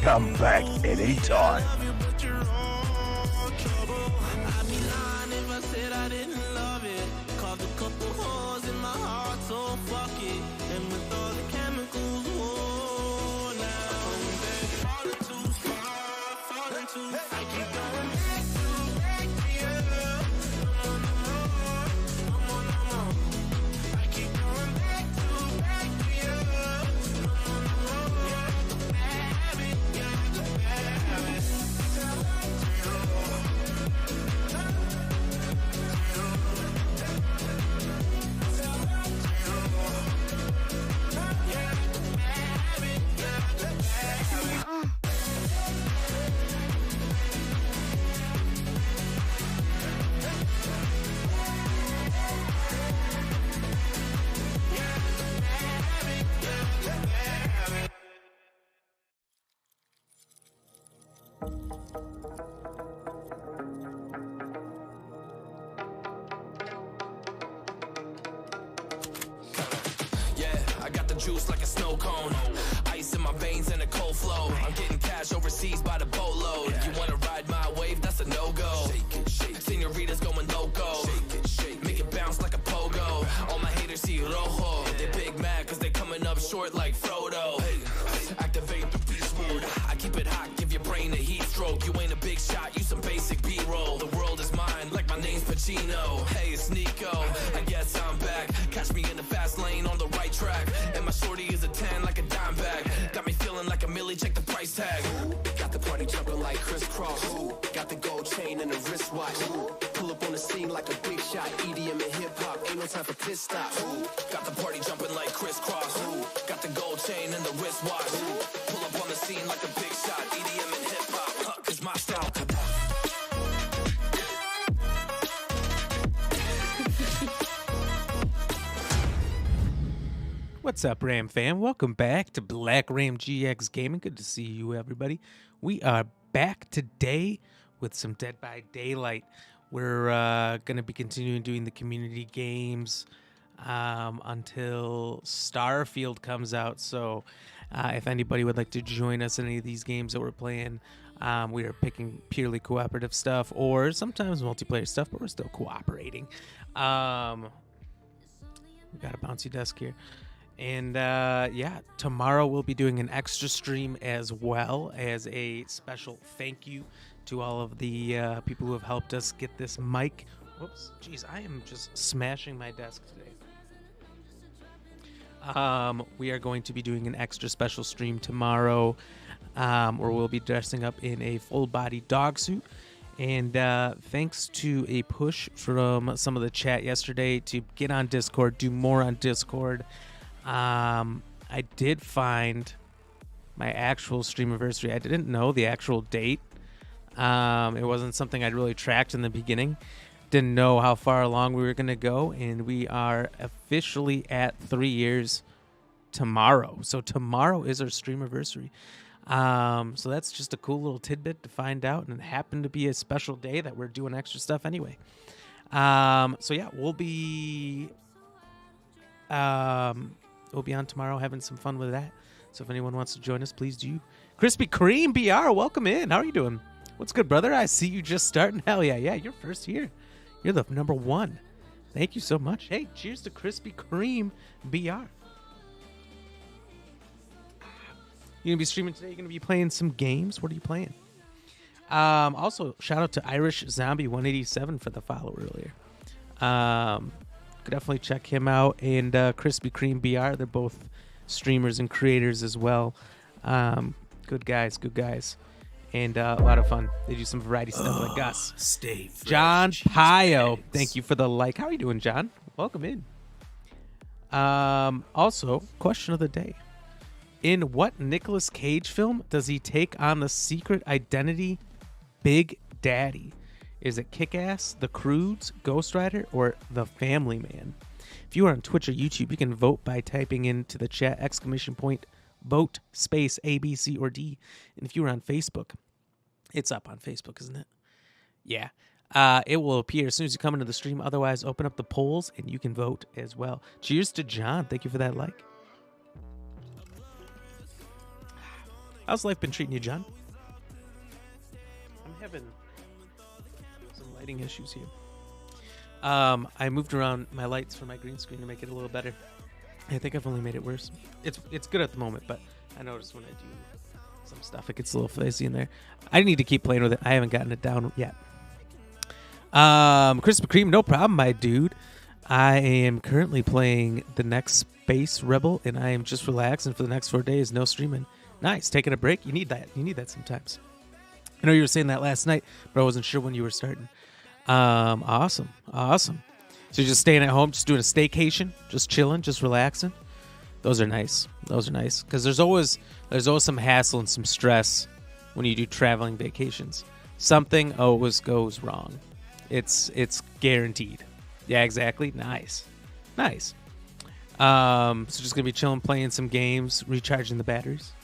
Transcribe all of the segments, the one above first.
Come back anytime. Juice like a snow cone, ice in my veins and a cold flow. I'm getting cash overseas by the boatload. You wanna ride my wave? That's a no-go. Senoritas going loco, make it bounce like a pogo. All my haters see rojo, they big mad cause they coming up short like Frodo. Activate the beast mode, I keep it hot, give your brain a heat stroke. You ain't a big shot, you some basic B-roll. The world is mine like my name's Pacino. Hey, it's Nico, I guess I'm back. Catch me in the fast lane on the right track. And my shorty is a 10 like a dime bag. Got me feeling like a milli, check the price tag. Got the party jumping like crisscross. Got the gold chain and the wristwatch. Pull up on the scene like a big shot. EDM and hip hop, ain't no time for pit stops. Got the party jumping like crisscross. Got the gold chain and the wristwatch. Pull up on the scene like a big shot. EDM and hip hop, cause my style. What's up, Ram fam? Welcome back to BlackRamGX Gaming. Good to see you, everybody. We are back today with some Dead by Daylight. We're going to be continuing doing the community games until Starfield comes out. So if anybody would like to join us in any of these games that we're playing, we are picking purely cooperative stuff or sometimes multiplayer stuff, but we're still cooperating. We got a bouncy desk here. And yeah, tomorrow we'll be doing an extra stream as well as a special thank you to all of the people who have helped us get this mic. Whoops, geez, I am just smashing my desk today. We are going to be doing an extra special stream tomorrow where we'll be dressing up in a full-body dog suit. And thanks to a push from some of the chat yesterday to get on Discord, do more on Discord, I did find my actual Streamaversarry. I didn't know the actual date. It wasn't something I'd really tracked in the beginning. Didn't know how far along we were going to go, and we are officially at 3 years tomorrow. So tomorrow is our Streamaversarry. So that's just a cool little tidbit to find out, and it happened to be a special day that we're doing extra stuff anyway. So yeah, we'll be on tomorrow having some fun with that. So if anyone wants to join us, please do. Krispy Kreme BR, welcome in. How are you doing? What's good, brother? I see you just starting. Hell yeah, you're first here. You're the number one. Thank you so much. Hey, cheers to Krispy Kreme BR. You gonna be streaming today? You gonna be playing some games? What are you playing? Also, shout out to Irish Zombie 187 for the follow earlier. Could definitely check him out, and Krispy Kreme BR. They're both streamers and creators as well. Good guys, and a lot of fun. They do some variety stuff like us. Stay fresh, John Pio, thank you for the like. How are you doing, John? Welcome in. Also, question of the day. In what Nicolas Cage film does he take on the secret identity Big Daddy? Is it Kick-Ass, The Croods, Ghost Rider, or The Family Man? If you are on Twitch or YouTube, you can vote by typing into the chat !vote space A, B, C, or D. And if you are on Facebook, it's up on Facebook, isn't it? Yeah. It will appear as soon as you come into the stream. Otherwise, open up the polls and you can vote as well. Cheers to John. Thank you for that like. How's life been treating you, John? I'm having some lighting issues here. I moved around my lights for my green screen to make it a little better. I think I've only made it worse. It's good at the moment, but I noticed when I do some stuff, it gets a little fuzzy in there. I need to keep playing with it. I haven't gotten it down yet. Crispy Cream, no problem, my dude. I am currently playing the next Space Rebel, and I am just relaxing for the next 4 days. No streaming. Nice. Taking a break. You need that. You need that sometimes. I know you were saying that last night, but I wasn't sure when you were starting. Awesome. So you're just staying at home, just doing a staycation, just chilling, just relaxing. Those are nice. Because there's always some hassle and some stress when you do traveling vacations. Something always goes wrong. It's guaranteed. Yeah, exactly. Nice. So just gonna be chilling, playing some games, recharging the batteries.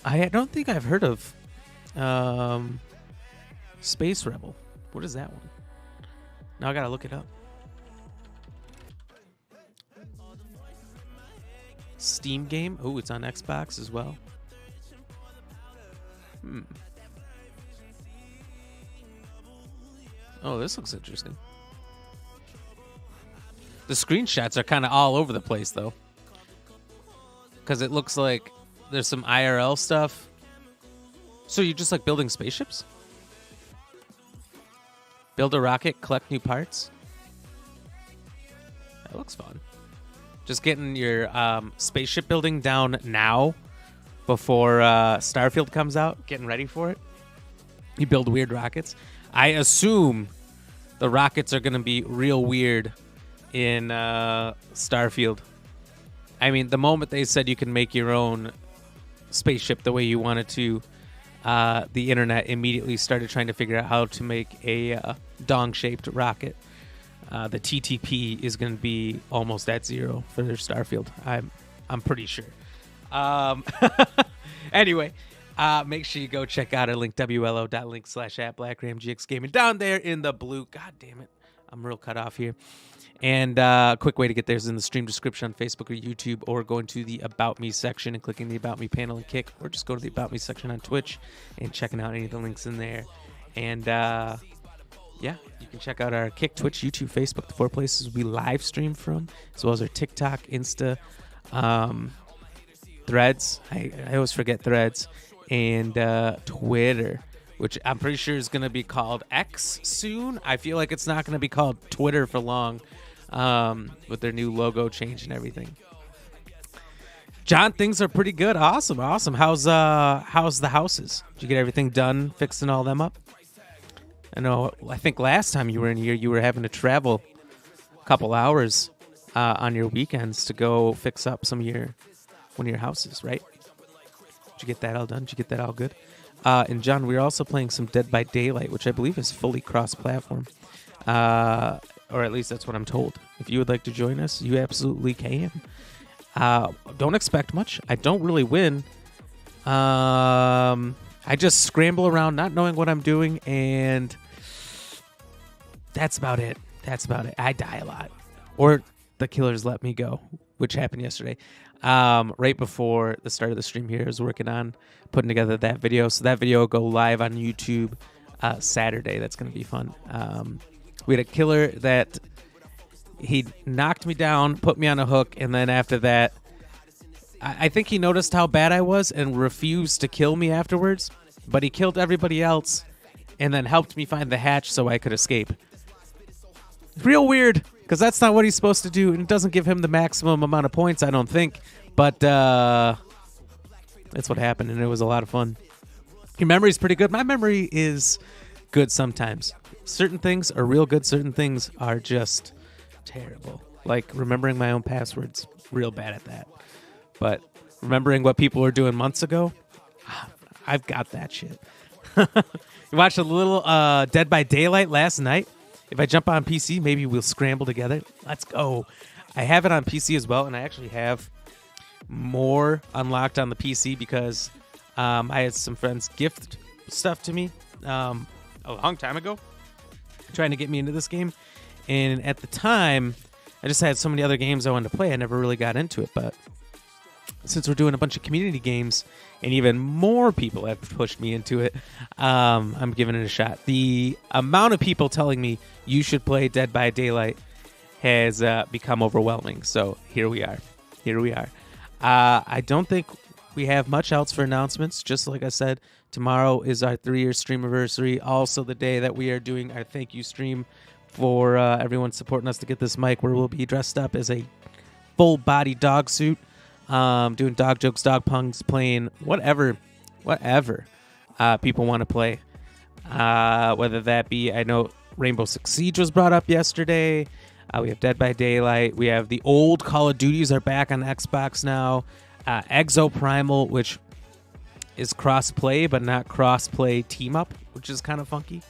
I don't think I've heard of Space Rebel. What is that one? Now I gotta look it up. Steam game. Oh, it's on Xbox as well. Oh, this looks interesting. The screenshots are kind of all over the place, though. Because it looks like there's some IRL stuff. So you're just like building spaceships? Build a rocket, collect new parts. That looks fun. Just getting your spaceship building down now before Starfield comes out. Getting ready for it. You build weird rockets. I assume the rockets are going to be real weird in Starfield. I mean, the moment they said you can make your own spaceship the way you wanted to, the internet immediately started trying to figure out how to make a dong-shaped rocket. The TTP is going to be almost at zero for their Starfield. I'm pretty sure. Anyway, make sure you go check out our link, wlo.link/app BlackRamGX Gaming, down there in the blue. God damn it. I'm real cut off here. And a quick way to get there is in the stream description on Facebook or YouTube, or going to the About Me section and clicking the About Me panel and kick, or just go to the About Me section on Twitch and checking out any of the links in there. And yeah, you can check out our Kick, Twitch, YouTube, Facebook, the 4 places we live stream from, as well as our TikTok, Insta, Threads. I always forget Threads, and Twitter, which I'm pretty sure is going to be called X soon. I feel like it's not going to be called Twitter for long, with their new logo change and everything. John, things are pretty good. Awesome. How's the houses? Did you get everything done, fixing all them up? I think last time you were in here, you were having to travel a couple hours on your weekends to go fix up one of your houses, right? Did you get that all done? Did you get that all good? And John, we're also playing some Dead by Daylight, which I believe is fully cross-platform. Or at least that's what I'm told. If you would like to join us, you absolutely can. Don't expect much. I don't really win. I just scramble around not knowing what I'm doing, and that's about it. I die a lot. Or the killers let me go, which happened yesterday. Right before the start of the stream here, I was working on putting together that video. So that video will go live on YouTube Saturday. That's going to be fun. We had a killer that he knocked me down, put me on a hook, and then after that, I think he noticed how bad I was and refused to kill me afterwards, but he killed everybody else and then helped me find the hatch so I could escape. Real weird, because that's not what he's supposed to do, and it doesn't give him the maximum amount of points, I don't think, but that's what happened, and it was a lot of fun. Your memory's pretty good. My memory is good sometimes. Certain things are real good, certain things are just terrible. Like remembering my own passwords, real bad at that. But remembering what people were doing months ago, I've got that shit. You watched a little Dead by Daylight last night. If I jump on PC, maybe we'll scramble together. Let's go. I have it on PC as well, and I actually have more unlocked on the PC because I had some friends gift stuff to me a long time ago, trying to get me into this game. And at the time, I just had so many other games I wanted to play. I never really got into it, but since we're doing a bunch of community games, and even more people have pushed me into it, I'm giving it a shot. The amount of people telling me you should play Dead by Daylight has become overwhelming. So here we are. I don't think we have much else for announcements. Just like I said, tomorrow is our 3-year Streamaversary. Also the day that we are doing our thank you stream for everyone supporting us to get this mic, where we'll be dressed up as a full body dog suit, doing dog jokes, dog puns, playing whatever people want to play. Whether that be, I know Rainbow Six Siege was brought up yesterday. We have Dead by Daylight. We have the old Call of Duties are back on Xbox now. Exoprimal, which is cross-play, but not cross-play team-up, which is kind of funky.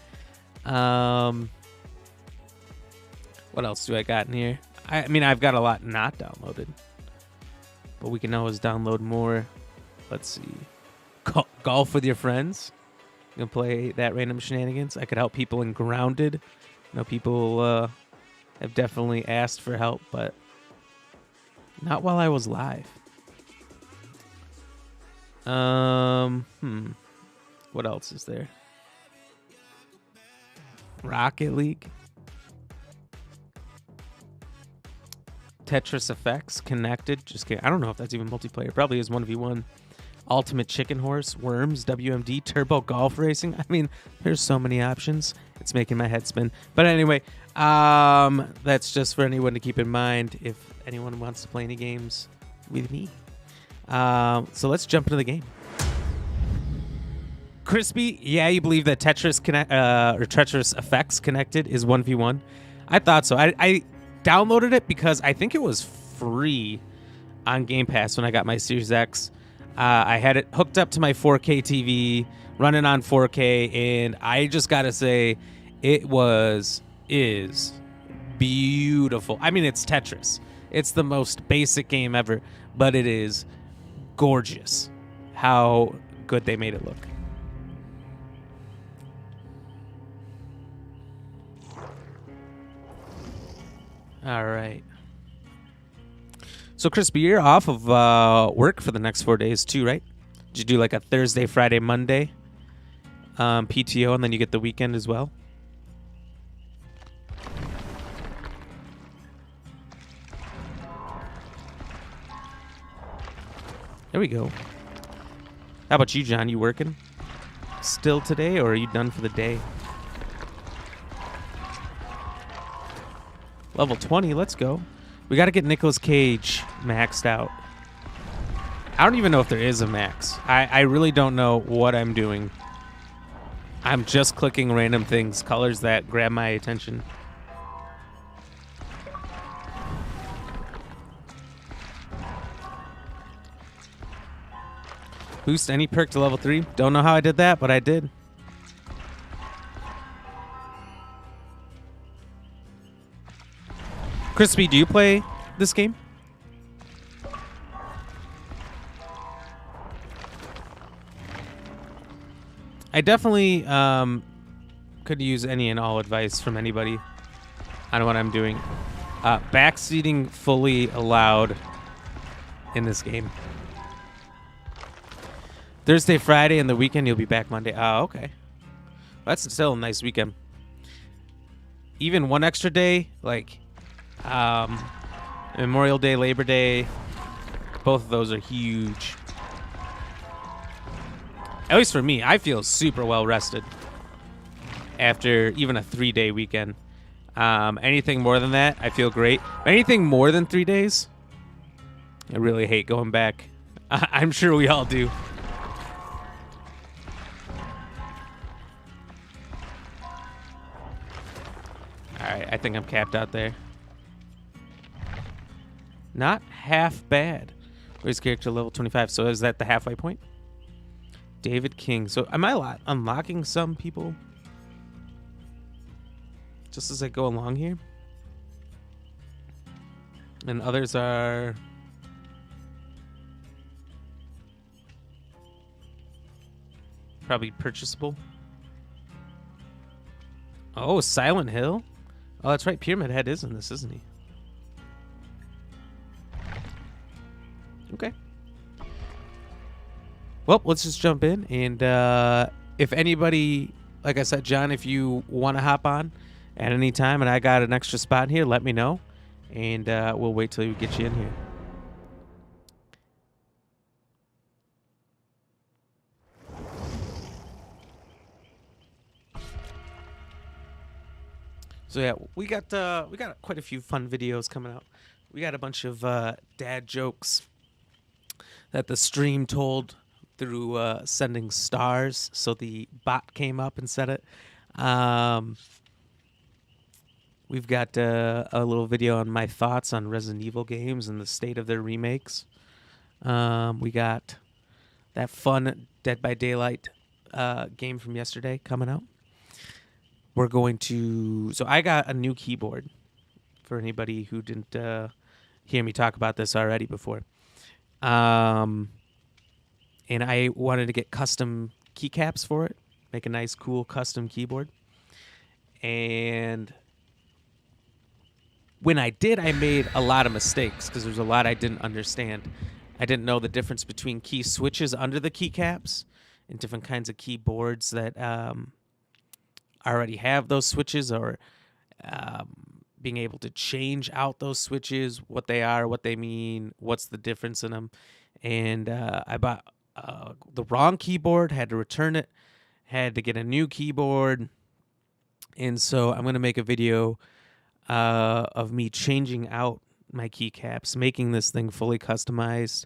What else do I got in here? I mean, I've got a lot not downloaded, but we can always download more. Let's see. Golf with your friends. You can play that random shenanigans. I could help people in Grounded. I know people have definitely asked for help, but not while I was live. What else is there? Rocket League. Tetris Effects Connected. Just kidding. I don't know if that's even multiplayer. Probably is 1v1. Ultimate Chicken Horse, Worms, WMD, Turbo Golf Racing. I mean, there's so many options. It's making my head spin. But anyway, that's just for anyone to keep in mind if anyone wants to play any games with me. So let's jump into the game. Crispy, yeah, you believe that Tetris or Tetris Effects Connected is 1v1? I thought so. I downloaded it because I think it was free on Game Pass when I got my Series X. I had it hooked up to my 4K TV, running on 4K, and I just gotta say, it is beautiful. I mean, it's Tetris. It's the most basic game ever, but it is gorgeous how good they made it look. All right. So, Crispy, you're off of work for the next 4 days too, right? Did you do like a Thursday, Friday, Monday PTO, and then you get the weekend as well? There we go. How about you, John? You working still today, or are you done for the day? Level 20, let's go. We got to get Nicolas Cage maxed out. I don't even know if there is a max. I really don't know what I'm doing. I'm just clicking random things, colors that grab my attention. Boost any perk to level 3. Don't know how I did that, but I did. Crispy, do you play this game? I definitely could use any and all advice from anybody on what I'm doing. Backseating fully allowed in this game. Thursday, Friday, and the weekend you'll be back Monday. Oh, okay. That's still a nice weekend. Even one extra day, like Memorial Day, Labor Day, both of those are huge. At least for me, I feel super well rested after even a 3-day weekend. Anything more than that, I feel great. Anything more than 3 days, I really hate going back. I'm sure we all do. Alright, I think I'm capped out there. Not half bad. Where's character level 25? So is that the halfway point? David King. So am I unlocking some people just as I go along here? And others are... probably purchasable. Oh, Silent Hill? Oh, that's right. Pyramid Head is in this, isn't he? Okay. well, let's just jump in. And if anybody, like I said, John, if you want to hop on at any time and I got an extra spot in here, let me know. And we'll wait till we get you in here. So yeah, we got quite a few fun videos coming out. We got a bunch of dad jokes that the stream told through sending stars. So the bot came up and said it. We've got a little video on my thoughts on Resident Evil games and the state of their remakes. We got that fun Dead by Daylight game from yesterday coming out. We're going to... So I got a new keyboard for anybody who didn't hear me talk about this already before. And I wanted to get custom keycaps for it. Make a nice, cool, custom keyboard. And when I did, I made a lot of mistakes because there's a lot I didn't understand. I didn't know the difference between key switches under the keycaps and different kinds of keyboards that... already have those switches, or being able to change out those switches, what they are, what they mean, what's the difference in them. And I bought the wrong keyboard, had to return it, had to get a new keyboard. And so I'm going to make a video of me changing out my keycaps, making this thing fully customized,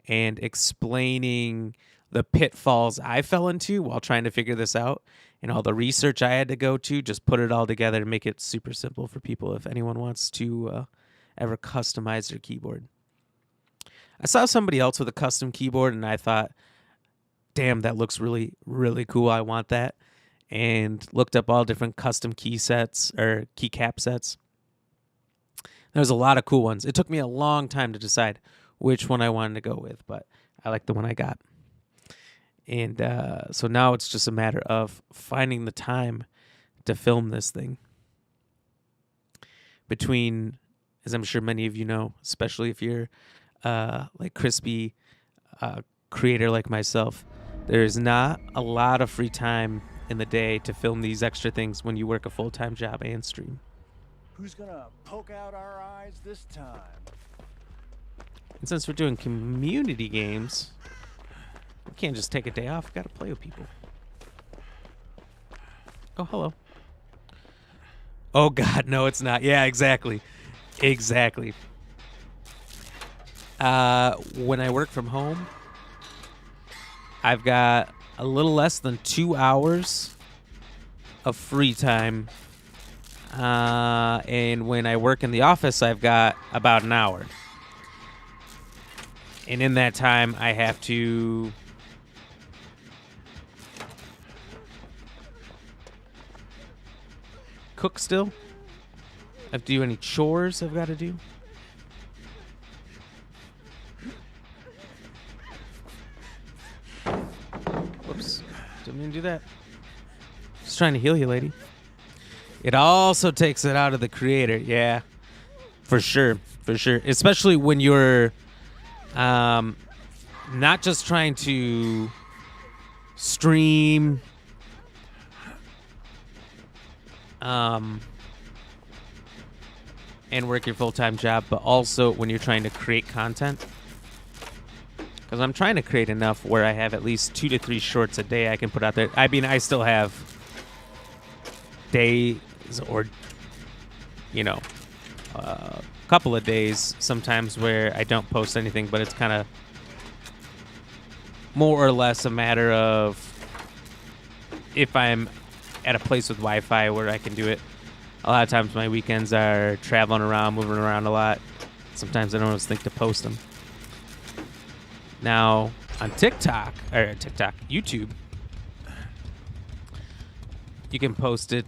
and explaining the pitfalls I fell into while trying to figure this out, and all the research I had to go to, just put it all together and make it super simple for people if anyone wants to ever customize their keyboard. I saw somebody else with a custom keyboard, and I thought, damn, that looks really, really cool. I want that. And looked up all different custom key sets or keycap sets. There's a lot of cool ones. It took me a long time to decide which one I wanted to go with, but I like the one I got. And so now it's just a matter of finding the time to film this thing. Between, as I'm sure many of you know, especially if you're like crispy creator like myself, there's not a lot of free time in the day to film these extra things when you work a full-time job and stream. Who's gonna poke out our eyes this time? And since we're doing community games, we can't just take a day off. We've got to play with people. Oh, hello. Oh, God, no, it's not. Yeah, exactly. Exactly. When I work from home, I've got a little less than 2 hours of free time. And when I work in the office, I've got about an hour. And in that time, I have to cook still. I have to do any chores I've got to do. Whoops. Didn't mean to do that. Just trying to heal you, lady. It also takes it out of the creator. Yeah. For sure. For sure. Especially when you're not just trying to stream and work your full-time job, but also when you're trying to create content. Because I'm trying to create enough where I have at least 2 to 3 shorts a day I can put out there. I mean, I still have days or, you know, a couple of days sometimes where I don't post anything, but it's kind of more or less a matter of if I'm at a place with Wi-Fi where I can do it. A lot of times my weekends are traveling around, moving around a lot. Sometimes I don't always think to post them. Now, on YouTube, you can post it,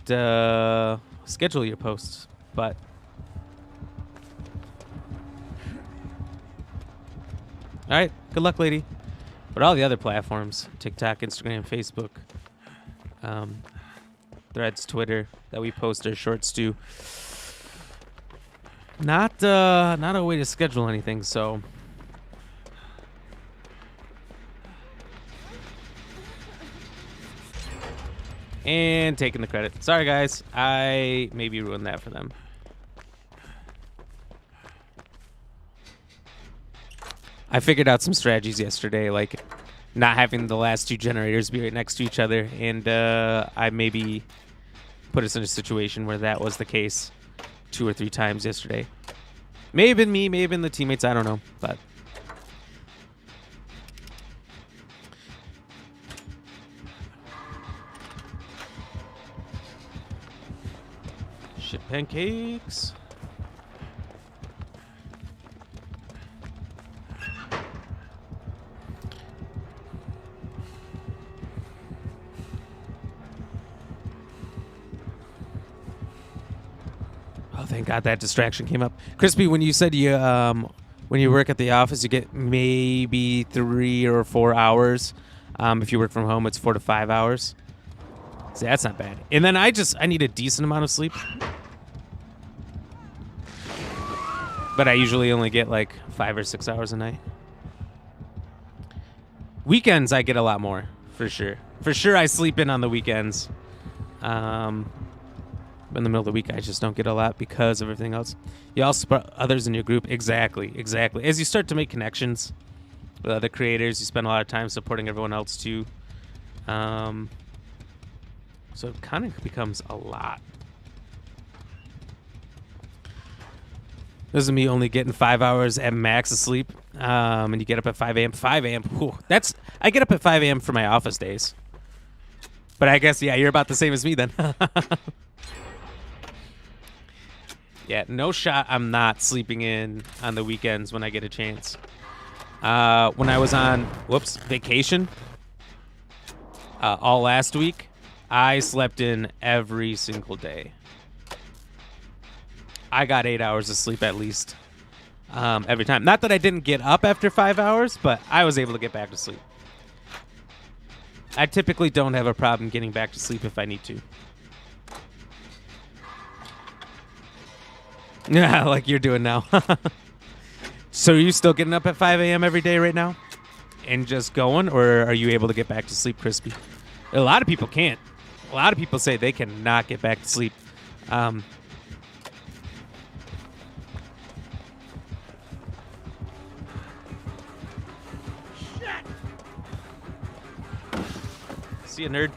schedule your posts, but all right, good luck, lady. But all the other platforms, TikTok, Instagram, Facebook, Threads, Twitter, that we post our shorts to, not a way to schedule anything, so And taking the credit. Sorry, guys. I maybe ruined that for them. I figured out some strategies yesterday, like not having the last two generators be right next to each other. And I maybe put us in a situation where that was the case 2 or 3 times yesterday. May have been me, may have been the teammates. I don't know. But shit pancakes. Oh, thank God that distraction came up. Crispy, when you said you when you work at the office, you get maybe 3 or 4 hours. If you work from home, it's 4 to 5 hours. See, that's not bad. And then I need a decent amount of sleep. But I usually only get like 5 or 6 hours a night. Weekends, I get a lot more, for sure. For sure, I sleep in on the weekends. In the middle of the week, I just don't get a lot because of everything else. You also support others in your group. Exactly. As you start to make connections with other creators, you spend a lot of time supporting everyone else too. So it kind of becomes a lot. This is me only getting 5 hours at max of sleep, and you get up at 5 a.m. 5 a.m. Whew, I get up at 5 a.m. for my office days. But I guess, yeah, you're about the same as me then. Yeah, no shot I'm not sleeping in on the weekends when I get a chance. When I was on, vacation, all last week, I slept in every single day. I got 8 hours of sleep at least every time. Not that I didn't get up after 5 hours, but I was able to get back to sleep. I typically don't have a problem getting back to sleep if I need to. Yeah, like you're doing now. So are you still getting up at 5 a.m. every day right now? And just going? Or are you able to get back to sleep, Crispy? A lot of people can't. A lot of people say they cannot get back to sleep. See you, nerd.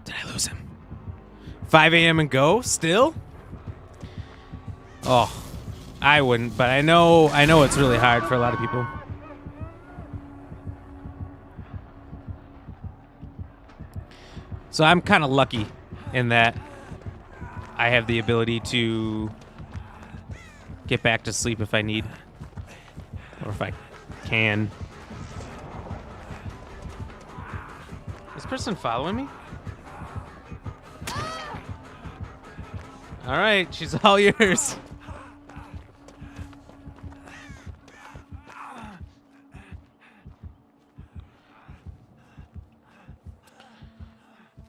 Did I lose him? 5 a.m. and go still? Oh, I wouldn't, but I know it's really hard for a lot of people. So I'm kind of lucky in that I have the ability to get back to sleep if I need, or if I can. Is this person following me? All right, she's all yours.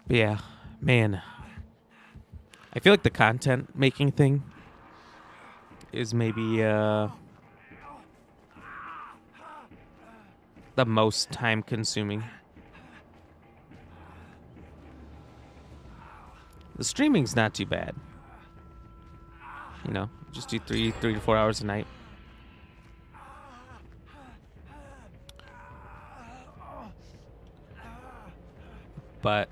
But yeah, man. I feel like the content making thing is maybe the most time consuming. The streaming's not too bad. You know, just do 3 to 4 hours a night. But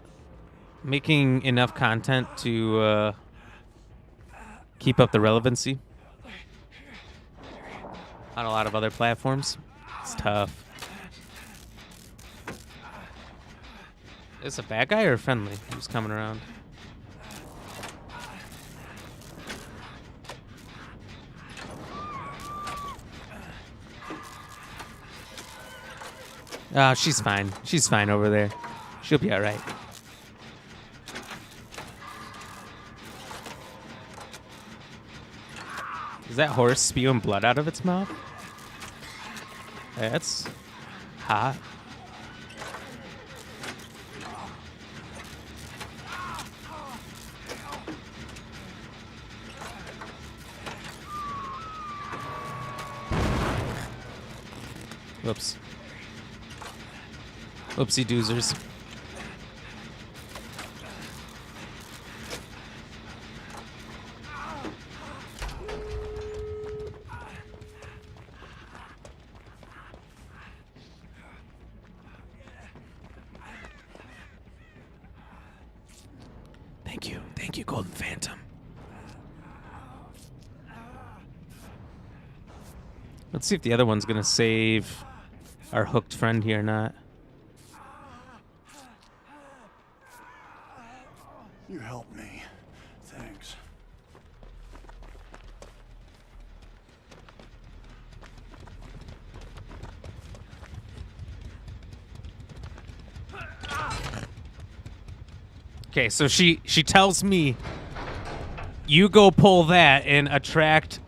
making enough content to keep up the relevancy on a lot of other platforms, it's tough. Is this a bad guy or a friendly who's coming around? She's fine. She's fine over there. She'll be all right. Is that horse spewing blood out of its mouth? That's hot. Whoops. Oopsie doozers. Thank you, Golden Phantom. Let's see if the other one's gonna save our hooked friend here or not. You helped me. Thanks. Okay, so she tells me, you go pull that and attract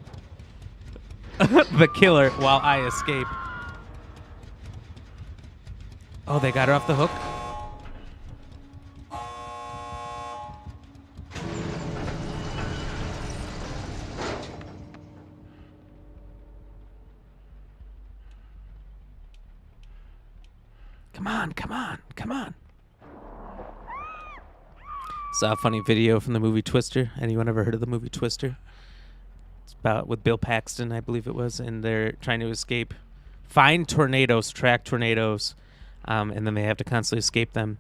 the killer while I escape. Oh, they got her off the hook? Come on, come on, come on. Saw a funny video from the movie Twister. Anyone ever heard of the movie Twister? It's about with Bill Paxton, I believe it was, and they're trying to escape, find tornadoes, track tornadoes, and then they have to constantly escape them.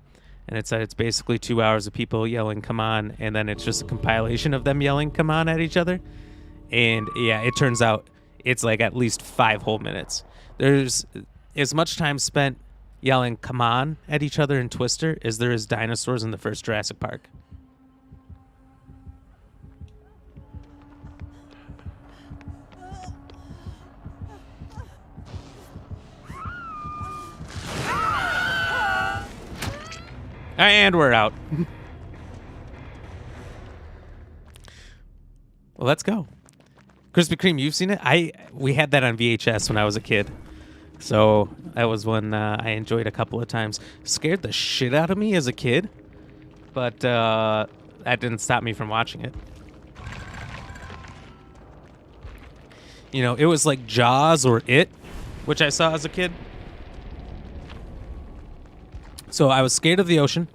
And it's basically 2 hours of people yelling "come on," and then it's just a compilation of them yelling "come on" at each other. And yeah, it turns out it's like at least 5 whole minutes. There's as much time spent yelling "come on" at each other in Twister as there is dinosaurs in the first Jurassic Park. And we're out. Well, let's go. Krispy Kreme, you've seen it? We had that on VHS when I was a kid. So that was one I enjoyed a couple of times. Scared the shit out of me as a kid, but that didn't stop me from watching it. You know, it was like Jaws or It, which I saw as a kid. So I was scared of the ocean.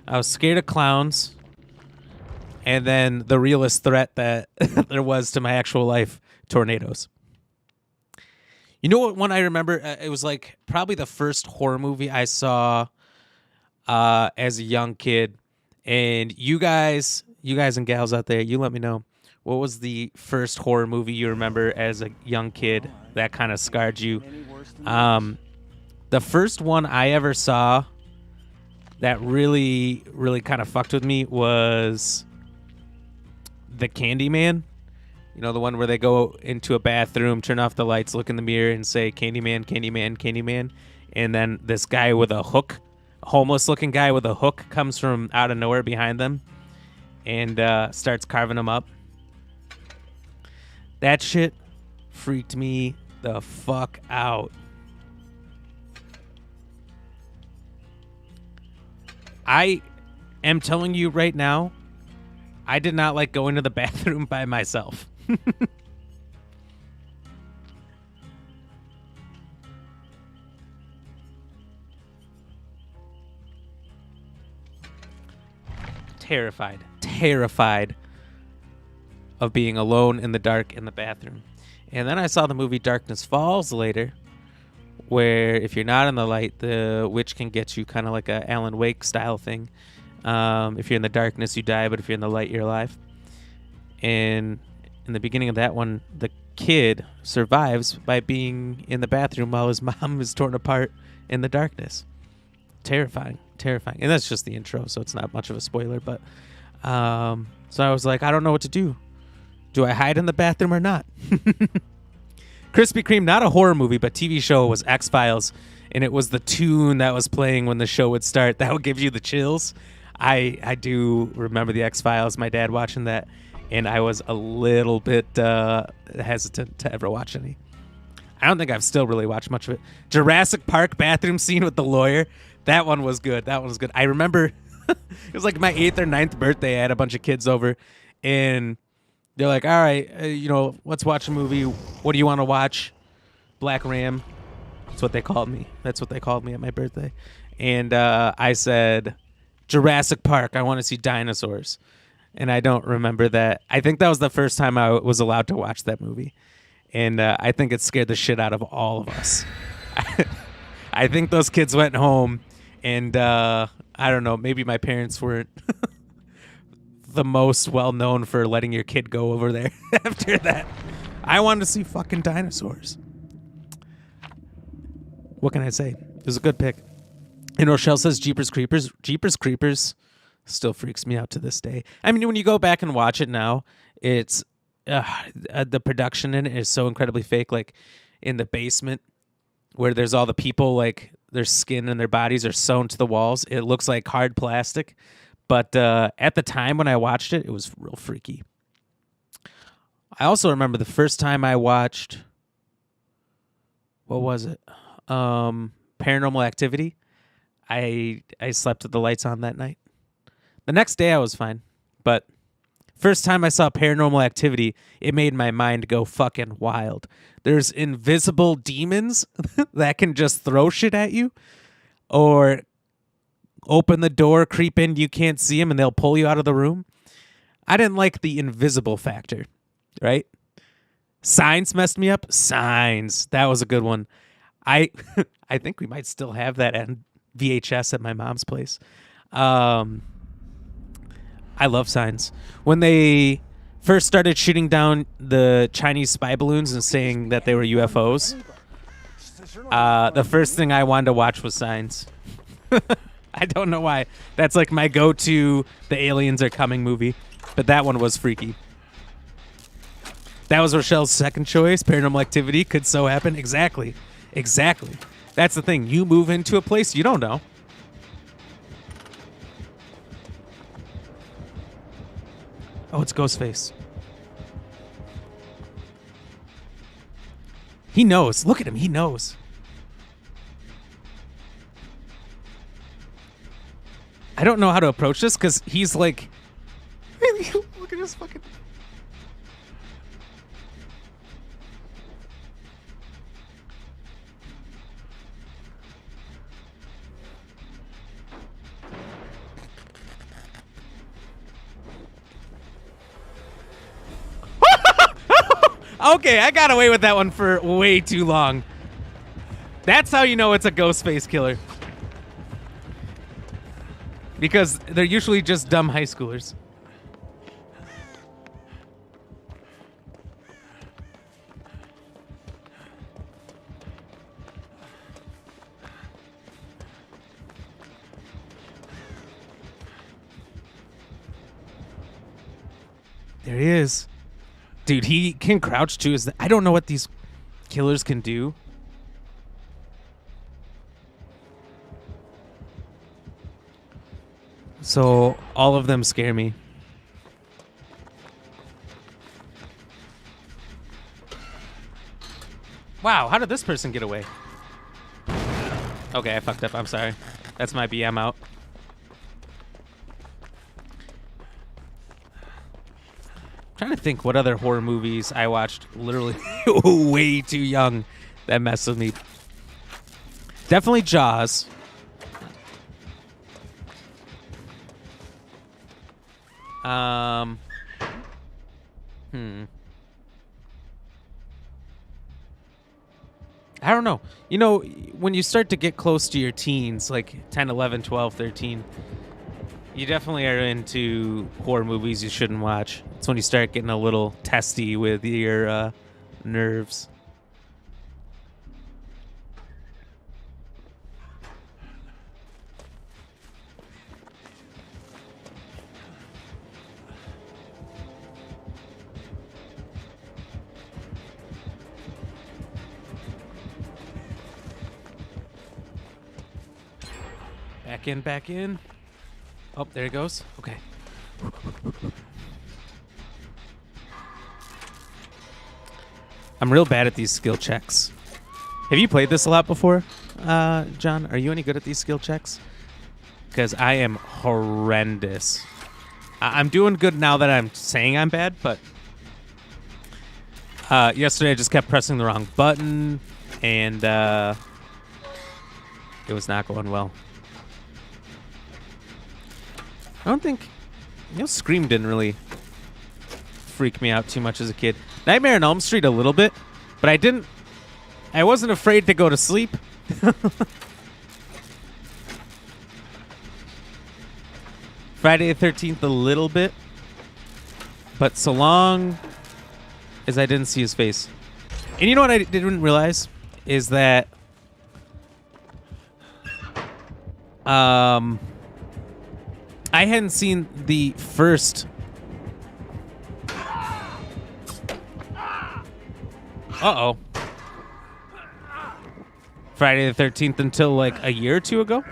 I was scared of clowns. And then the realest threat that there was to my actual life, tornadoes. You know what one I remember? It was like probably the first horror movie I saw as a young kid. And you guys and gals out there, you let me know. What was the first horror movie you remember as a young kid that kind of scarred you? The first one I ever saw that really, really kind of fucked with me was the Candyman. You know, the one where they go into a bathroom, turn off the lights, look in the mirror, and say, "Candyman, Candyman, Candyman." And then this guy with a hook, homeless-looking guy with a hook, comes from out of nowhere behind them and starts carving them up. That shit freaked me the fuck out. I am telling you right now, I did not like going to the bathroom by myself. Terrified of being alone in the dark in the bathroom. And then I saw the movie Darkness Falls later, where if you're not in the light, the witch can get you, kind of like a Alan Wake style thing. If you're in the darkness, you die, but if you're in the light, you're alive. And in the beginning of that one, the kid survives by being in the bathroom while his mom is torn apart in the darkness. Terrifying. And that's just the intro, so it's not much of a spoiler. But so I was like, I don't know what to do. Do I hide in the bathroom or not? Krispy Kreme, not a horror movie, but TV show was X-Files. and it was the tune that was playing when the show would start, that would give you the chills. I do remember the X-Files, my dad watching that, and I was a little bit hesitant to ever watch any. I don't think I've still really watched much of it. Jurassic Park bathroom scene with the lawyer, that one was good. That one was good. I remember it was like my 8th or 9th birthday. I had a bunch of kids over, and they're like, all right, let's watch a movie. What do you want to watch? Black Ram. That's what they called me. That's what they called me at my birthday. And I said, Jurassic Park. I want to see dinosaurs. And I don't remember that. I think that was the first time I was allowed to watch that movie. And I think it scared the shit out of all of us. I think those kids went home, and I don't know, maybe my parents weren't the most well-known for letting your kid go over there after that. I wanted to see fucking dinosaurs. What can I say? It was a good pick. And Rochelle says Jeepers Creepers. Jeepers Creepers still freaks me out to this day. I mean, when you go back and watch it now, it's the production in it is so incredibly fake. Like in the basement where there's all the people, like their skin and their bodies are sewn to the walls. It looks like hard plastic. But at the time when I watched it, it was real freaky. I also remember the first time I watched, what was it? Paranormal Activity. I slept with the lights on that night. The next day I was fine. But first time I saw Paranormal Activity, it made my mind go fucking wild. There's invisible demons that can just throw shit at you or open the door, creep in, you can't see them, and they'll pull you out of the room. I didn't like the invisible factor, right? Signs messed me up. Signs. That was a good one. I think we might still have that at VHS at my mom's place. I love Signs. When they first started shooting down the Chinese spy balloons and saying that they were UFOs, the first thing I wanted to watch was Signs. I don't know why. That's like my go-to the aliens are coming movie. But that one was freaky. That was Rochelle's second choice. Paranormal Activity could so happen. Exactly. That's the thing. You move into a place you don't know. Oh, it's Ghostface. He knows. Look at him. He knows. I don't know how to approach this because he's like... Look at this fucking... Okay, I got away with that one for way too long. That's how you know it's a Ghostface killer. Because they're usually just dumb high schoolers. There he is. Dude, he can crouch too. I don't know what these killers can do. So all of them scare me. Wow, how did this person get away? Okay, I fucked up. I'm sorry. That's my BM out. Trying to think what other horror movies I watched literally way too young that messed with me. Definitely Jaws. I don't know. You know, when you start to get close to your teens, like 10, 11, 12, 13, you definitely are into horror movies you shouldn't watch. It's when you start getting a little testy with your nerves. Back in, back in. Oh, there it goes. Okay. I'm real bad at these skill checks. Have you played this a lot before, John? Are you any good at these skill checks? Because I am horrendous. I'm doing good now that I'm saying I'm bad, but yesterday I just kept pressing the wrong button, and it was not going well. I don't think... Scream didn't really freak me out too much as a kid. Nightmare on Elm Street a little bit, but I wasn't afraid to go to sleep. Friday the 13th a little bit, but so long as I didn't see his face. And you know what I didn't realize is that I hadn't seen the first Friday the 13th until like a year or two ago,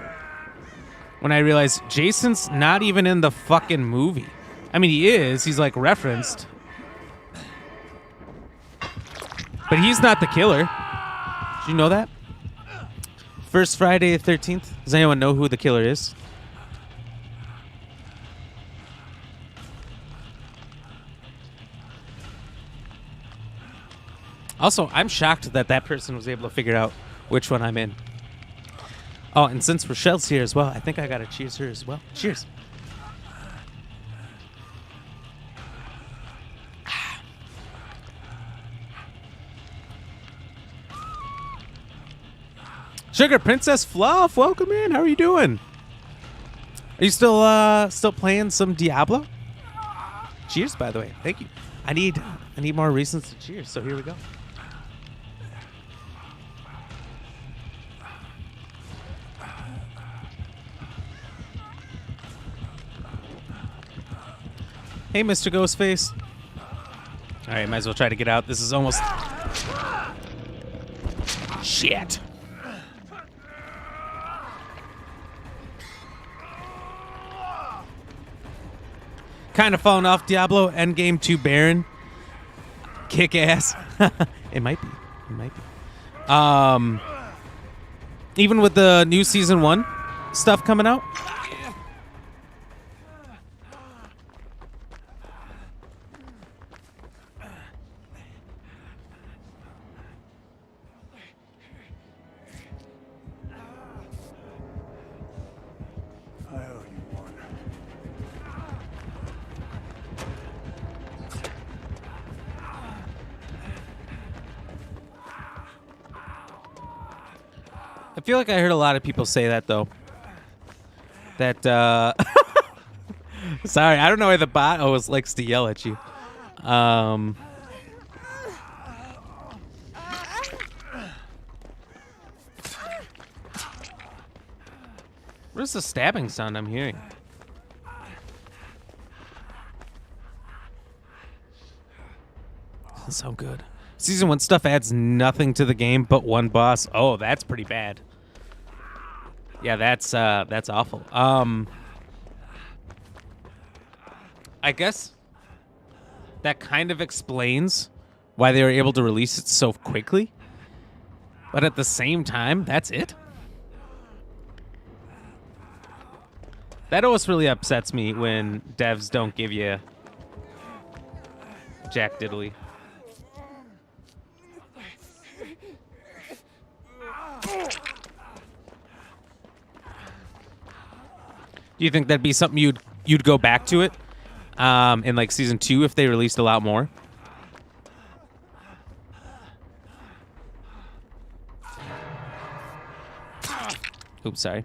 when I realized Jason's not even in the fucking movie. I mean, he is. He's like referenced. But he's not the killer. Did you know that? First Friday the 13th. Does anyone know who the killer is? Also, I'm shocked that that person was able to figure out which one I'm in. Oh, and since Rochelle's here as well, I think I gotta cheers her as well. Cheers. Sugar Princess Fluff, welcome in. How are you doing? Are you still playing some Diablo? Cheers, by the way. Thank you. I need more reasons to cheers. So here we go. Hey, Mr. Ghostface. All right, might as well try to get out. This is almost... Shit. Kind of falling off Diablo. Endgame 2 Baron. Kick ass. It might be. It might be. Even with the new Season 1 stuff coming out. I feel like I heard a lot of people say that, though. That, sorry, I don't know why the bot always likes to yell at you. Where's the stabbing sound I'm hearing? Doesn't sound good. Season 1 stuff adds nothing to the game but one boss. Oh, that's pretty bad. Yeah, that's awful. I guess that kind of explains why they were able to release it so quickly. But at the same time, that's it. That always really upsets me when devs don't give you jack diddly. Do you think that'd be something you'd go back to it in like Season 2 if they released a lot more? Oops, sorry.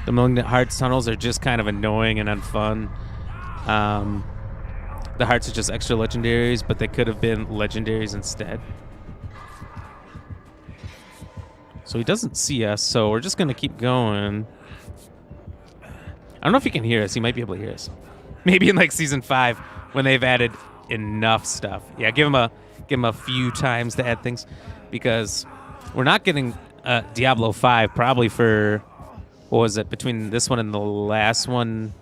The Malignant Hearts tunnels are just kind of annoying and unfun. The hearts are just extra legendaries, but they could have been legendaries instead. So he doesn't see us, so we're just going to keep going. I don't know if he can hear us. He might be able to hear us. Maybe in like Season 5 when they've added enough stuff. Yeah, give him a few times to add things, because we're not getting Diablo 5 probably for, what was it, between this one and the last one,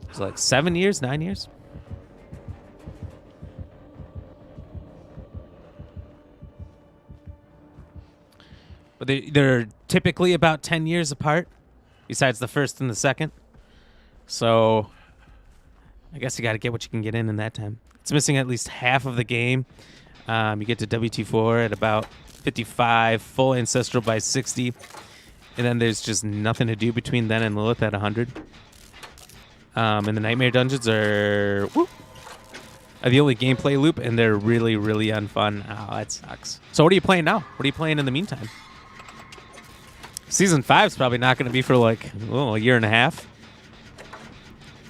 it was like 7 years, 9 years. But they're typically about 10 years apart, besides the first and the second. So I guess you got to get what you can get in that time. It's missing at least half of the game. You get to WT4 at about 55, full Ancestral by 60. And then there's just nothing to do between then and Lilith at 100. And the Nightmare Dungeons are the only gameplay loop, and they're really, really unfun. Oh, that sucks. So what are you playing now? What are you playing in the meantime? Season 5 is probably not going to be for like a year and a half.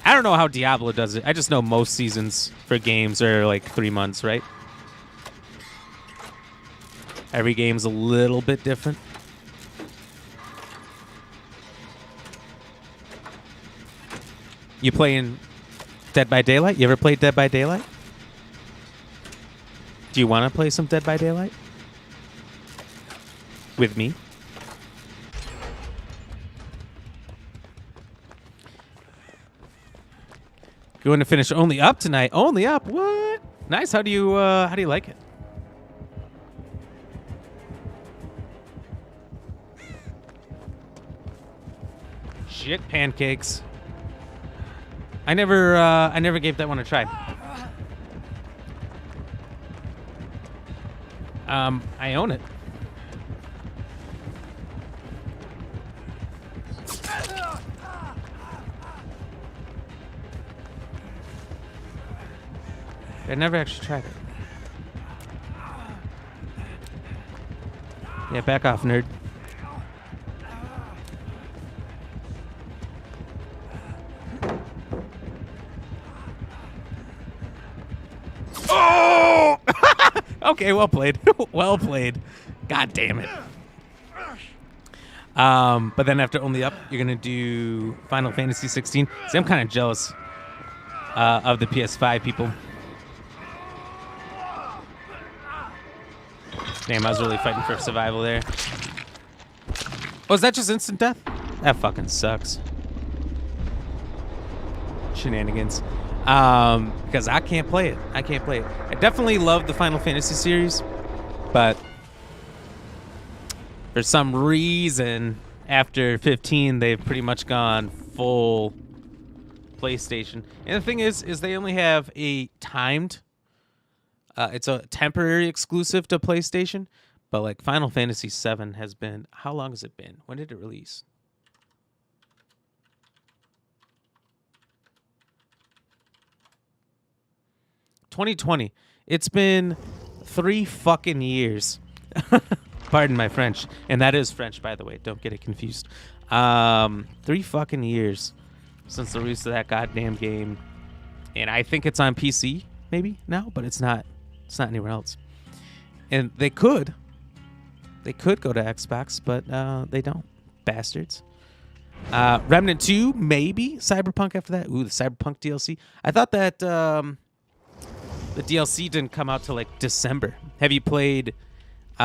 I don't know how Diablo does it. I just know most seasons for games are like 3 months, right? Every game's a little bit different. You playing Dead by Daylight? You ever played Dead by Daylight? Do you want to play some Dead by Daylight? With me? Going to finish Only Up tonight. Only Up? What? Nice. How do you like it? Shit pancakes. I never gave that one a try. I own it. I never actually tried it. Yeah, back off, nerd. Oh! Okay, well played. Well played. God damn it. But then after Only Up, you're gonna do Final Fantasy 16. See, I'm kind of jealous of the PS5 people. Damn, I was really fighting for survival there. Oh, is that just instant death? That fucking sucks. Shenanigans. Because I can't play it. I can't play it. I definitely love the Final Fantasy series, but for some reason, after 15, they've pretty much gone full PlayStation. And the thing is they only have a timed. It's a temporary exclusive to PlayStation, but like Final Fantasy VII has been. How long has it been? When did it release? $2020. It's been 3 fucking years. Pardon my French, and that is French, by the way. Don't get it confused. 3 fucking years since the release of that goddamn game, and I think it's on PC maybe now, but it's not. It's not anywhere else. And they could go to Xbox, but they don't. Bastards. Remnant 2, maybe. Cyberpunk after that. Ooh, the Cyberpunk DLC. I thought that the DLC didn't come out till like December. Have you played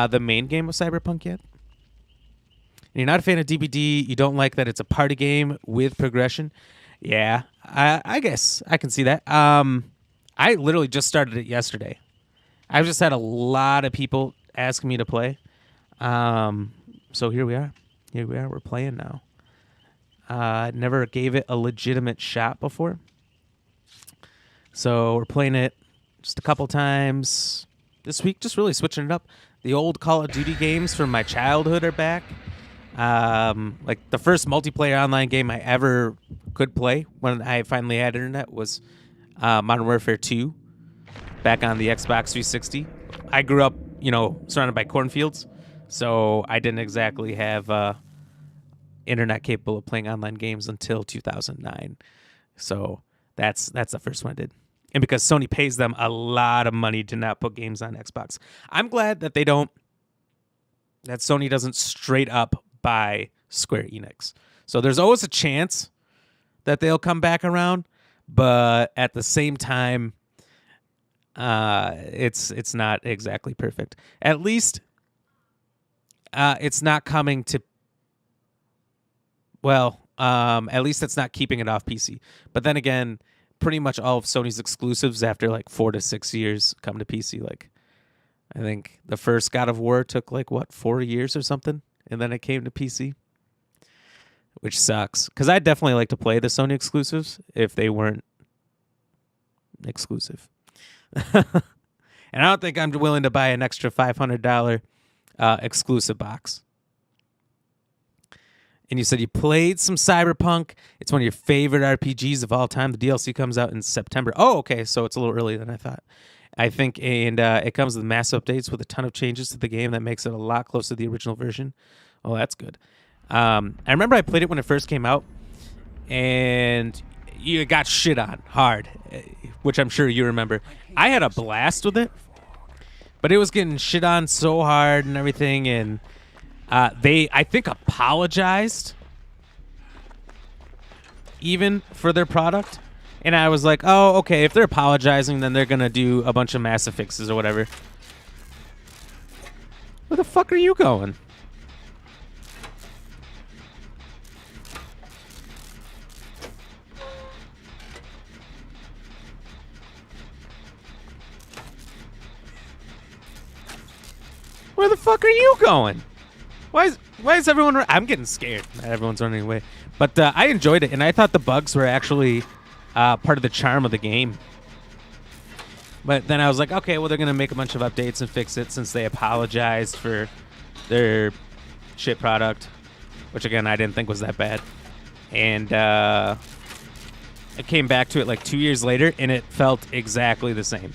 the main game of Cyberpunk yet? And you're not a fan of DBD. You don't like that it's a party game with progression. Yeah, I guess I can see that. I literally just started it yesterday. I've just had a lot of people asking me to play. So here we are. Here we are. We're playing now. I never gave it a legitimate shot before. So we're playing it just a couple times this week, just really switching it up. The old Call of Duty games from my childhood are back. Like the first multiplayer online game I ever could play when I finally had internet was Modern Warfare 2. Back on the Xbox 360. I grew up, surrounded by cornfields, so I didn't exactly have internet capable of playing online games until 2009. So that's the first one I did. And because Sony pays them a lot of money to not put games on Xbox, I'm glad that that Sony doesn't straight up buy Square Enix. So there's always a chance that they'll come back around, but at the same time, it's not exactly perfect. At least it's not coming to. Well, at least it's not keeping it off PC. But then again, pretty much all of Sony's exclusives after like 4 to 6 years come to PC. Like, I think the first God of War took like, what, 4 years or something? And then it came to PC, which sucks. Because I'd definitely like to play the Sony exclusives if they weren't exclusive. And I don't think I'm willing to buy an extra $500 exclusive box. And you said you played some Cyberpunk. It's one of your favorite RPGs of all time. The DLC comes out in September. Oh, okay, so it's a little earlier than I thought. I think, and it comes with massive updates with a ton of changes to the game that makes it a lot closer to the original version. Oh, that's good. I remember I played it when it first came out, and you got shit on hard, which I'm sure you remember. I had a blast with it, but it was getting shit on so hard and everything, and they, I think, apologized even for their product. And I was like, oh, okay, if they're apologizing, then they're going to do a bunch of massive fixes or whatever. Where the fuck are you going? Where the fuck are you going? Why is everyone... I'm getting scared. Everyone's running away. But I enjoyed it, and I thought the bugs were actually part of the charm of the game. But then I was like, okay, well, they're going to make a bunch of updates and fix it since they apologized for their shit product, which, again, I didn't think was that bad. And I came back to it like 2 years later, and it felt exactly the same.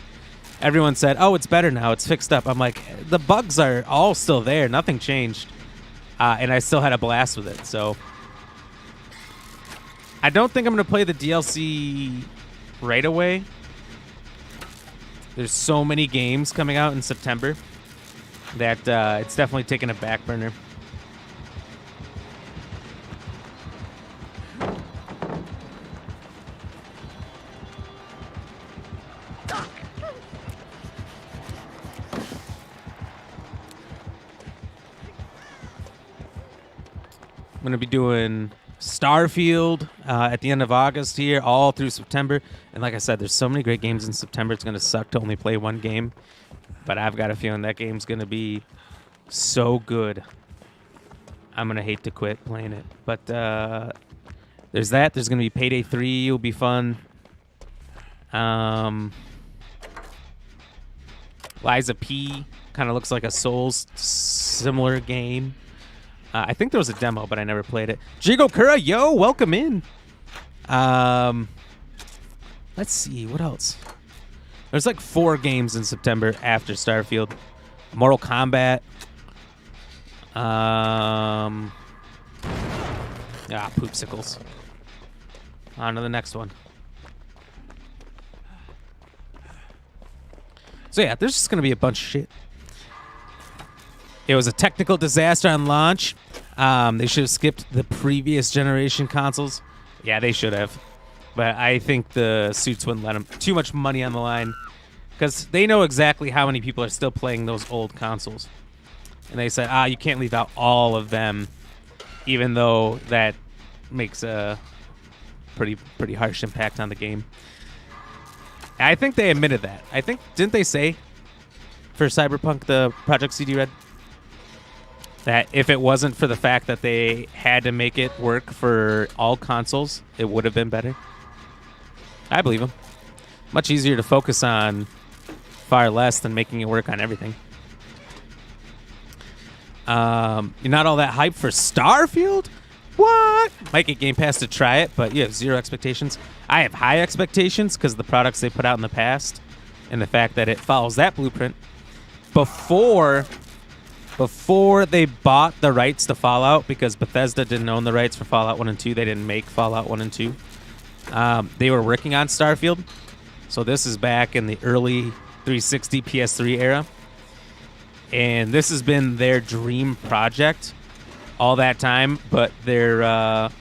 Everyone said, oh, it's better now. It's fixed up. I'm like, the bugs are all still there. Nothing changed. And I still had a blast with it. So I don't think I'm going to play the DLC right away. There's so many games coming out in September that it's definitely taking a back burner. I'm going to be doing Starfield at the end of August here, all through September. And like I said, there's so many great games in September. It's going to suck to only play one game. But I've got a feeling that game's going to be so good. I'm going to hate to quit playing it. But there's that. There's going to be Payday 3. It'll be fun. Liza P. kind of looks like a Souls similar game. I think there was a demo, but I never played it. Jigo Kura, yo, welcome in. Let's see, what else? There's like 4 games in September after Starfield. Mortal Kombat. Poopsicles. On to the next one. So yeah, there's just going to be a bunch of shit. It was a technical disaster on launch. They should have skipped the previous generation consoles. Yeah, they should have. But I think the suits wouldn't let them. Too much money on the line. Because they know exactly how many people are still playing those old consoles. And they said, you can't leave out all of them. Even though that makes a pretty harsh impact on the game. I think they admitted that. I think, didn't they say for Cyberpunk, the Project CD Red, that if it wasn't for the fact that they had to make it work for all consoles, it would have been better? I believe them. Much easier to focus on far less than making it work on everything. You're not all that hyped for Starfield? What? Might get Game Pass to try it, but you have zero expectations. I have high expectations because of the products they put out in the past and the fact that it follows that blueprint. Before they bought the rights to Fallout, because Bethesda didn't own the rights for Fallout 1 and 2. They didn't make Fallout 1 and 2. They were working on Starfield. So this is back in the early 360 PS3 era. And this has been their dream project all that time. But the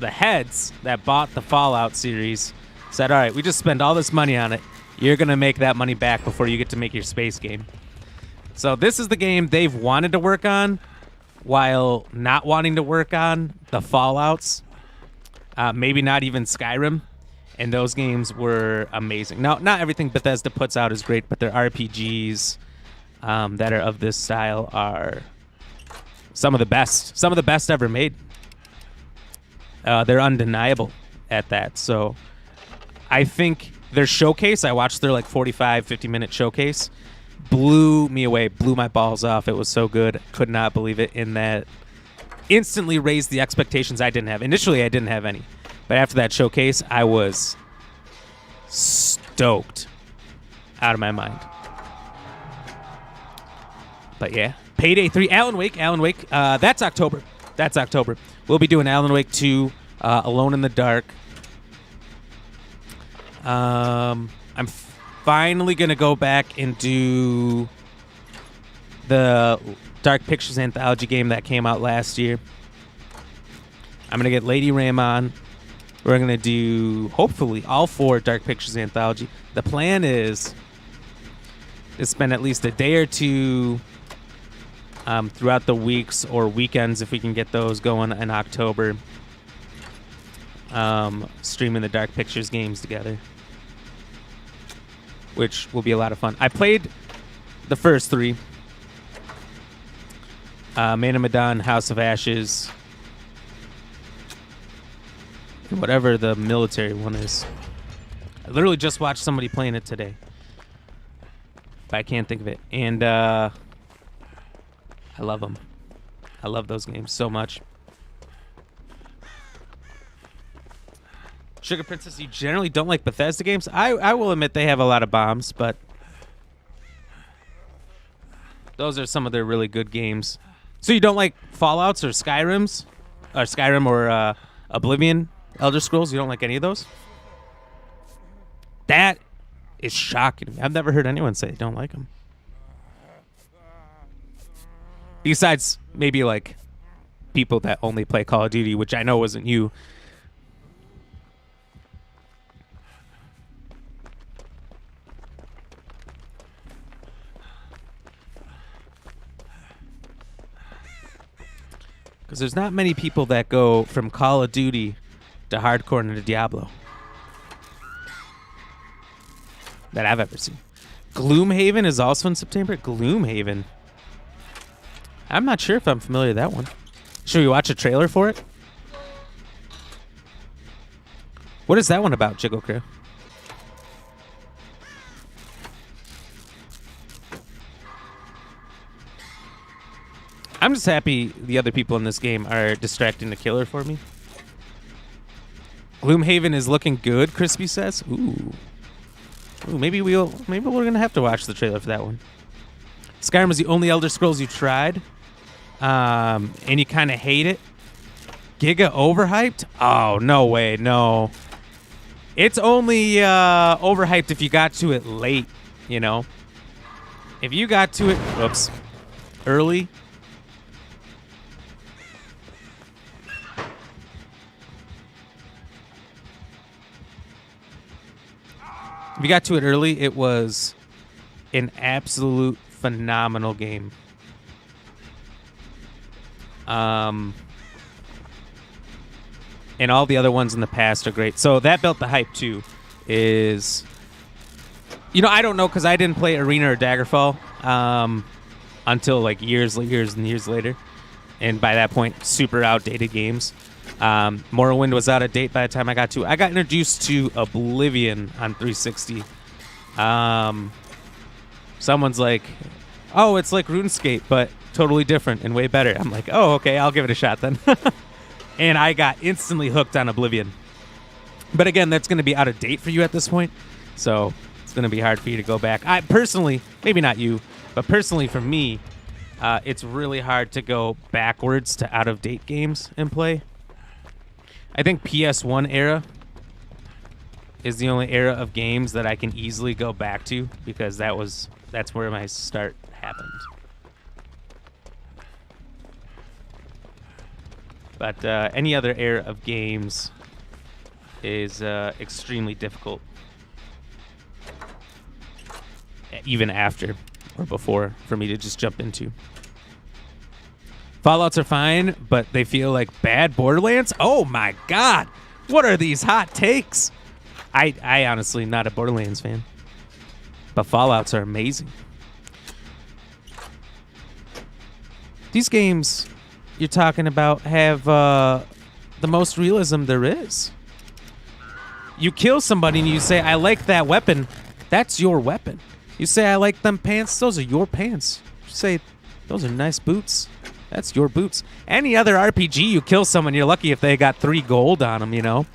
heads that bought the Fallout series said, all right, we just spent all this money on it. You're going to make that money back before you get to make your space game. So this is the game they've wanted to work on while not wanting to work on the Fallouts, maybe not even Skyrim, and those games were amazing. Now, not everything Bethesda puts out is great, but their RPGs that are of this style are some of the best ever made. They're undeniable at that. So I think their showcase, I watched their like 45, 50-minute showcase, blew me away, blew my balls off. It was so good. Could not believe it. In that instantly raised the expectations I didn't have. Initially, I didn't have any. But after that showcase, I was stoked out of my mind. But yeah, Payday 3, Alan Wake. That's October. We'll be doing Alan Wake 2, Alone in the Dark. I'm finally going to go back and do the Dark Pictures anthology game that came out last year. I'm going to get Lady Ram on. We're going to do, hopefully, all 4 Dark Pictures anthology. The plan is to spend at least a day or two throughout the weeks or weekends, if we can get those going in October, streaming the Dark Pictures games together, which will be a lot of fun. I played the first 3. Man of Medan, House of Ashes, and whatever the military one is. I literally just watched somebody playing it today, but I can't think of it. And I love them. I love those games so much. Sugar Princess, you generally don't like Bethesda games? I will admit they have a lot of bombs, but those are some of their really good games. So you don't like Fallouts or Skyrims? Or Skyrim or Oblivion, Elder Scrolls? You don't like any of those? That is shocking. I've never heard anyone say they don't like them. Besides maybe like people that only play Call of Duty, which I know wasn't you. Because there's not many people that go from Call of Duty to hardcore into Diablo that I've ever seen. Gloomhaven is also in September. Gloomhaven. I'm not sure if I'm familiar with that one. Should we watch a trailer for it? What is that one about, Jiggle Crew? I'm just happy the other people in this game are distracting the killer for me. Gloomhaven is looking good, Crispy says. Ooh, maybe we're gonna have to watch the trailer for that one. Skyrim was the only Elder Scrolls you tried, and you kind of hate it. Giga overhyped? Oh, no way, no. It's only overhyped if you got to it late, you know. If you got to it, early. If you got to it early, it was an absolute phenomenal game. And all the other ones in the past are great. So that built the hype too. Is, you know, I don't know because I didn't play Arena or Daggerfall until like years and years later, and by that point, super outdated games. Morrowind was out of date by the time I got to it. I got introduced to Oblivion on 360. Someone's like, oh, it's like RuneScape, but totally different and way better. I'm like, oh, okay, I'll give it a shot then. And I got instantly hooked on Oblivion. But again, that's going to be out of date for you at this point, so it's going to be hard for you to go back. I personally, maybe not you, but personally for me, it's really hard to go backwards to out-of-date games and play. I think PS1 era is the only era of games that I can easily go back to because that's where my start happened. But any other era of games is extremely difficult, even after or before, for me to just jump into. Fallouts are fine, but they feel like bad Borderlands. Oh my God. What are these hot takes? I honestly not a Borderlands fan, but Fallouts are amazing. These games you're talking about have the most realism there is. You kill somebody and you say, I like that weapon. That's your weapon. You say, I like them pants. Those are your pants. You say, those are nice boots. That's your boots. Any other RPG, you kill someone, you're lucky if they got 3 gold on them, you know?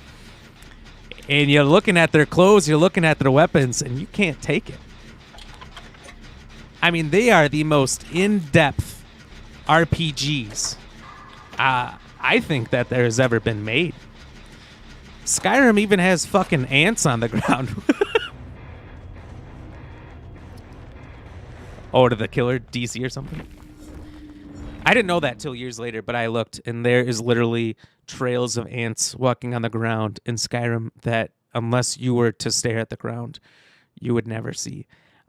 And you're looking at their clothes, you're looking at their weapons, and you can't take it. I mean, they are the most in-depth RPGs I think that there has ever been made. Skyrim even has fucking ants on the ground. Oh, to the killer DC or something? I didn't know that till years later, but I looked, and there is literally trails of ants walking on the ground in Skyrim that, unless you were to stare at the ground, you would never see.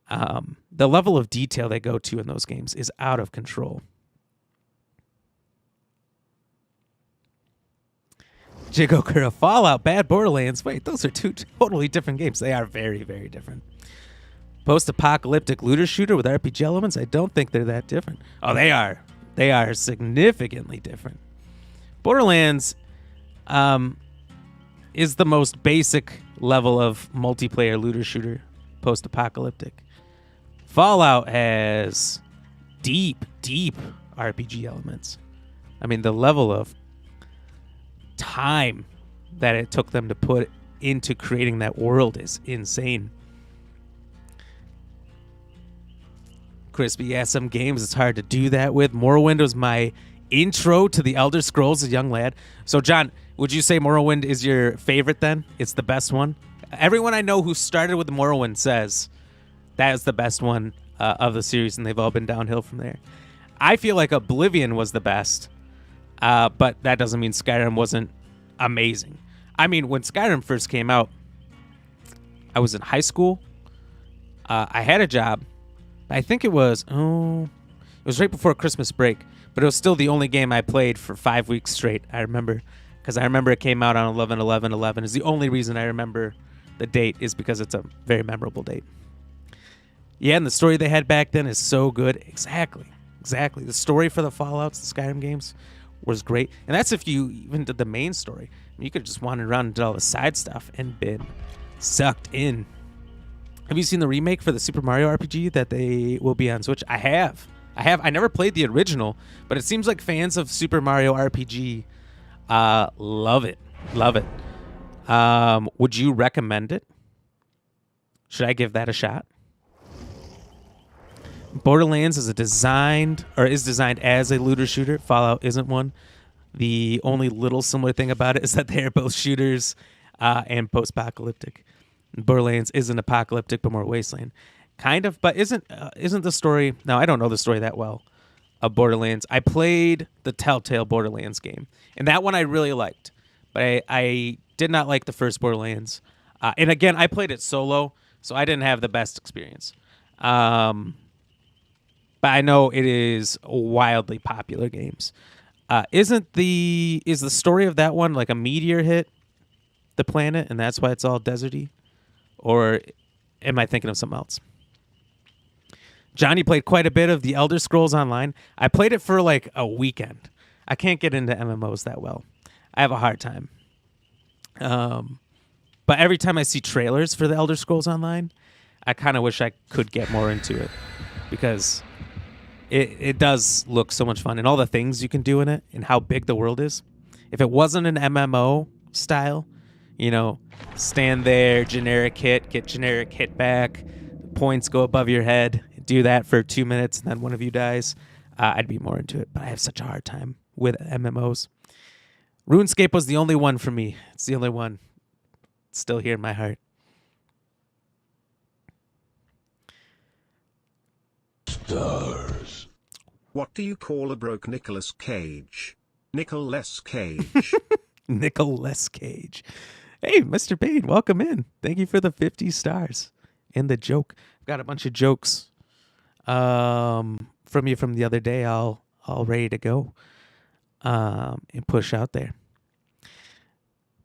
The level of detail they go to in those games is out of control. Jigokura, Fallout, Bad Borderlands. Wait, those are 2 totally different games. They are very, very different. Post-apocalyptic looter shooter with RPG elements. I don't think they're that different. Oh, they are. They are significantly different. Borderlands is the most basic level of multiplayer looter shooter, post-apocalyptic. Fallout has deep, deep RPG elements. I mean, the level of time that it took them to put into creating that world is insane. Crispy, yeah, some games it's hard to do that with. Morrowind was my intro to the Elder Scrolls as a young lad. So, John, would you say Morrowind is your favorite then? It's the best one? Everyone I know who started with Morrowind says that is the best one of the series, and they've all been downhill from there. I feel like Oblivion was the best, but that doesn't mean Skyrim wasn't amazing. I mean, when Skyrim first came out, I was in high school. I had a job. I think it was right before Christmas break, but it was still the only game I played for 5 weeks straight. I remember, because I remember it came out on 11/11/11. Is the only reason I remember the date is because it's a very memorable date. Yeah, and the story they had back then is so good. Exactly. The story for the Fallouts, the Skyrim games, was great. And that's if you even did the main story. I mean, you could just wander around and do all the side stuff and been sucked in. Have you seen the remake for the Super Mario RPG that they will be on Switch? I have. I never played the original, but it seems like fans of Super Mario RPG love it. Would you recommend it? Should I give that a shot? Borderlands is designed as a looter shooter. Fallout isn't one. The only little similar thing about it is that they're both shooters and post-apocalyptic. Borderlands isn't apocalyptic, but more wasteland, kind of. But isn't the story? Now, I don't know the story that well of Borderlands. I played the Telltale Borderlands game, and that one I really liked. But I did not like the first Borderlands. And again, I played it solo, so I didn't have the best experience. But I know it is wildly popular games. Is the story of that one like a meteor hit the planet, and that's why it's all deserty? Or am I thinking of something else? Johnny played quite a bit of the Elder Scrolls Online. I played it for like a weekend. I can't get into MMOs that well. I have a hard time. But every time I see trailers for the Elder Scrolls Online, I kind of wish I could get more into it, because it does look so much fun, and all the things you can do in it and how big the world is. If it wasn't an MMO style, you know, stand there, generic hit, get generic hit back, points go above your head, do that for 2 minutes, and then one of you dies, I'd be more into it. But I have such a hard time with MMOs. RuneScape was the only one for me. It's the only one. It's still here in my heart. Stars. What do you call a broke Nicolas Cage? Nicolas Cage. Nicolas Cage. Hey, Mr. Payne, welcome in. Thank you for the 50 stars and the joke. I've got a bunch of jokes from you from the other day. I'll all ready to go and push out there.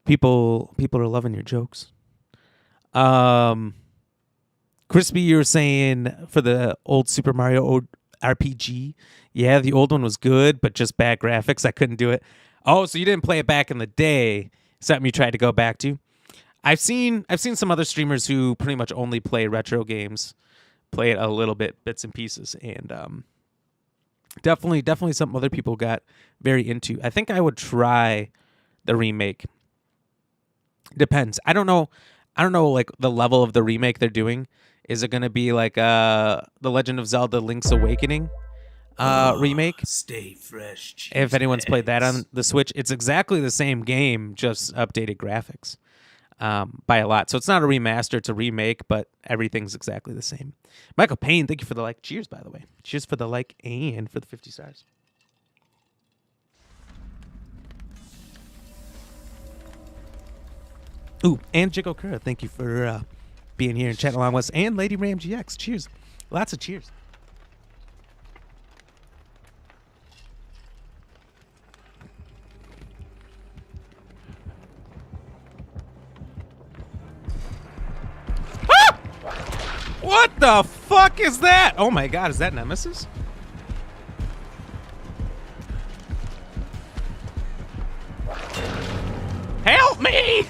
People are loving your jokes. Crispy, you were saying for the old Super Mario RPG, yeah, the old one was good, but just bad graphics. I couldn't do it. Oh, so you didn't play it back in the day? Something you tried to go back to? I've seen some other streamers who pretty much only play retro games, play it a little bit, bits and pieces, and definitely something other people got very into. I think I would try the remake. Depends. I don't know like the level of the remake they're doing. Is it going to be like The Legend of Zelda Link's Awakening remake? Stay fresh. If anyone's played that on the Switch, it's exactly the same game, just updated graphics by a lot. So it's not a remaster, it's a remake, but everything's exactly the same. Michael Payne, thank you for the like. Cheers, by the way. Cheers for the like and for the 50 stars. Ooh, and Jiggle Kura, thank you for being here and chatting along with us. And Lady RamGX, cheers. Lots of cheers. Ah! What the fuck is that? Oh my god, is that Nemesis? Help me!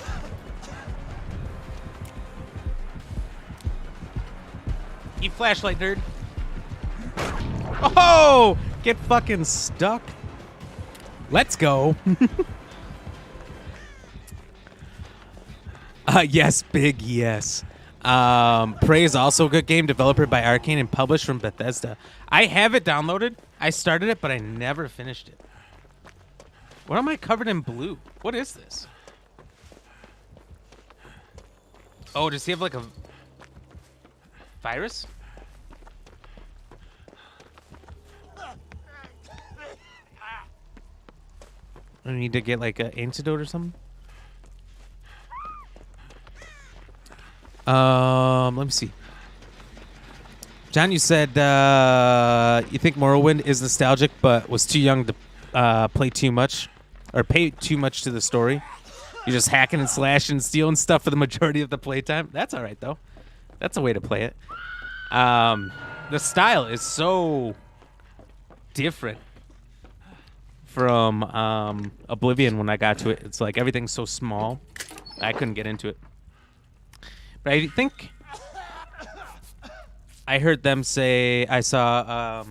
You flashlight nerd. Oh, get fucking stuck. Let's go. Yes, big yes. Prey is also a good game, developer by Arcane and published from Bethesda. I have it downloaded. I started it, but I never finished it. What am I covered in blue? What is this? Oh, does he have like a virus? I need to get like an antidote or something. Let me see. John, you said you think Morrowind is nostalgic, but was too young to play too much or pay too much to the story. You're just hacking and slashing and stealing stuff for the majority of the playtime. That's all right though. That's a way to play it. The style is so different from Oblivion when I got to it. It's like everything's so small. I couldn't get into it. But I think I heard them say, I saw,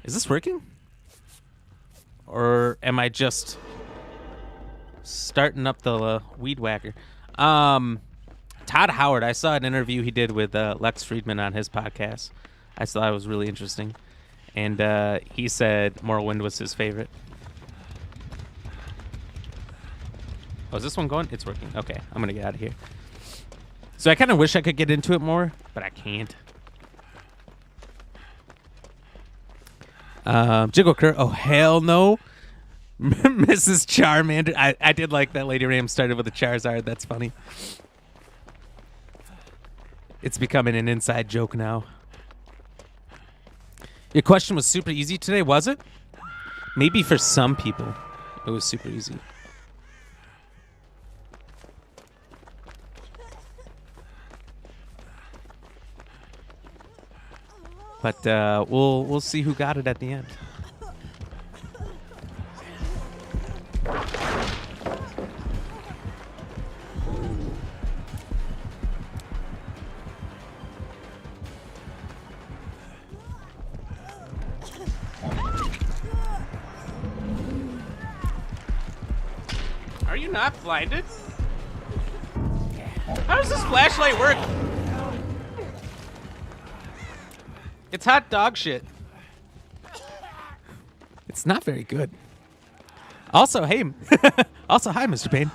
is this working? Or am I just starting up the weed whacker? Todd Howard, I saw an interview he did with Lex Friedman on his podcast. I thought it was really interesting. And he said Morrowind was his favorite. Oh, is this one going? It's working. Okay, I'm going to get out of here. So I kind of wish I could get into it more, but I can't. Jiggle Kerr. Oh, hell no. Mrs. Charmander. I did like that Lady Ram started with a Charizard. That's funny. It's becoming an inside joke now. Your question was super easy today, was it? Maybe for some people, it was super easy. But we'll see who got it at the end. Are you not blinded? How does this flashlight work? It's hot dog shit. It's not very good. Also, hey. Also, hi, Mr. Payne.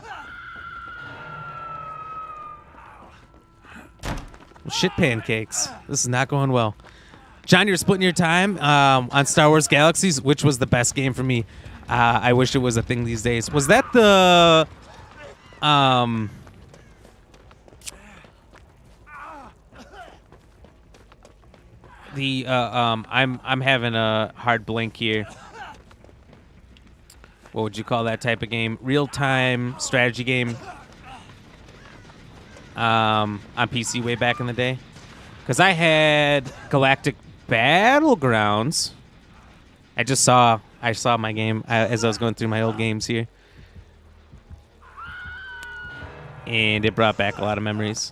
Well, shit pancakes. This is not going well. John, you're splitting your time on Star Wars Galaxies, which was the best game for me. I wish it was a thing these days. Was that the... The I'm having a hard blank here. What would you call that type of game? Real-time strategy game. On PC way back in the day. Because I had Galactic Battlegrounds. I saw my game as I was going through my old games here. And it brought back a lot of memories.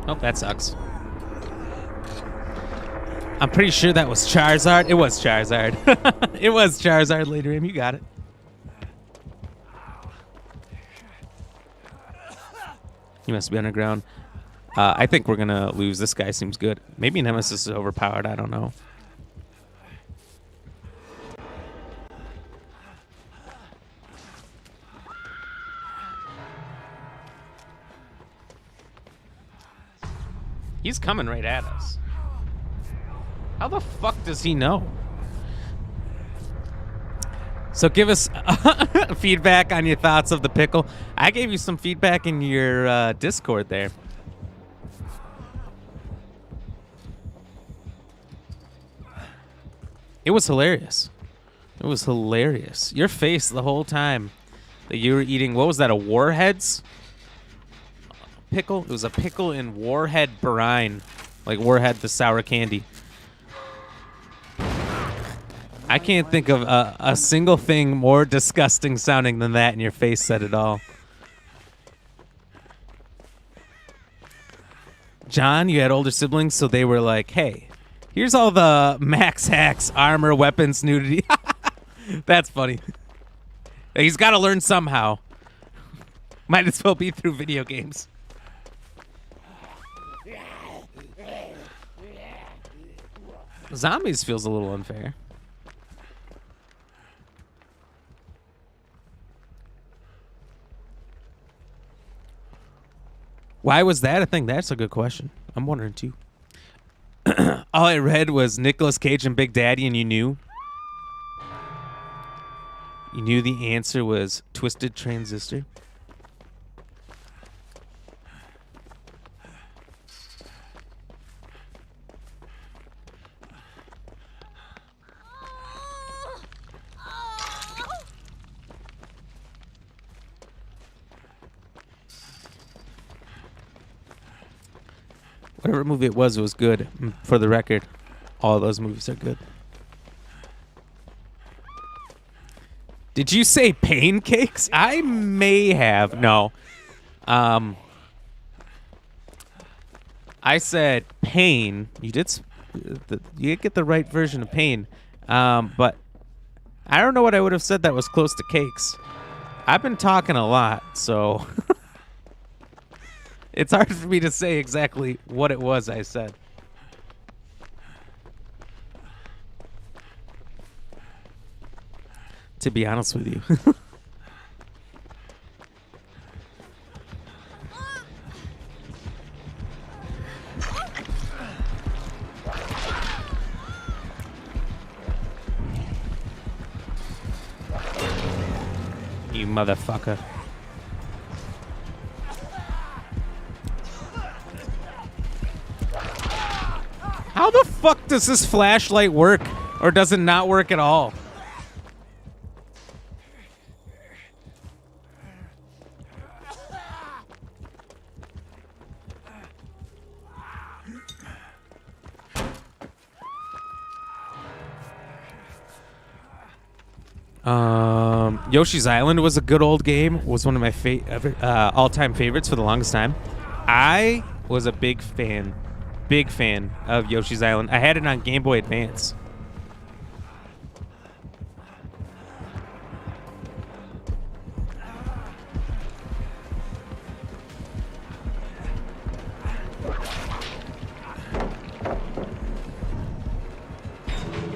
Oh, that sucks. I'm pretty sure that was Charizard. It was Charizard. It was Charizard later, you got it. He must be underground. I think we're going to lose. This guy seems good. Maybe Nemesis is overpowered. I don't know. He's coming right at us. How the fuck does he know? So give us feedback on your thoughts of the pickle. I gave you some feedback in your Discord there. It was hilarious. It was hilarious. Your face the whole time that you were eating, what was that, a Warheads pickle? It was a pickle in Warhead brine. Like Warhead, the sour candy. I can't think of a single thing more disgusting sounding than that, and your face said it all. John, you had older siblings, so they were like, hey, here's all the max hacks, armor, weapons, nudity. That's funny. He's got to learn somehow. Might as well be through video games. Zombies feels a little unfair. Why was that a thing? That's a good question. I'm wondering too. All I read was Nicolas Cage and Big Daddy, and you knew. You knew the answer was Twisted Transistor. Whatever movie it was good. For the record, all those movies are good. Did you say pancakes? I may have. No. I said pain. You did. You get the right version of pain. But I don't know what I would have said that was close to cakes. I've been talking a lot, so... It's hard for me to say exactly what it was I said. To be honest with you. You motherfucker. How the fuck does this flashlight work? Or does it not work at all? Yoshi's Island was a good old game. Was one of my all-time favorites for the longest time. I was a big fan of Yoshi's Island. I had it on Game Boy Advance.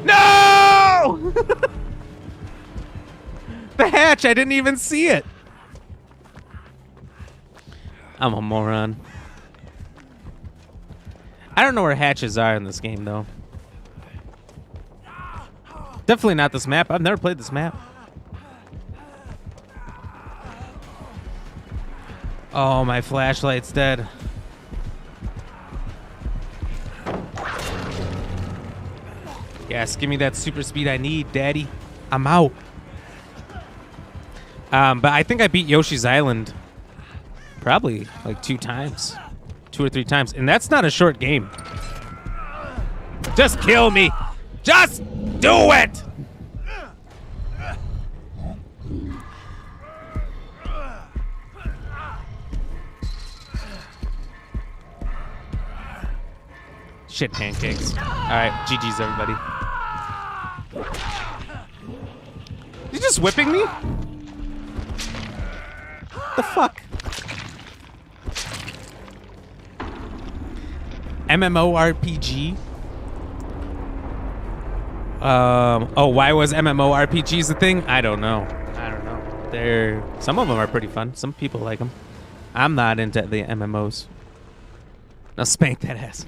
No! The hatch, I didn't even see it. I'm a moron. I don't know where hatches are in this game, though. Definitely not this map. I've never played this map. Oh, my flashlight's dead. Yes, give me that super speed I need, Daddy. I'm out. But I think I beat Yoshi's Island probably like 2 times. 2 or 3 times. And that's not a short game. Just kill me. Just do it. Shit pancakes. All right, GG's everybody. You just whipping me? The fuck? MMORPG? Oh, why was MMORPGs a thing? I don't know. Some of them are pretty fun. Some people like them. I'm not into the MMOs. Now spank that ass.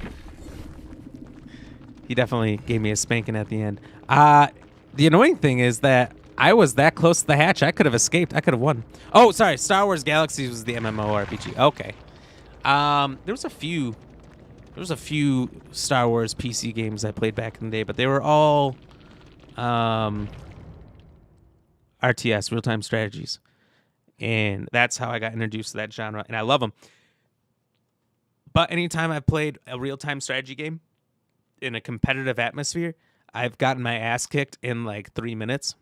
He definitely gave me a spanking at the end. The annoying thing is that I was that close to the hatch. I could have escaped. I could have won. Oh, sorry. Star Wars Galaxies was the MMORPG. Okay. There was a few Star Wars PC games I played back in the day, but they were all RTS, real-time strategies. And that's how I got introduced to that genre, and I love them. But anytime I've played a real-time strategy game in a competitive atmosphere, I've gotten my ass kicked in like 3 minutes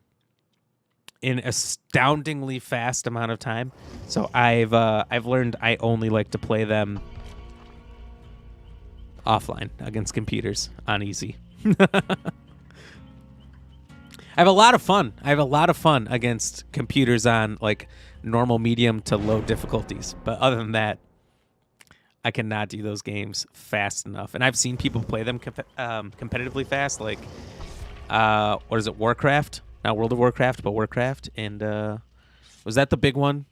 in astoundingly fast amount of time. So I've learned I only like to play them offline against computers on easy. I have a lot of fun. Against computers on like normal, medium to low difficulties. But other than that, I cannot do those games fast enough. And I've seen people play them competitively fast, like what is it, Warcraft? Not World of Warcraft, but Warcraft. And was that the big one?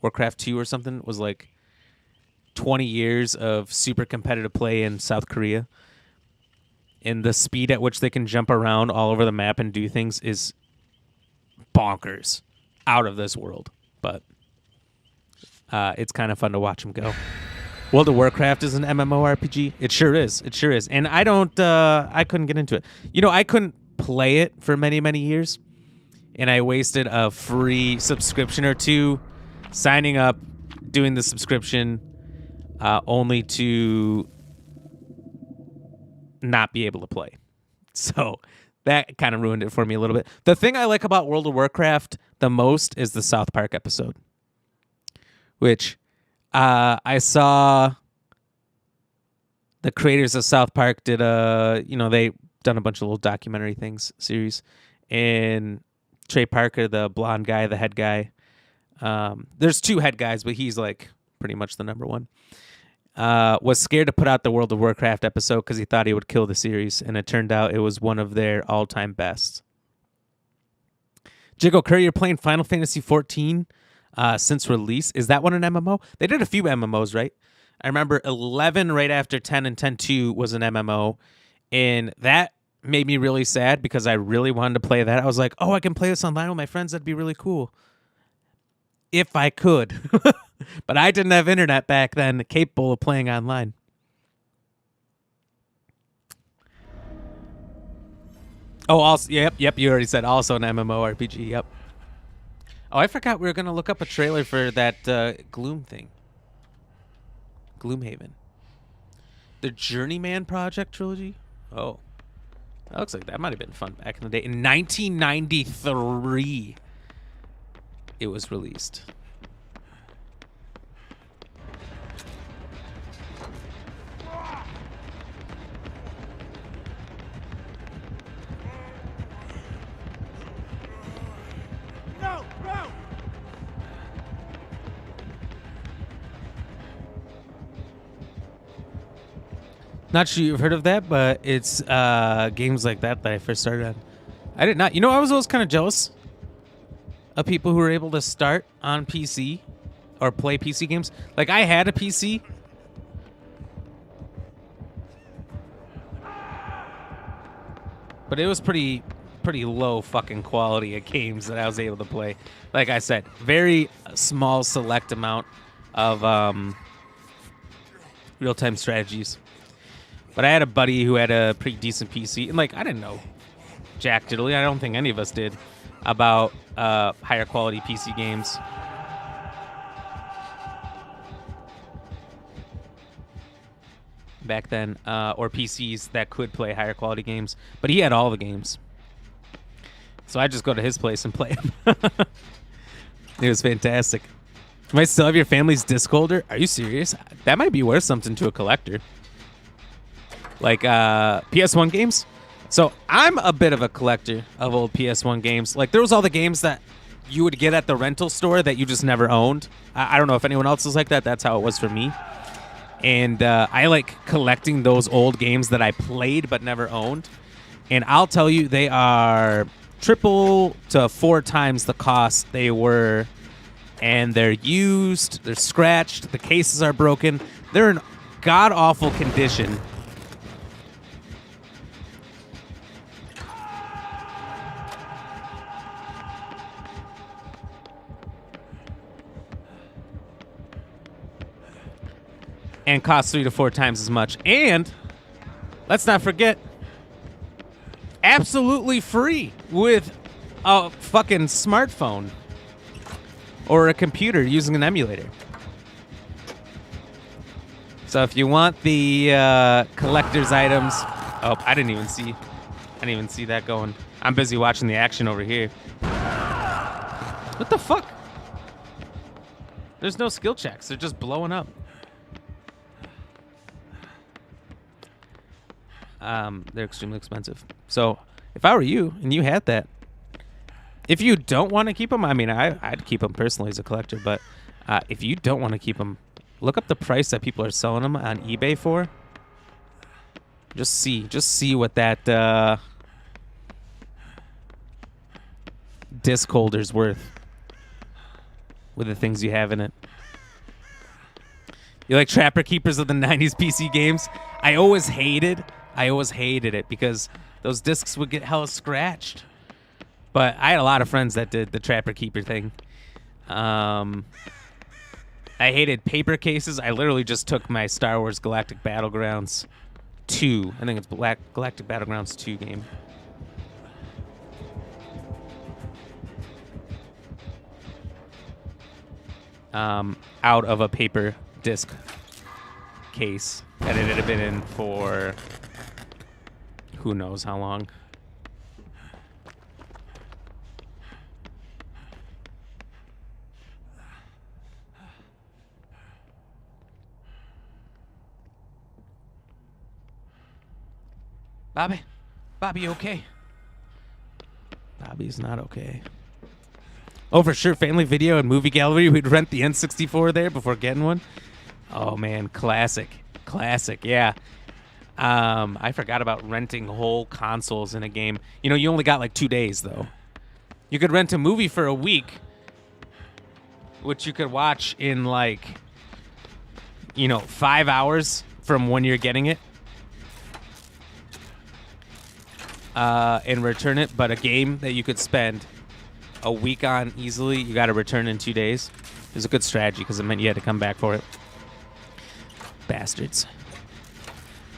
Warcraft 2 or something? Was like 20 years of super competitive play in South Korea. And the speed at which they can jump around all over the map and do things is bonkers. Out of this world. But it's kind of fun to watch them go. World of Warcraft is an MMORPG. It sure is. And I couldn't get into it. You know, I couldn't play it for many, many years. And I wasted a free subscription or 2 signing up, doing the subscription, only to not be able to play. So that kind of ruined it for me a little bit. The thing I like about World of Warcraft the most is the South Park episode, which I saw the creators of South Park did they done a bunch of little documentary things, series, and Trey Parker, the blonde guy, the head guy. There's 2 head guys, but he's like pretty much the number one. Was scared to put out the World of Warcraft episode because he thought he would kill the series, and it turned out it was one of their all-time bests. Jiggle Curry, you're playing Final Fantasy XIV since release. Is that one an MMO? They did a few MMOs, right? I remember 11 right after 10 and 10-2 was an MMO, and that made me really sad because I really wanted to play that. I was like, oh, I can play this online with my friends. That'd be really cool. If I could. But I didn't have internet back then capable of playing online. Oh, also, yep, you already said also an MMORPG, yep. Oh, I forgot we were going to look up a trailer for that Gloom thing. Gloomhaven. The Journeyman Project trilogy? Oh. That looks like that might have been fun back in the day. In 1993, it was released. Not sure you've heard of that, but it's games like that I first started on. I did not. You know, I was always kind of jealous of people who were able to start on PC or play PC games. Like, I had a PC. But it was pretty low fucking quality of games that I was able to play. Like I said, very small select amount of real-time strategies. But I had a buddy who had a pretty decent PC, and like I didn't know jack diddly. I don't think any of us did about higher quality PC games. Back then, or PCs that could play higher quality games. But he had all the games. So I just go to his place and play them. It was fantastic. You might still have your family's disc holder. Are you serious? That might be worth something to a collector. Like PS1 games. So I'm a bit of a collector of old PS1 games. Like there was all the games that you would get at the rental store that you just never owned. I don't know if anyone else is like that. That's how it was for me. And I like collecting those old games that I played but never owned. And I'll tell you, they are triple to 4 times the cost they were. And they're used, they're scratched, the cases are broken. They're in god-awful condition. And cost 3 to 4 times as much. And let's not forget, absolutely free with a fucking smartphone or a computer using an emulator. So if you want the collector's items, oh, I didn't even see that going. I'm busy watching the action over here. What the fuck? There's no skill checks. They're just blowing up. They're extremely expensive. So if I were you and you had that, if you don't want to keep them, I mean, I'd keep them personally as a collector, but if you don't want to keep them, look up the price that people are selling them on eBay for. Just see what that disc holder's worth with the things you have in it. You like Trapper Keepers of the 90s PC games? I always hated it because those discs would get hella scratched. But I had a lot of friends that did the Trapper Keeper thing. I hated paper cases. I literally just took my Star Wars Galactic Battlegrounds 2. I think it's Galactic Battlegrounds 2 game. Out of a paper disc case that it had been in for who knows how long. Bobby, okay? Bobby's not okay. Oh, for sure, Family Video and Movie Gallery. We'd rent the N64 there before getting one. Oh, man, classic, yeah. I forgot about renting whole consoles in a game. You know, you only got like 2 days, though. You could rent a movie for a week, which you could watch in like, 5 hours from when you're getting it. And return it, but a game that you could spend a week on easily, you got to return in 2 days. It was a good strategy because it meant you had to come back for it. Bastards.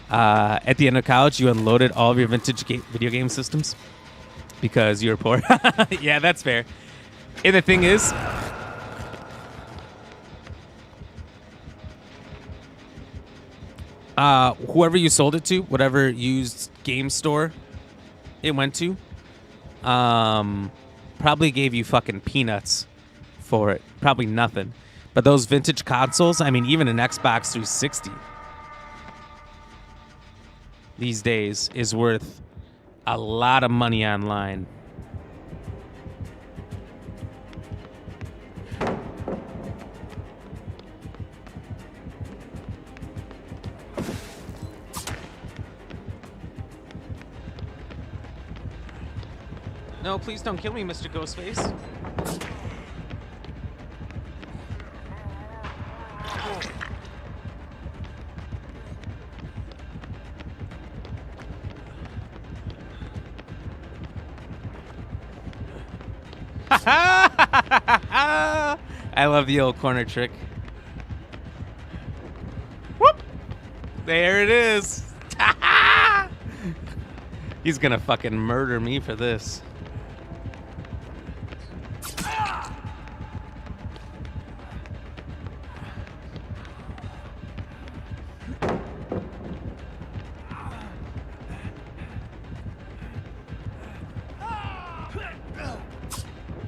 At the end of college, you unloaded all of your vintage video game systems because you were poor. Yeah, that's fair. And the thing is, whoever you sold it to, whatever used game store it went to, probably gave you fucking peanuts for it. Probably nothing. But those vintage consoles, I mean, even an Xbox 360 these days is worth a lot of money online. No, please don't kill me, Mr. Ghostface. I love the old corner trick. There it is. He's gonna fucking murder me for this.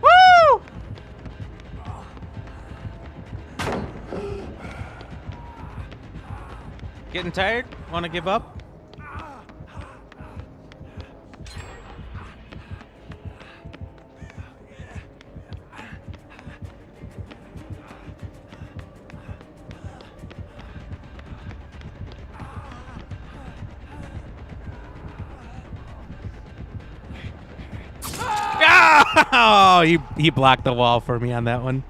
Woo! Getting tired? Want to give up? Oh, he blocked the wall for me on that one.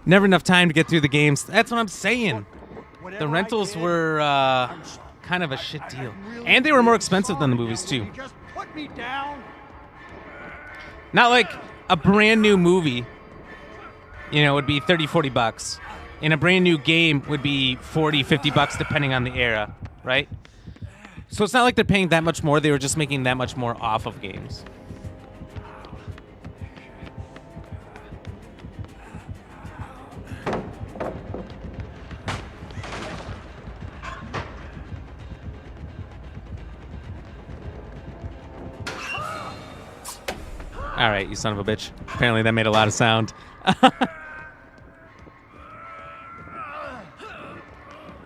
Never enough time to get through the games. That's what I'm saying. The rentals were kind of a shit deal. And they were more expensive than the movies, too. Just put me down. Not like a brand new movie, you know, would be 30, 40 bucks. And a brand new game would be 40, 50 bucks depending on the era, right? So it's not like they're paying that much more. They were just making that much more off of games. All right, you son of a bitch. Apparently that made a lot of sound.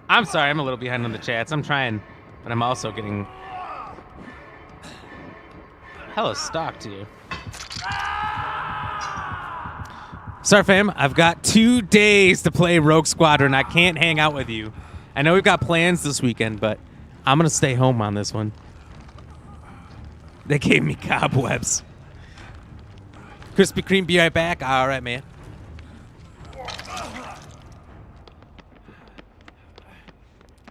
I'm sorry, I'm a little behind on the chats. I'm trying, but I'm also getting hella stalked here. Sorry, fam. I've got 2 days to play Rogue Squadron. I can't hang out with you. I know we've got plans this weekend, but I'm going to stay home on this one. They gave me cobwebs. Krispy Kreme, be right back. All right, man.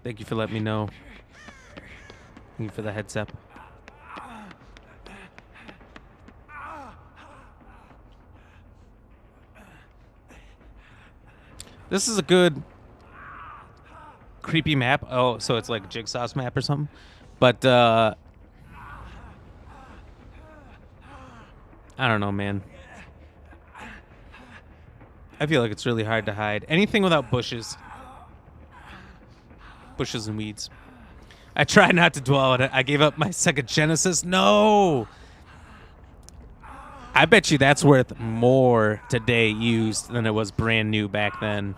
Thank you for letting me know. Thank you for the heads up. This is a good creepy map. Oh, so it's like Jigsaw's map or something. But I don't know, man. I feel like it's really hard to hide. Anything without bushes. Bushes and weeds. I tried not to dwell on it. I gave up my Sega Genesis. No! I bet you that's worth more today used than it was brand new back then.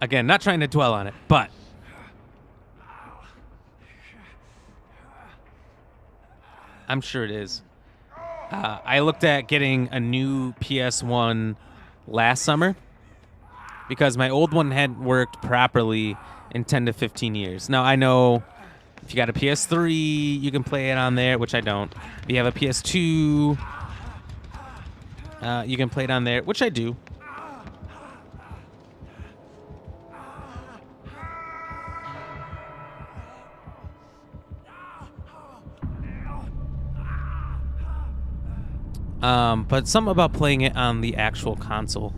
Again, not trying to dwell on it, but I'm sure it is. I looked at getting a new PS1 last summer because my old one hadn't worked properly in 10 to 15 years. Now, I know if you got a PS3, you can play it on there, which I don't. If you have a PS2, you can play it on there, which I do. But something about playing it on the actual console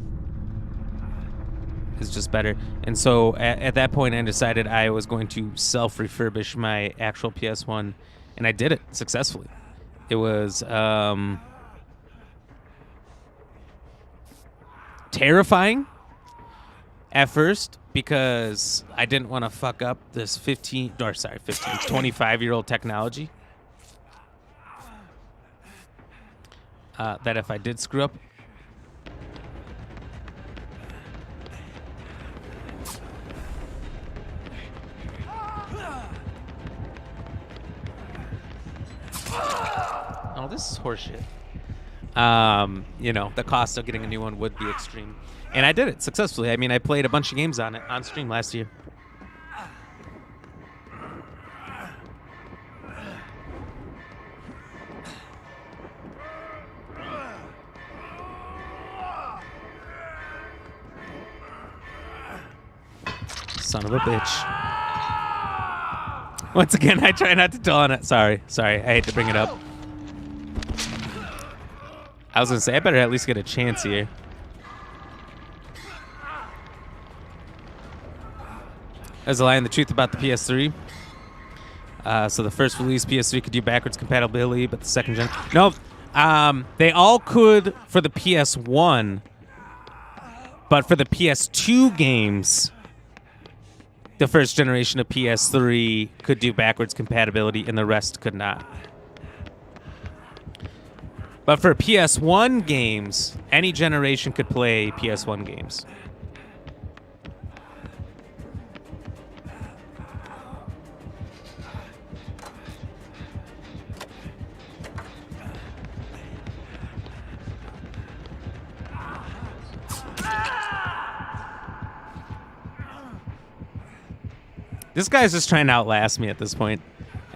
is just better. And so at that point, I decided I was going to self-refurbish my actual PS1, and I did it successfully. It was terrifying at first because I didn't want to fuck up this 25-year-old technology. That if I did screw up, oh, this is horseshit. You know, the cost of getting a new one would be extreme, and I did it successfully. I mean, I played a bunch of games on it on stream last year. Son of a bitch. Once again, I try not to dwell on it. Sorry. I hate to bring it up. I was going to say, I better at least get a chance here. There's a lie and the truth about the PS3. So the first release PS3 could do backwards compatibility, but the second gen... No, they all could for the PS1, but for the PS2 games, the first generation of PS3 could do backwards compatibility, and the rest could not. But for PS1 games, any generation could play PS1 games. This guy's just trying to outlast me at this point.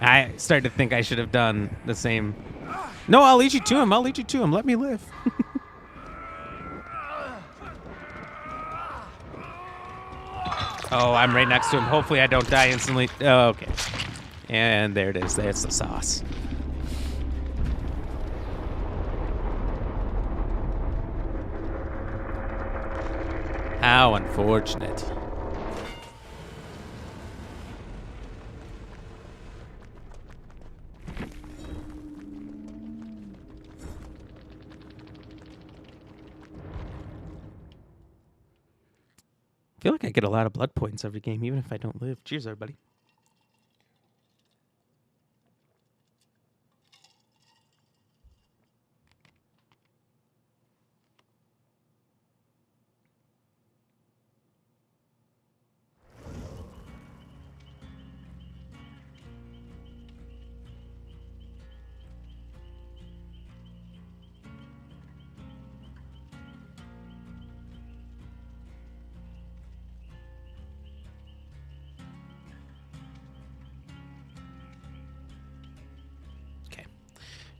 I started to think I should have done the same. No, I'll lead you to him. I'll lead you to him. Let me live. Oh, I'm right next to him. Hopefully I don't die instantly. Oh, okay. And there it is. That's the sauce. How unfortunate. I feel like I get a lot of blood points every game, even if I don't live. Cheers, everybody.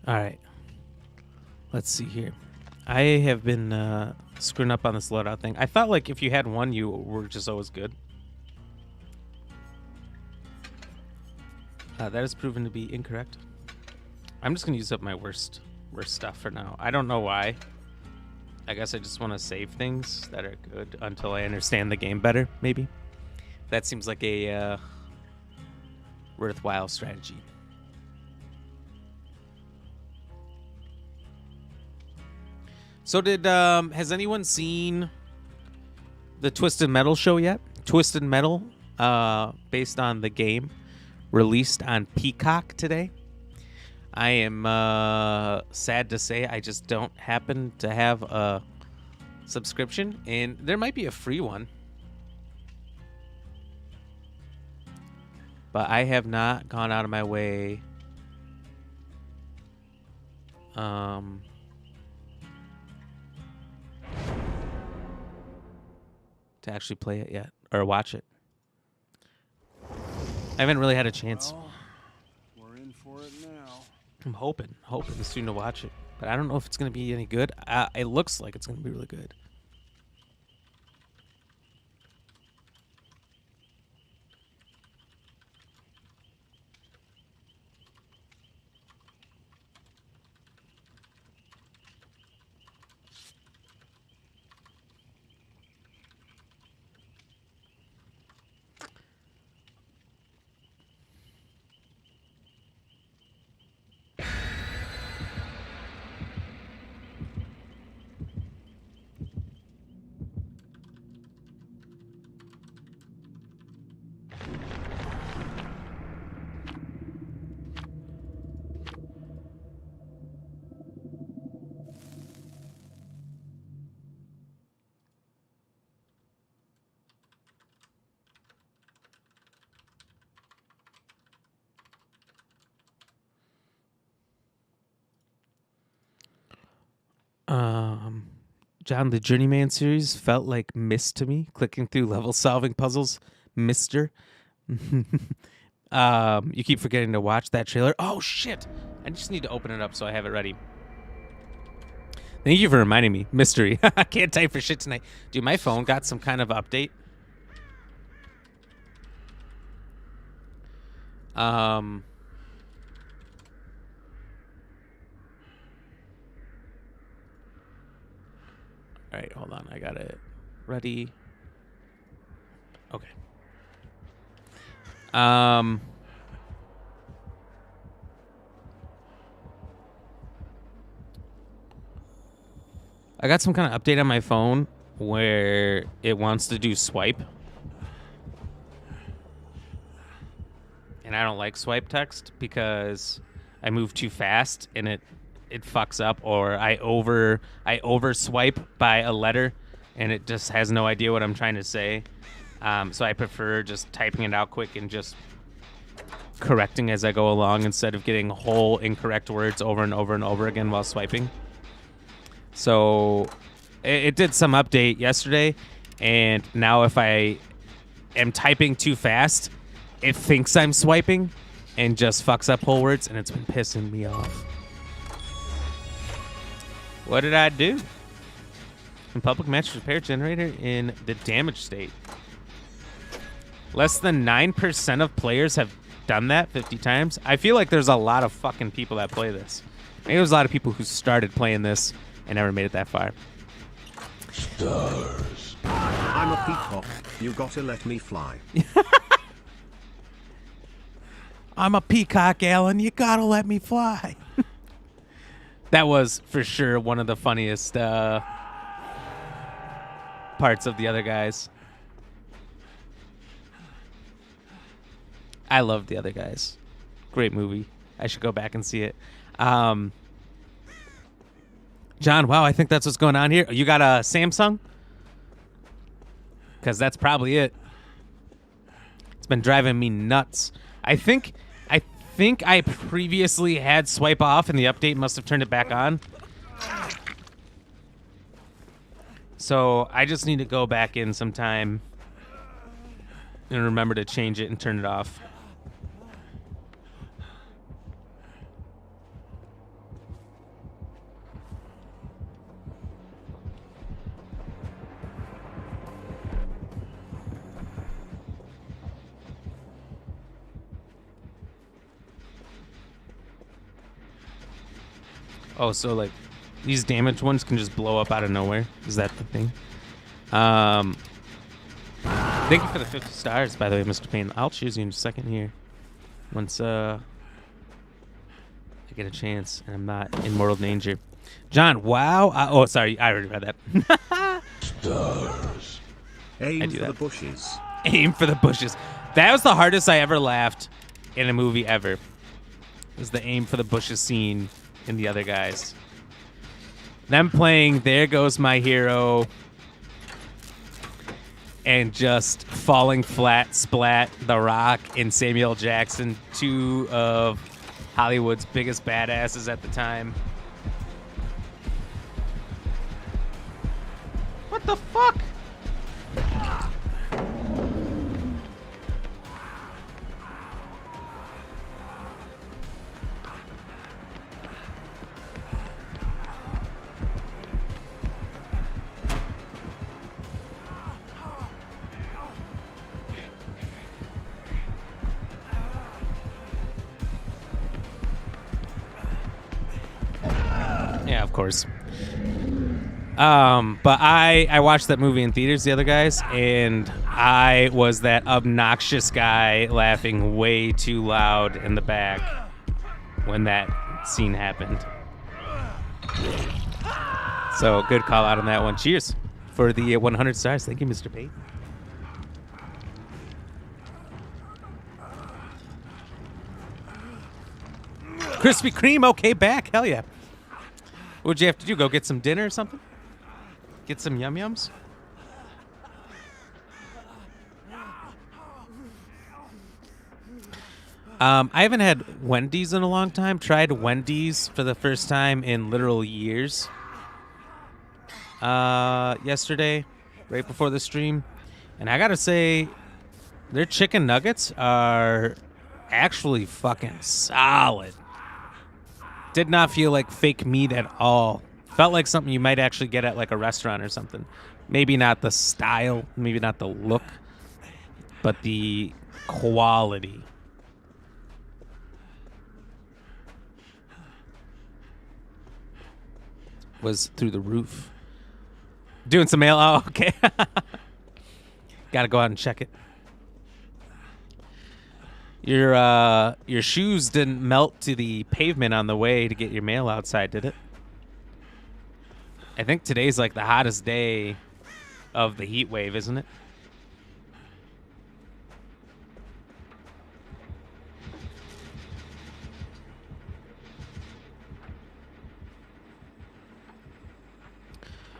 All right. Let's see here. I have been screwing up on this loadout thing. I thought, like, if you had one, you were just always good. That has proven to be incorrect. I'm just going to use up my worst stuff for now. I don't know why. I guess I just want to save things that are good until I understand the game better, maybe. That seems like a worthwhile strategy. So has anyone seen the Twisted Metal show yet? Twisted Metal, based on the game, released on Peacock today. I am sad to say I just don't happen to have a subscription, and there might be a free one. But I have not gone out of my way to actually play it yet or watch it. I haven't really had a chance. Well, we're in for it now. I'm hoping soon to watch it, but I don't know if it's going to be any good. It looks like it's going to be really good. John, the Journeyman series felt like Myst to me, clicking through level-solving puzzles. Mister. You keep forgetting to watch that trailer. Oh, shit. I just need to open it up so I have it ready. Thank you for reminding me. Mystery. I can't type for shit tonight. Dude, my phone got some kind of update. All right, hold on. I got it ready. Okay. I got some kind of update on my phone where it wants to do swipe. And I don't like swipe text because I move too fast and it fucks up, or I over swipe by a letter and it just has no idea what I'm trying to say. So I prefer just typing it out quick and just correcting as I go along instead of getting whole incorrect words over and over and over again while swiping. So it did some update yesterday, and now if I am typing too fast, it thinks I'm swiping and just fucks up whole words, and it's been pissing me off. What did I do? In public match repair generator in the damage state. Less than 9% of players have done that 50 times. I feel like there's a lot of fucking people that play this. Maybe there's a lot of people who started playing this and never made it that far. Stars. I'm a peacock. You gotta let me fly. I'm a peacock, Alan. You gotta let me fly. That was for sure one of the funniest parts of the other guys. I love the other guys. Great movie. I should go back and see it. John, wow, I think that's what's going on here. You got a Samsung? Because that's probably it. It's been driving me nuts. I think I previously had swipe off and the update must have turned it back on. So I just need to go back in sometime and remember to change it and turn it off. Oh, so like these damaged ones can just blow up out of nowhere. Is that the thing? Thank you for the 50 stars, by the way, Mr. Payne. I'll choose you in a second here. Once I get a chance and I'm not in mortal danger. John, wow. Oh, sorry. I already read that. Stars. Aim for the bushes. Aim for the bushes. That was the hardest I ever laughed in a movie ever. Was the aim for the bushes scene in the other guys. Them playing There Goes My Hero and just falling flat, splat, The Rock and Samuel Jackson, two of Hollywood's biggest badasses at the time. What the fuck? Yeah, of course. But I watched that movie in theaters, the other guys, and I was that obnoxious guy laughing way too loud in the back when that scene happened. So good call out on that one. Cheers for the 100 stars. Thank you, Mr. Pate. Krispy Kreme, okay, back. Hell yeah. What'd you have to do? Go get some dinner or something? Get some yum-yums? I haven't had Wendy's in a long time. Tried Wendy's for the first time in literal years. Yesterday, right before the stream. And I gotta say, their chicken nuggets are actually fucking solid. Did not feel like fake meat at all. Felt like something you might actually get at like a restaurant or something. Maybe not the style, maybe not the look, but the quality. Was through the roof. Doing some mail. Oh, okay. Gotta go out and check it. Your shoes didn't melt to the pavement on the way to get your mail outside, did it? I think today's like the hottest day of the heat wave, isn't it?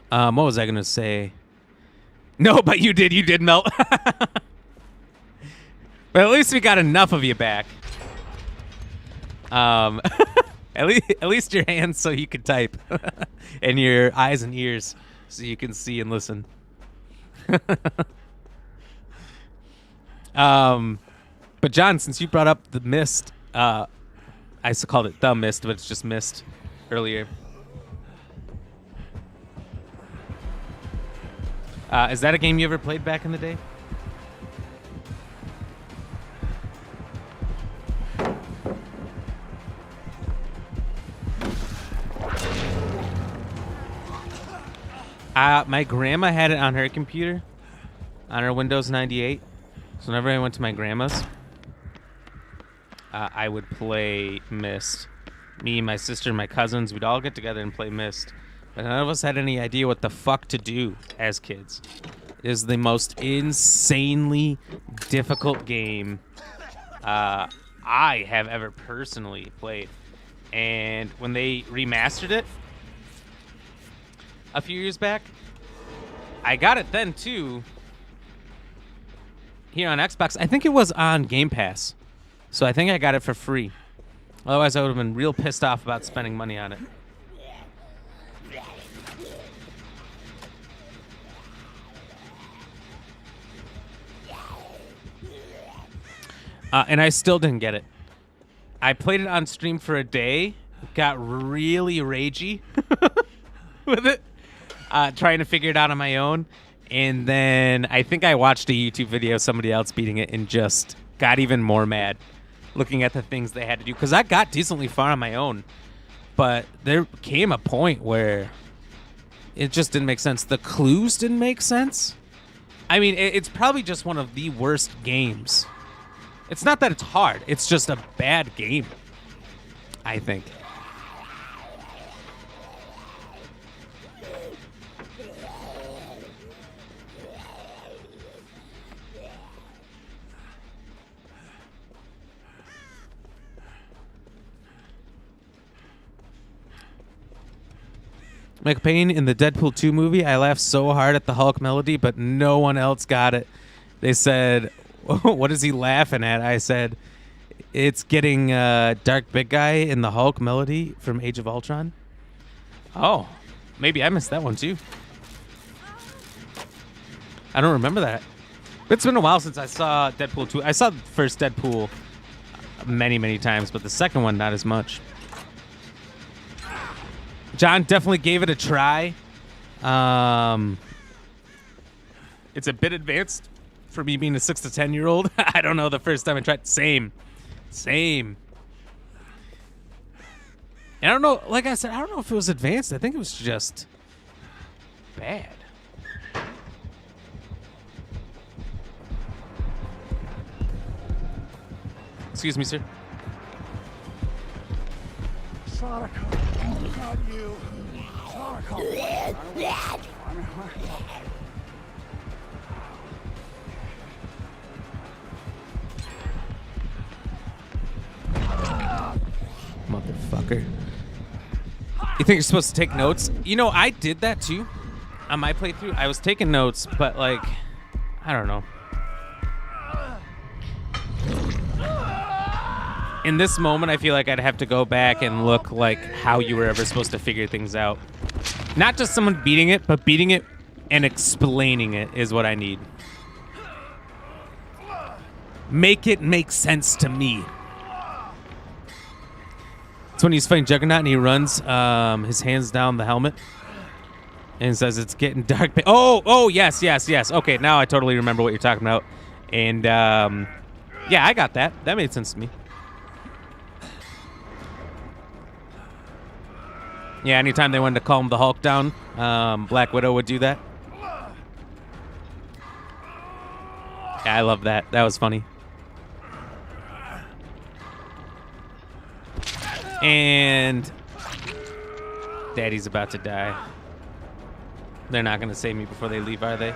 What was I gonna say? No, but you did melt. But at least we got enough of you back. At least your hands so you can type, and your eyes and ears so you can see and listen. But John, since you brought up the mist, I called it the mist, but it's just mist earlier. Is that a game you ever played back in the day? My grandma had it on her computer, on her Windows 98. So whenever I went to my grandma's, I would play Myst. Me, my sister, my cousins, we'd all get together and play Myst. But none of us had any idea what the fuck to do as kids. It is the most insanely difficult game I have ever personally played. And when they remastered it a few years back, I got it then too here on Xbox. I think it was on Game Pass, so I think I got it for free. Otherwise I would have been real pissed off about spending money on it. And I still didn't get it. I played it on stream for a day, got really ragey with it, trying to figure it out on my own. And then I think I watched a YouTube video of somebody else beating it and just got even more mad looking at the things they had to do. Because I got decently far on my own, but there came a point where it just didn't make sense. The clues didn't make sense. I mean, it's probably just one of the worst games. It's not that it's hard. It's just a bad game, I think. McPayne in the Deadpool 2 movie, I laughed so hard at the Hulk melody, but no one else got it. They said, what is he laughing at? I said, it's getting Dark Big Guy in the Hulk melody from Age of Ultron. Oh, maybe I missed that one too. I don't remember that. It's been a while since I saw Deadpool 2. I saw the first Deadpool many, many times, but the second one, not as much. John definitely gave it a try. It's a bit advanced for me being a 6 to 10-year-old. I don't know, the first time I tried. Same. And I don't know, like I said, I don't know if it was advanced. I think it was just bad. Excuse me, sir. Sonic, not you. Sonic, Motherfucker. You think you're supposed to take notes? You know, I did that too on my playthrough. I was taking notes, but like, I don't know. In this moment, I feel like I'd have to go back and look like how you were ever supposed to figure things out. Not just someone beating it, but beating it and explaining it is what I need. Make it make sense to me. It's when he's fighting Juggernaut and he runs his hands down the helmet and says it's getting dark. Oh, yes. Okay, now I totally remember what you're talking about. And yeah, I got that. That made sense to me. Yeah, anytime they wanted to calm the Hulk down, Black Widow would do that. Yeah, I love that. That was funny. And Daddy's about to die. They're not going to save me before they leave, are they?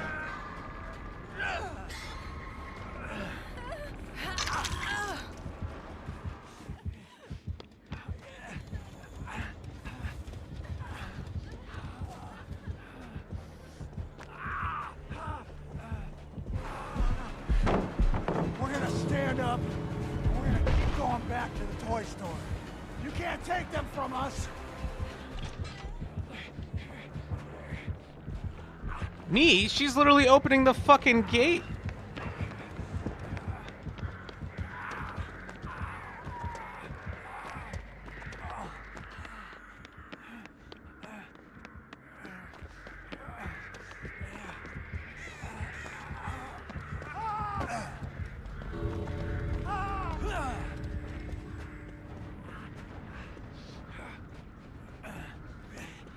We're gonna stand up. We're gonna keep going back to the toy store. You can't take them from us. Me? She's literally opening the fucking gate.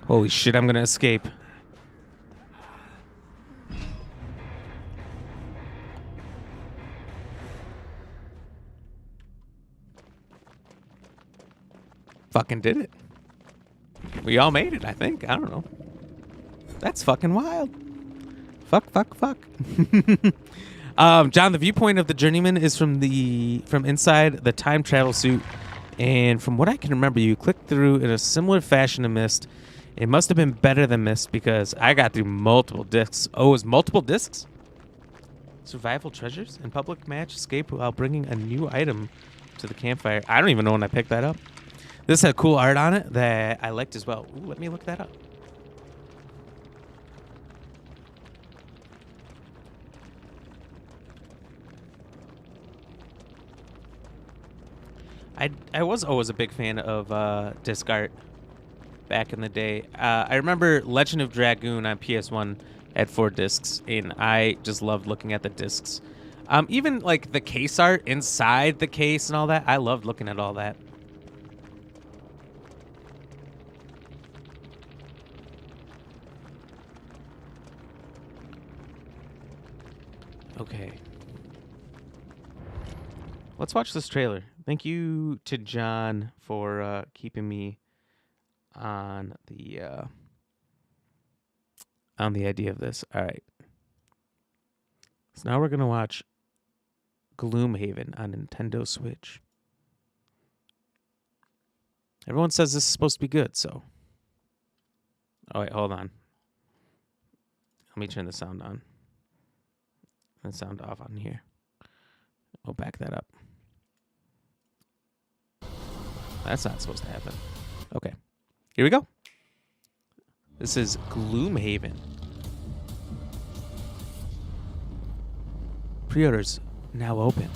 Holy shit, I'm gonna escape. Fucking did it. We all made it, I think. I don't know. That's fucking wild. Fuck. John, the viewpoint of the journeyman is from inside the time travel suit, and from what I can remember, you clicked through in a similar fashion to Myst. It must have been better than Myst because I got through multiple discs. Oh, it was multiple discs? Survival treasures in public match escape while bringing a new item to the campfire. I don't even know when I picked that up. This had cool art on it that I liked as well. Ooh, let me look that up. I was always a big fan of disc art back in the day. I remember Legend of Dragoon on PS1 had 4 discs, and I just loved looking at the discs. Even like the case art inside the case and all that, I loved looking at all that. Okay. Let's watch this trailer. Thank you to John for keeping me on the idea of this. All right. So now we're going to watch Gloomhaven on Nintendo Switch. Everyone says this is supposed to be good, so. Oh, wait, hold on. Let me turn the sound on. And sound off on here. We'll back that up. That's not supposed to happen. Okay. Here we go. This is Gloomhaven. Pre-orders now open.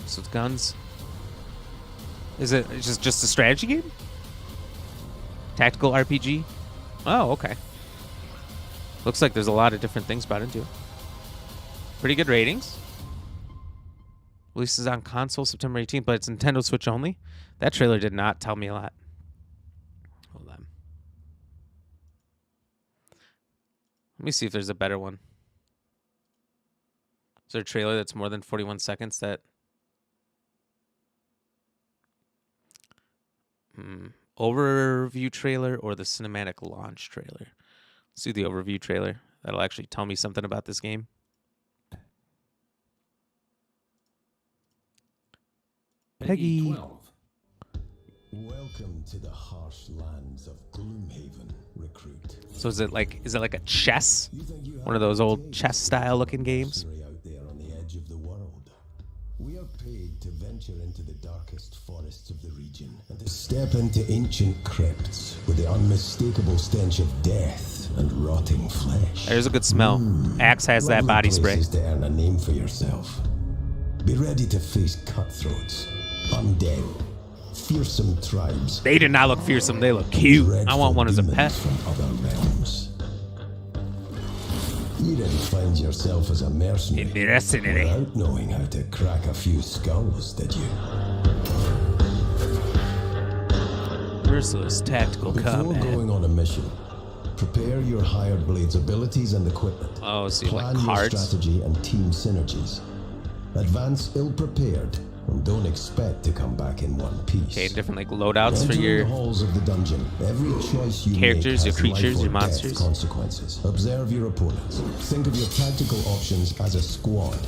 So it's guns. Is it just a strategy game? Tactical RPG? Oh, okay. Looks like there's a lot of different things brought into it. Pretty good ratings. Releases on console September 18th, but it's Nintendo Switch only. That trailer did not tell me a lot. Hold on. Let me see if there's a better one. Is there a trailer that's more than 41 seconds that... Overview trailer or the cinematic launch trailer? Let's do the overview trailer. That'll actually tell me something about this game. Peggy 12. Welcome to the harsh lands of Gloomhaven, recruit. So is it like a chess? One of those old chess style looking games? Out there on the edge of the world. We are paid to venture into the darkest forests of the region and to step into ancient crypts with the unmistakable stench of death and rotting flesh. There's a good smell. Axe has that body spray. To earn a name for yourself. Be ready to face cutthroats, undead, fearsome tribes. They did not look fearsome. They look cute. I want one as a pet. From other realms. You didn't find yourself as a mercenary without knowing how to crack a few skulls, did you? Merciless tactical combat. Before going on a mission, Prepare your hired blades' abilities and equipment. Oh, so you Plan like your cards? strategy and team synergies. Advance ill-prepared and don't expect to come back in one piece. Okay, different like loadouts for Entering your the halls of the dungeon. Every choice you characters, make your has creatures, life or your death monsters. consequences. Observe your opponents. Think of your tactical options as a squad,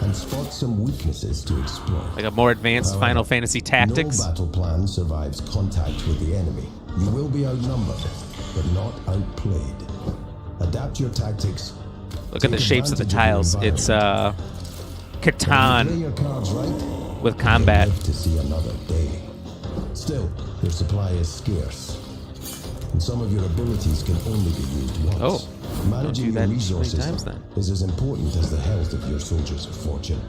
and spot some weaknesses to exploit. like a more advanced However, Final Fantasy Tactics. No battle plan survives contact with the enemy. You will be outnumbered, but not outplayed. Adapt your tactics. Look at the Take shapes of the advantage tiles. your It's environment. Play Catan your cards right. with and combat. live to see another day. Still, your supply is scarce, and some of your abilities can only be used once. Oh, Managing do that your many resources times then. is as important as the health of your soldiers of fortune.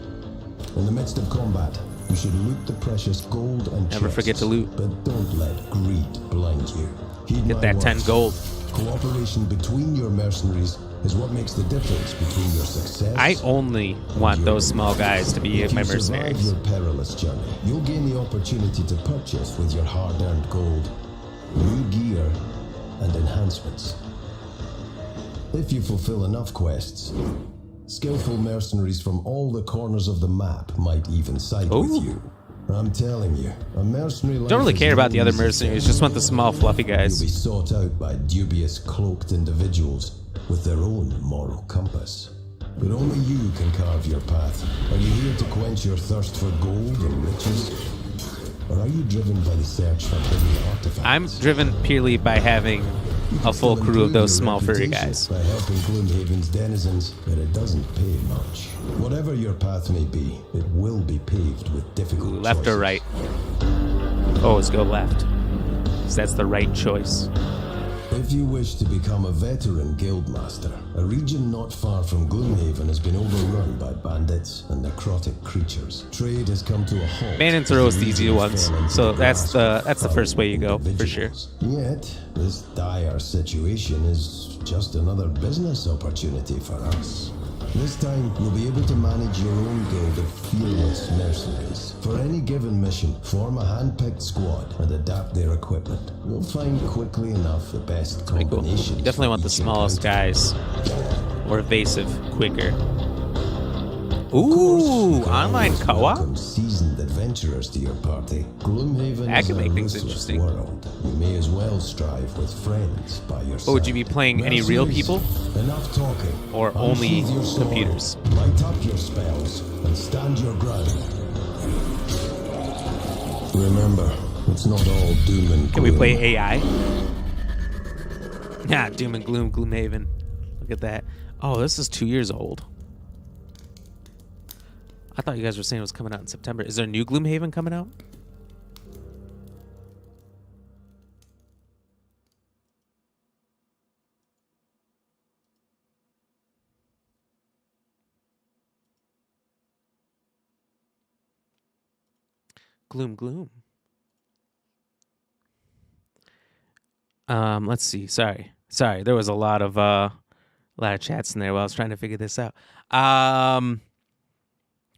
In the midst of combat, you should loot the precious gold and Never chests, forget to loot. but don't let greed blind you. Heed Get my that 10 words. gold. Cooperation between your mercenaries is what makes the difference between your success. I only want those small guys to be If my you survive mercenaries. your perilous journey, you'll gain the opportunity to purchase with your hard-earned gold new gear and enhancements. If you fulfill enough quests, skillful mercenaries from all the corners of the map might even side Ooh. with you. I'm telling you, a mercenary life Don't really is care about no the other easy mercenaries, thing. just want the small fluffy You'll guys. be sought out by dubious cloaked individuals with their own moral compass. But only you can carve your path. Are you here to quench your thirst for gold and riches? Or are you driven by the search for hidden artifacts? I'm driven purely by having a full Still crew of improve those your small furry reputation guys. by helping Gloomhaven's denizens, but it doesn't pay much. Whatever your path may be, it will be paved with difficult Left or choices. right? Oh, let's go left. 'Cause that's the right choice. If you wish to become a veteran guildmaster, a region not far from Gloomhaven has been overrun by bandits and necrotic creatures. Trade has come to a halt. Ban and throw is the easy region ones, fell into so the that's grasp the of first way you go, for sure. individuals. Yet, this dire situation is just another business opportunity for us. This time, you'll be able to manage your own guild of fearless mercenaries. For any given mission, form a hand-picked squad and adapt their equipment. You'll find quickly enough the best Pretty cool. combinations. You definitely want the for each smallest encounter. guys. More evasive, quicker. Of course, you Ooh, can online always co-op? welcome seasoned adventurers to your party. Gloomhaven That is could a make things ruthless interesting. world. You may as well strive with friends by your side. Oh, would you be playing any real Mercenaries, people? Enough talking. Or only Unsheathe your sword, computers? Light up your spells and stand your ground. Remember, it's not all doom and gloom. Can we play AI? Yeah, Doom and Gloom, Gloomhaven. Look at that. Oh, this is 2 years old. I thought you guys were saying it was coming out in September. Is there a new Gloomhaven coming out? Gloom, Gloom. Let's see. Sorry. There was a lot of chats in there while I was trying to figure this out.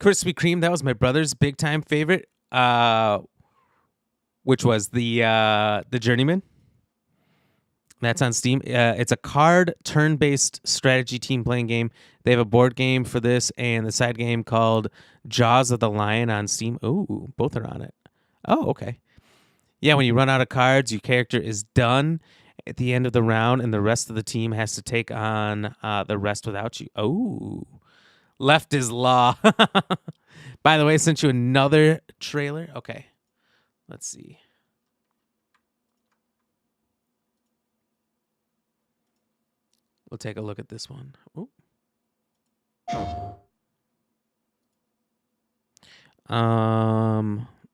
Krispy Kreme, that was my brother's big time favorite, which was the Journeyman. That's on Steam. It's a card turn-based strategy team playing game. They have a board game for this and the side game called Jaws of the Lion on Steam. Ooh, both are on it. Oh, okay. Yeah, when you run out of cards, your character is done at the end of the round, and the rest of the team has to take on the rest without you. Oh, left is law. By the way, I sent you another trailer. Okay, let's see. We'll take a look at this one. Ooh.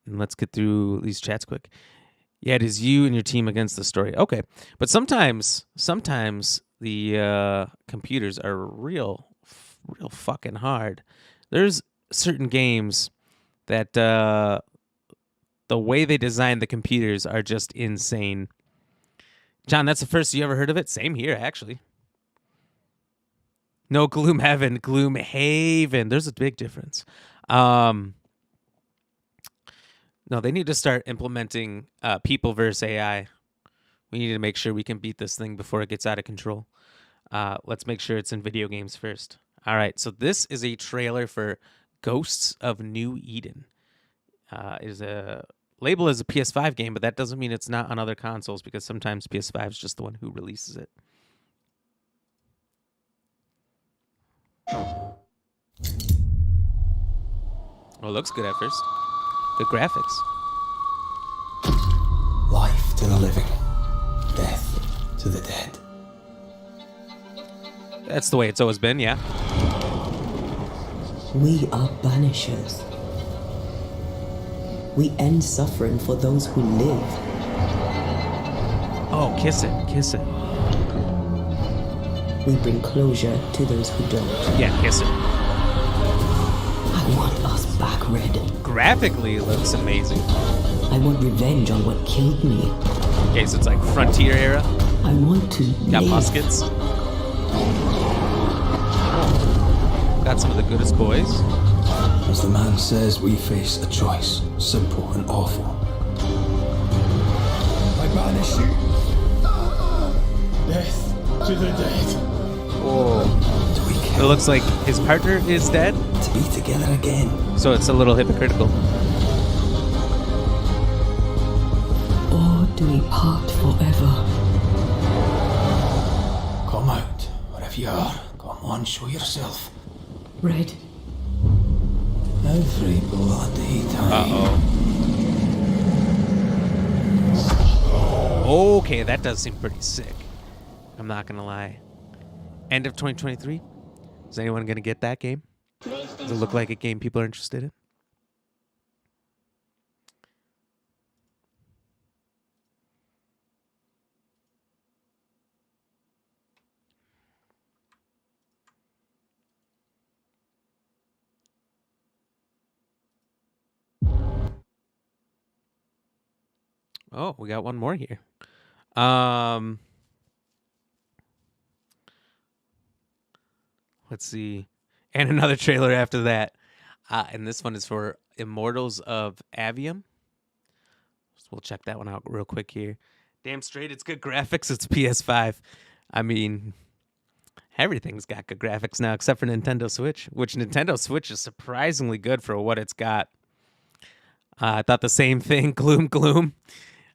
Let's get through these chats quick. Yeah, it is you and your team against the story. Okay, but sometimes the computers are real fucking hard. There's certain games that the way they design the computers are just insane. John, that's the first you ever heard of it? Same here, actually. No, Gloomhaven, Gloomhaven. There's a big difference. No, they need to start implementing people versus AI We need to make sure we can beat this thing before it gets out of control. Let's make sure it's in video games first. All right, so this is a trailer for Ghosts of New Eden. Is a label as a PS5 game, but that doesn't mean it's not on other consoles because sometimes PS5 is just the one who releases it. Oh, it looks good at first. Good graphics. Life to the living, death to the dead. That's the way it's always been, yeah. We are banishers. We end suffering for those who live. Oh, kiss it, kiss it. We bring closure to those who don't. Yeah, kiss it. I want us back, Red. Graphically, it looks amazing. I want revenge on what killed me. Okay, so it's like Frontier era. I want to Got live. muskets. Got some of the goodest boys. As the man says, we face a choice, simple and awful. I banish you. Death to the dead. Whoa. Do we It kill looks like his partner is dead, to be together again? so it's a little hypocritical. Or do we part forever? Come out, wherever you are. Come on, show yourself. Red, Every bloody time. Okay, that does seem pretty sick. I'm not gonna lie. End of 2023. Is anyone gonna get that game? Does it look like a game people are interested in? Oh, we got one more here. Let's see. And another trailer after that. And this one is for Immortals of Avium. So we'll check that one out real quick here. Damn straight, it's good graphics. It's PS5. I mean, everything's got good graphics now except for Nintendo Switch, which Nintendo Switch is surprisingly good for what it's got. I thought the same thing. Gloom.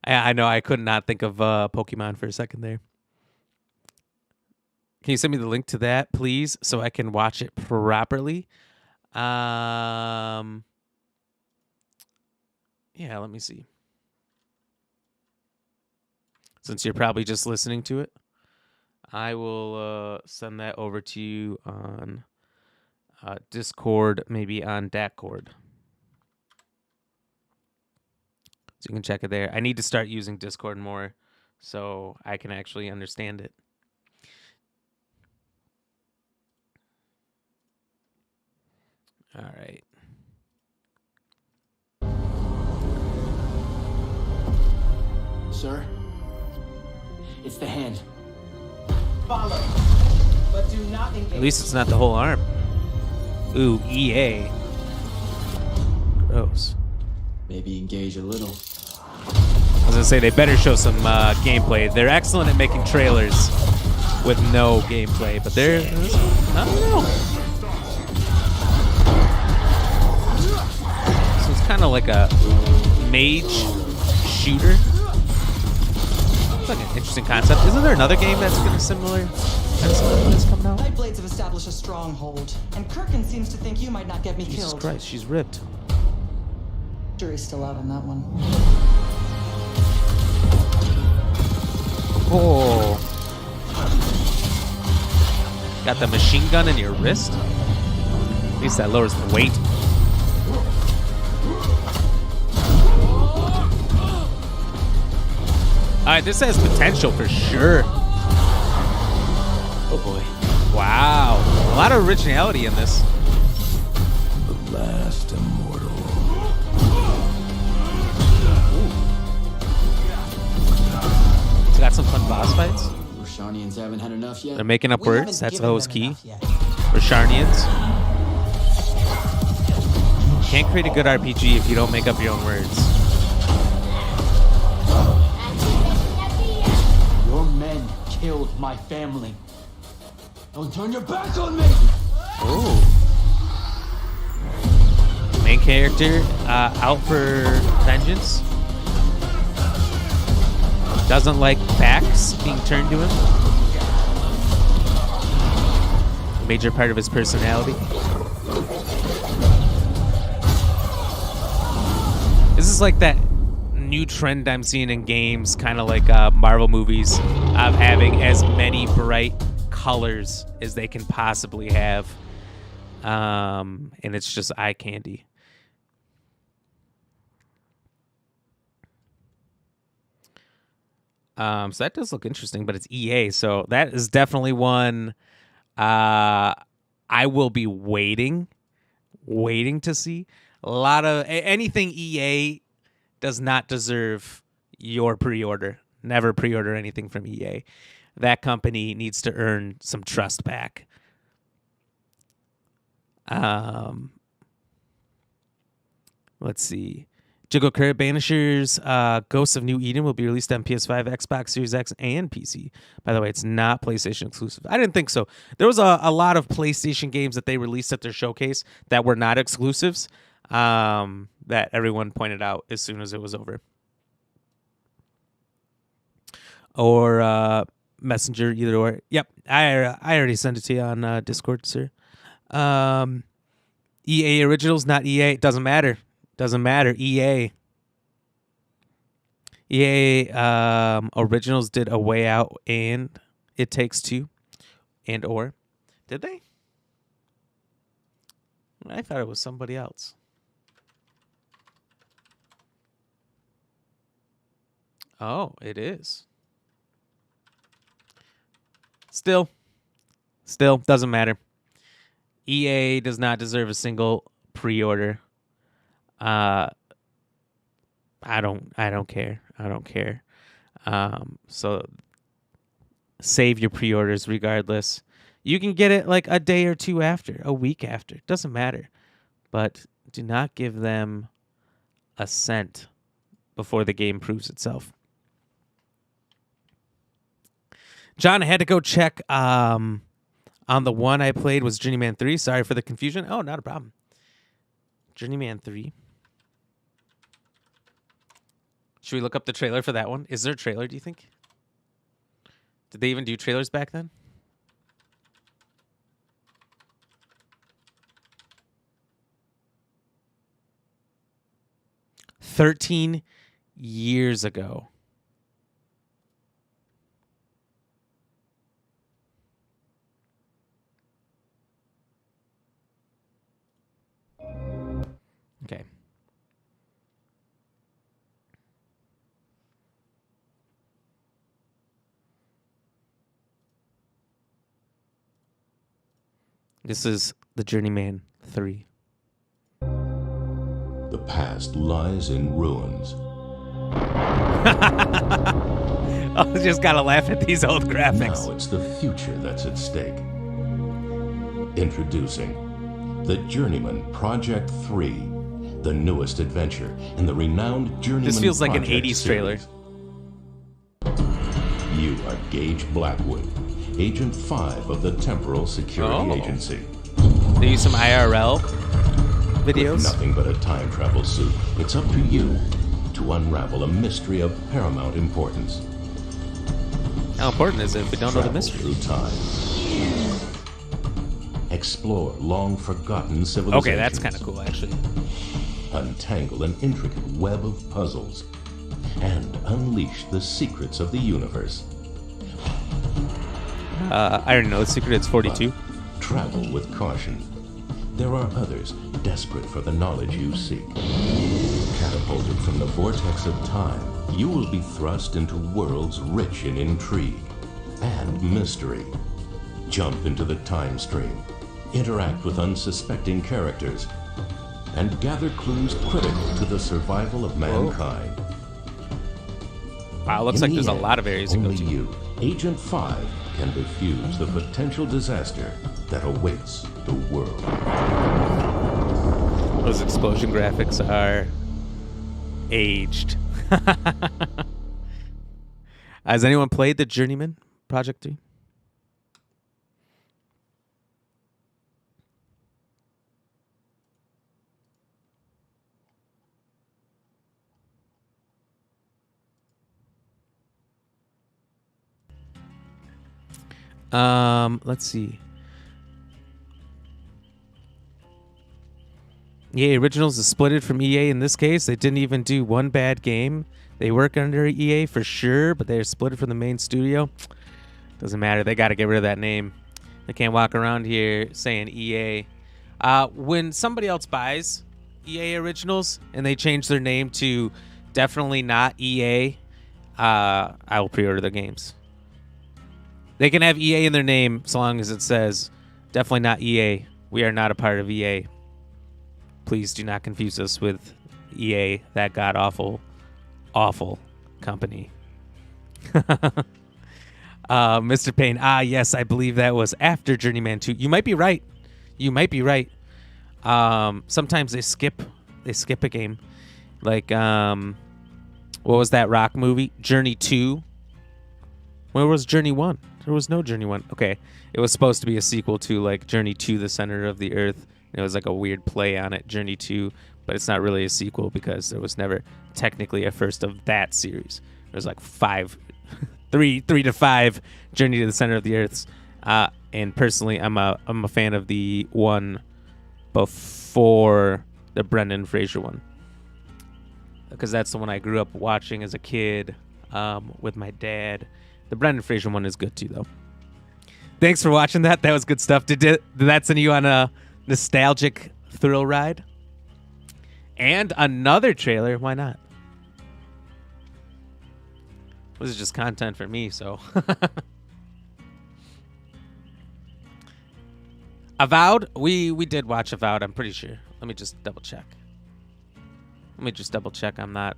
I know I could not think of Pokemon for a second there. Can you send me the link to that, please, so I can watch it properly? Yeah, let me see. Since you're probably just listening to it, I will send that over to you on Discord, maybe on Discord. So you can check it there. I need to start using Discord more so I can actually understand it. All right. Sir, it's the hand. Follow, but do not engage. At least it's not the whole arm. Ooh, EA. Gross. Maybe engage a little. I was gonna say they better show some gameplay. They're excellent at making trailers with no gameplay, but they're, I don't know. So it's kind of like a mage shooter. It's like an interesting concept. Isn't there another game that's been similar? That's coming out. Nightblades have established a stronghold, and Kirkin seems to think you might not get me Jesus killed. Christ, she's ripped. Jury's still out on that one. Oh. Got the machine gun in your wrist? At least that lowers the weight. Alright, this has potential for sure. Oh boy. Wow. A lot of originality in this. The last immortal. It's got some fun boss fights. Rosharnians haven't had enough yet. They're making up We words. haven't That's given always them key. enough yet. Rosharnians. Can't create a good RPG if you don't make up your own words. killed my family. Don't turn your back on me! Oh. Main character out for vengeance. Doesn't like backs being turned to him. Major part of his personality. This is like that new trend I'm seeing in games, kind of like Marvel movies, of having as many bright colors as they can possibly have. And it's just eye candy. So that does look interesting, but it's EA, so that is definitely one I will be waiting to see. A lot of anything EA does not deserve your pre-order. Never pre-order anything from EA. That company needs to earn some trust back. Let's see. Jiggle Credit Banishers, Ghosts of New Eden will be released on PS5, Xbox Series X, and PC. By the way, it's not PlayStation exclusive. I didn't think so. There was a lot of PlayStation games that they released at their showcase that were not exclusives, that everyone pointed out as soon as it was over. Or Messenger, either or. Yep, I already sent it to you on Discord, sir. EA Originals, not EA. It doesn't matter. Doesn't matter. EA Originals did A Way Out and It Takes Two, and or did they? I thought it was somebody else. Oh, it is. Still doesn't matter. EA does not deserve a single pre-order. I don't care. So save your pre-orders regardless. You can get it like a day or two after, a week after. Doesn't matter. But do not give them a cent before the game proves itself. John, I had to go check on the one I played was Journeyman 3. Sorry for the confusion. Oh, not a problem. Journeyman 3. Should we look up the trailer for that one? Is there a trailer, do you think? Did they even do trailers back then? "13 years ago." Okay. This is the Journeyman 3. The past lies in ruins. I just gotta laugh at these old graphics. Now it's the future that's at stake. Introducing the Journeyman Project 3, the newest adventure in the renowned Journeyman. This feels like Project an 80s trailer. You are Gage Blackwood, Agent 5 of the Temporal Security Agency. They use some IRL videos. With nothing but a time travel suit, it's up to you to unravel a mystery of paramount importance. How important is it if we don't know the mystery? Through time. Explore long-forgotten civilizations. Okay, that's kind of cool, actually. Untangle an intricate web of puzzles and unleash the secrets of the universe. I already know the secret. It's 42. But travel with caution. There are others desperate for the knowledge you seek. Catapulted from the vortex of time, you will be thrust into worlds rich in intrigue and mystery. Jump into the time stream, interact with unsuspecting characters, and gather clues critical to the survival of mankind. Wow, looks like there's a lot of areas to go only to. you, Agent 5, can defuse the potential disaster that awaits the world. Those explosion graphics are aged. Has anyone played the Journeyman Project 3? Let's see. EA Originals is splitted from EA in this case. They didn't even do one bad game. They work under EA for sure, but they're splitted from the main studio. Doesn't matter. They got to get rid of that name. They can't walk around here saying EA. When somebody else buys EA Originals and they change their name to definitely not EA, I will pre-order their games. They can have EA in their name so long as it says definitely not EA. We are not a part of EA. Please do not confuse us with EA, that god-awful, awful company. Mr. Payne, yes, I believe that was after Journeyman 2. You might be right. You might be right. Sometimes they skip a game. Like, what was that rock movie? Journey 2? Where was Journey 1? There was no Journey 1. Okay. It was supposed to be a sequel to, like, Journey to the Center of the Earth. It was like a weird play on it, Journey 2, but it's not really a sequel because there was never technically a first of that series. There's like 3 to 5 Journey to the Center of the Earths. And personally, I'm a fan of the one before the Brendan Fraser one, because that's the one I grew up watching as a kid with my dad. The Brendan Fraser one is good too, though. Thanks for watching that. That was good stuff. Did that send you on a nostalgic thrill ride? And another trailer. Why not? This is just content for me, so. Avowed? We did watch Avowed, I'm pretty sure. Let me just double check. I'm not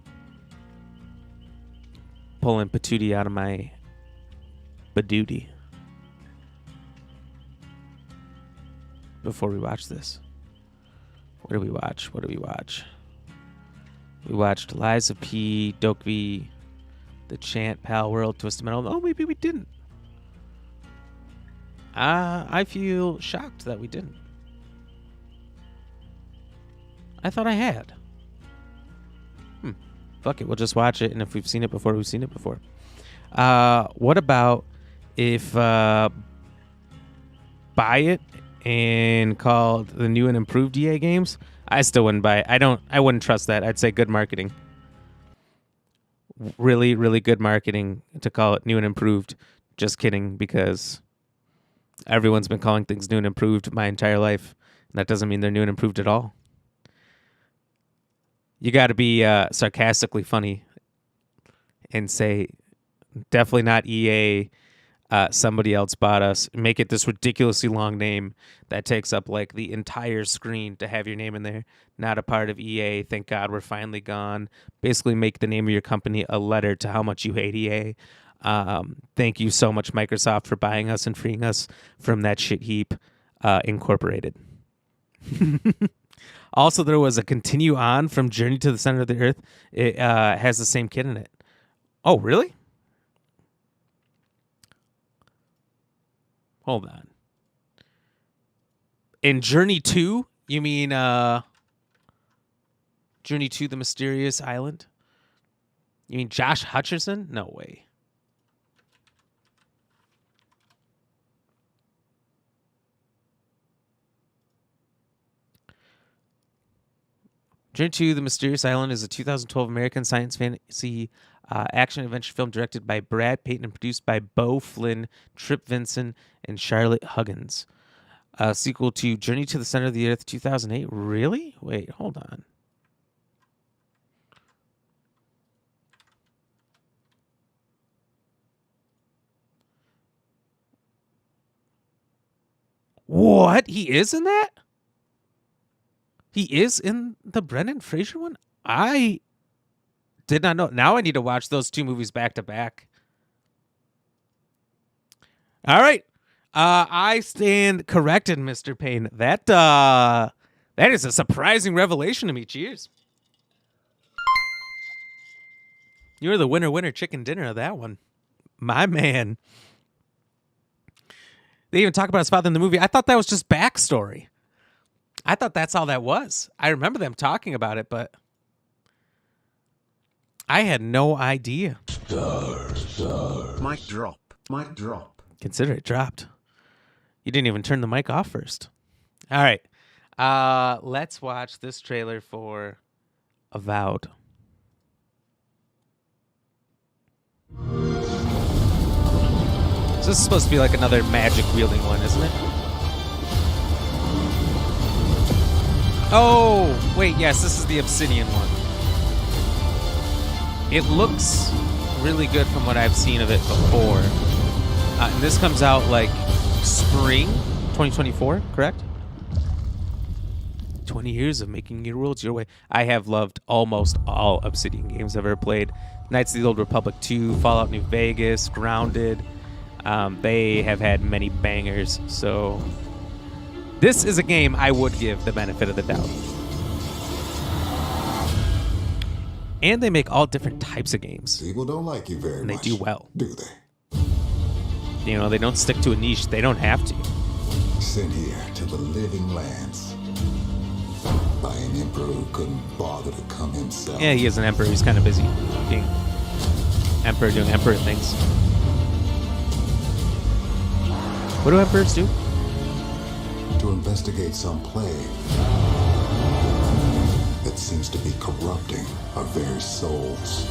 pulling patootie out of my badootie before we watch this. What do we watch? We watched Liza P, Dokvi, The Chant, Pal World, Twisted Metal. Oh, maybe we didn't. I feel shocked that we didn't. I thought I had. Fuck it, we'll just watch it, and if we've seen it before, we've seen it before. What about if buy it and called the new and improved EA games? I still wouldn't buy it. I wouldn't trust that. I'd say good marketing. Really, really good marketing to call it new and improved. Just kidding, because everyone's been calling things new and improved my entire life. And that doesn't mean they're new and improved at all. You got to be sarcastically funny and say, definitely not EA. Somebody else bought us. Make it this ridiculously long name that takes up like the entire screen to have your name in there. Not a part of EA. Thank God we're finally gone. Basically make the name of your company a letter to how much you hate EA. Thank you so much, Microsoft, for buying us and freeing us from that shit heap. Incorporated. Also, there was a continue on from Journey to the Center of the Earth. It has the same kid in it. Oh, really? Hold on. In Journey 2? You mean Journey to the Mysterious Island? You mean Josh Hutcherson? No way. Journey to the Mysterious Island is a 2012 American science fantasy action-adventure film directed by Brad Payton and produced by Beau Flynn, Trip Vinson, and Charlotte Huggins. A sequel to Journey to the Center of the Earth 2008. Really? Wait, hold on. What? He is in that? He is in the Brendan Fraser one? I did not know. Now I need to watch those two movies back to back. All right. I stand corrected, Mr. Payne. That is a surprising revelation to me. Cheers. You're the winner chicken dinner of that one. My man. They even talk about his father in the movie. I thought that was just backstory. I thought that's all that was. I remember them talking about it, but I had no idea. Mic drop. Mic drop. Consider it dropped. You didn't even turn the mic off first. All right. Let's watch this trailer for Avowed. So this is supposed to be like another magic wielding one, isn't it? Oh, wait, yes, this is the Obsidian one. It looks really good from what I've seen of it before. And this comes out like spring 2024, correct? 20 years of making your worlds your way. I have loved almost all Obsidian games I've ever played. Knights of the Old Republic 2, Fallout New Vegas, Grounded. They have had many bangers, so this is a game I would give the benefit of the doubt. And they make all different types of games. People don't like you very much. And they do well. Do they? You know, they don't stick to a niche. They don't have to. Sent here to the living lands by an emperor who couldn't bother to come himself. Yeah, he is an emperor. He's kind of busy being emperor, doing emperor things. What do emperors do? To investigate some plague that seems to be corrupting our very souls.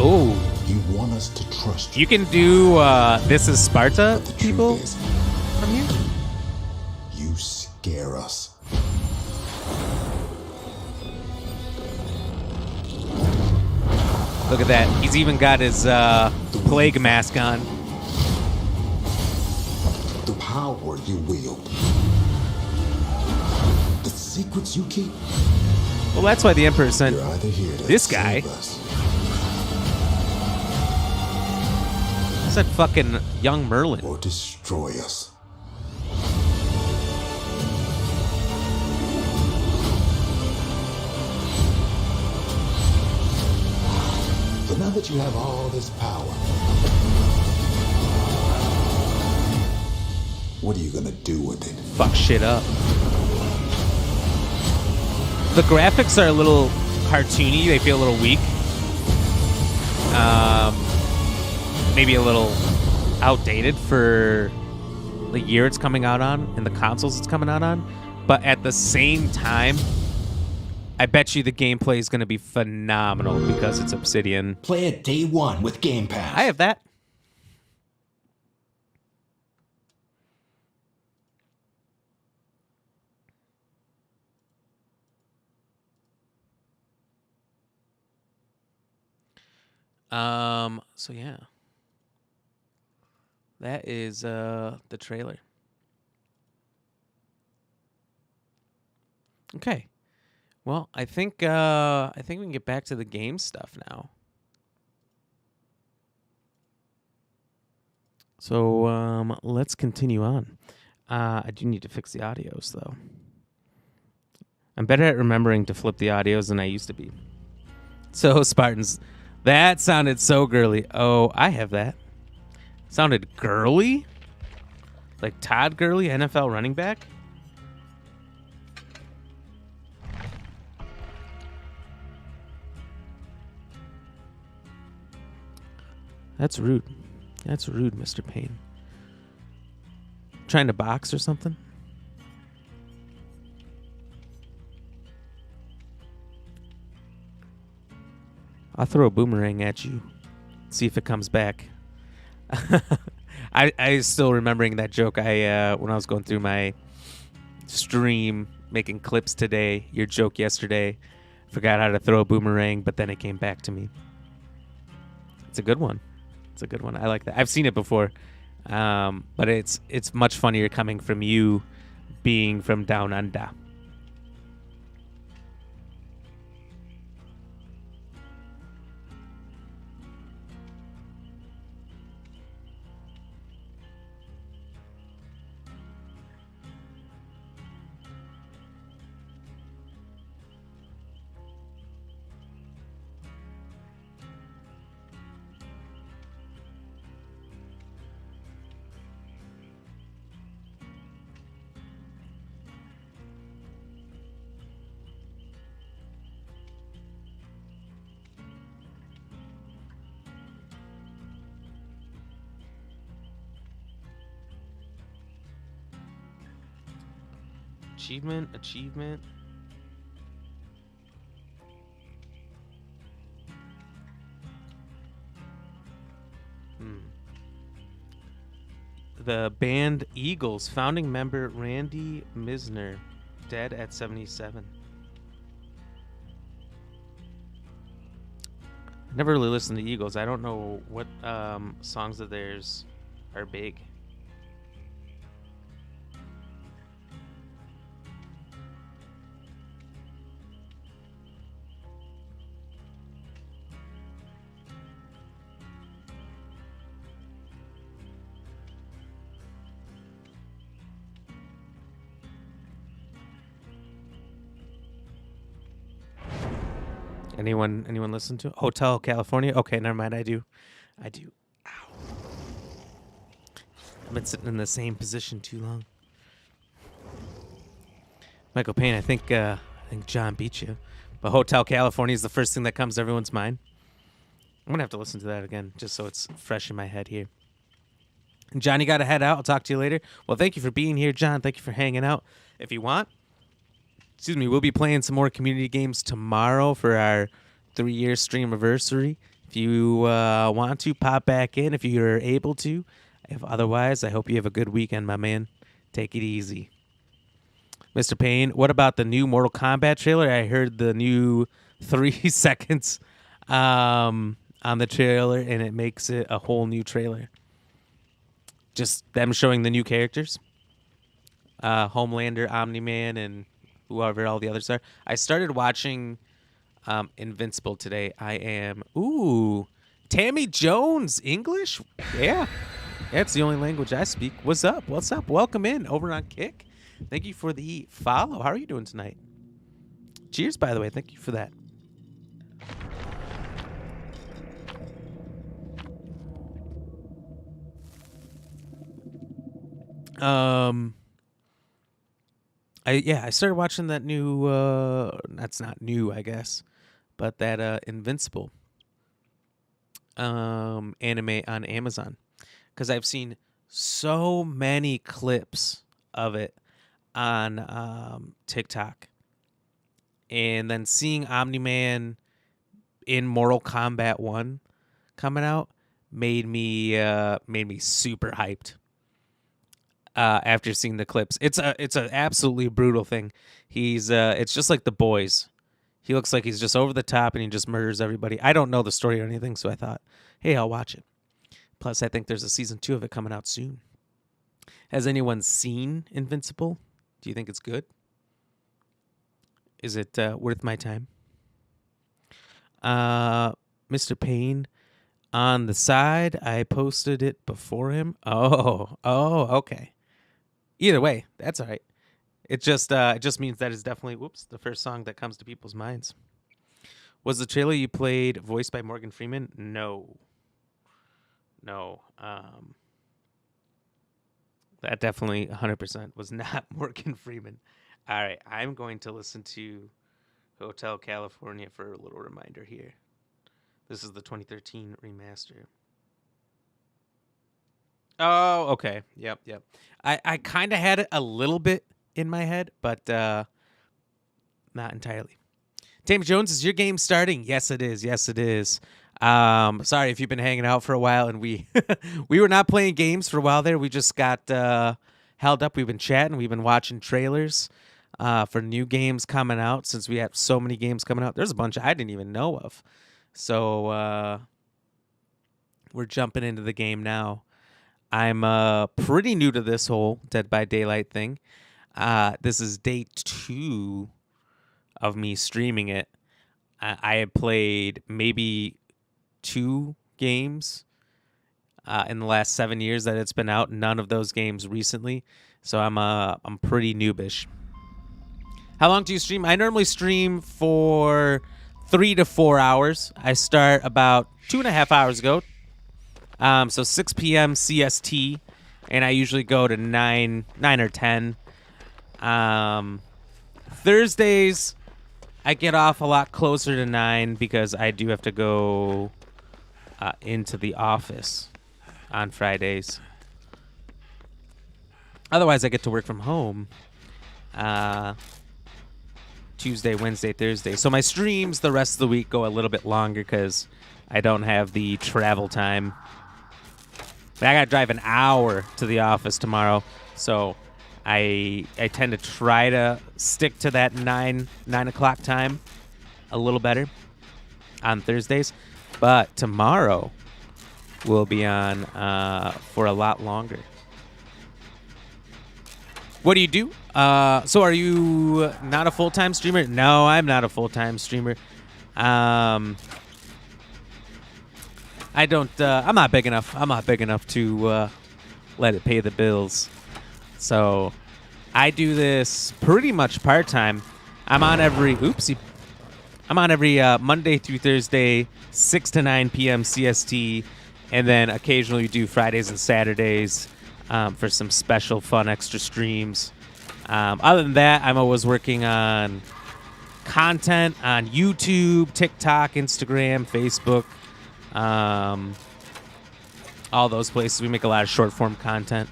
Oh. You want us to trust you. You can do This Is Sparta people is, from here? You scare us. Look at that. He's even got his plague mask on. The power you wield. The secrets you keep. Well, that's why the Emperor sent You're either here to this guy. save us, Said fucking young Merlin. or destroy us. So now that you have all this power, what are you gonna do with it? Fuck shit up. The graphics are a little cartoony. They feel a little weak. Maybe a little outdated for the year it's coming out on and the consoles it's coming out on. But at the same time, I bet you the gameplay is going to be phenomenal because it's Obsidian. Play it day one with Game Pass. I have that. So yeah. That is the trailer. Okay. Well, I think we can get back to the game stuff now. So let's continue on. I do need to fix the audios though. I'm better at remembering to flip the audios than I used to be. So Spartans, that sounded so girly. Oh, I have that. Sounded girly? Like Todd Gurley, NFL running back? That's rude. That's rude, Mr. Payne. Trying to box or something? I'll throw a boomerang at you. See if it comes back. I still remembering that joke when I was going through my stream making clips today. Your joke yesterday. Forgot how to throw a boomerang, but then it came back to me. It's a good one. It's a good one. I like that. I've seen it before. But it's much funnier coming from you being from down under. Achievement. The band Eagles founding member Randy Misner, dead at 77. I never really listened to Eagles. I don't know what songs of theirs are big. Anyone listen to Hotel California? Okay, never mind. I do. Ow. I've been sitting in the same position too long. Michael Payne, I think John beat you. But Hotel California is the first thing that comes to everyone's mind. I'm going to have to listen to that again just so it's fresh in my head here. And John, you got to head out. I'll talk to you later. Well, thank you for being here, John. Thank you for hanging out. If you want, we'll be playing some more community games tomorrow for our 3-year Streamaversarry. If you want to, pop back in if you're able to. If otherwise, I hope you have a good weekend, my man. Take it easy. Mr. Payne, what about the new Mortal Kombat trailer? I heard the new 3 seconds on the trailer, and it makes it a whole new trailer. Just them showing the new characters. Homelander, Omni-Man, and whoever all the others are. I started watching Invincible today. I am... Ooh, Tammy Jones, English? Yeah. That's the only language I speak. What's up? Welcome in over on Kick. Thank you for the follow. How are you doing tonight? Cheers, by the way. Thank you for that. I started watching that new that's not new, I guess, but that Invincible anime on Amazon, because I've seen so many clips of it on TikTok, and then seeing Omni-Man in Mortal Kombat 1 coming out made me super hyped. After seeing the clips, it's an absolutely brutal thing. It's just like The Boys. He looks like he's just over the top and he just murders everybody. I don't know the story or anything, so I thought, hey, I'll watch it. Plus, I think there's a season 2 of it coming out soon. Has anyone seen Invincible? Do you think it's good? Is it worth my time? Mr. Payne, on the side, I posted it before him. Oh, okay. Either way, that's all right. It just means that it's definitely the first song that comes to people's minds. Was the trailer you played voiced by Morgan Freeman? No. That definitely 100% was not Morgan Freeman. All right, I'm going to listen to Hotel California for a little reminder here. This is the 2013 remaster. Oh, okay. Yep. I kind of had it a little bit in my head, but not entirely. Tammy Jones, is your game starting? Yes, it is. Sorry if you've been hanging out for a while and we were not playing games for a while there. We just got held up. We've been chatting. We've been watching trailers for new games coming out, since we have so many games coming out. There's a bunch I didn't even know of. So we're jumping into the game now. I'm pretty new to this whole Dead by Daylight thing. This is day 2 of me streaming it. I had played maybe 2 games in the last 7 years that it's been out. None of those games recently. So I'm pretty noobish. How long do you stream? I normally stream for 3 to 4 hours. I start about 2.5 hours ago. So 6 p.m. CST, and I usually go to 9 or 10. Thursdays, I get off a lot closer to 9 because I do have to go into the office on Fridays. Otherwise, I get to work from home Tuesday, Wednesday, Thursday. So my streams the rest of the week go a little bit longer because I don't have the travel time. But I got to drive an hour to the office tomorrow, so I tend to try to stick to that 9 o'clock time a little better on Thursdays. But tomorrow we'll be on for a lot longer. What do you do? So are you not a full-time streamer? No, I'm not a full-time streamer. I don't. I'm not big enough. I'm not big enough to let it pay the bills. So I do this pretty much part-time. I'm on every Monday through Thursday, 6 to 9 p.m. CST, and then occasionally do Fridays and Saturdays for some special fun extra streams. Other than that, I'm always working on content on YouTube, TikTok, Instagram, Facebook, all those places. We make a lot of short form content.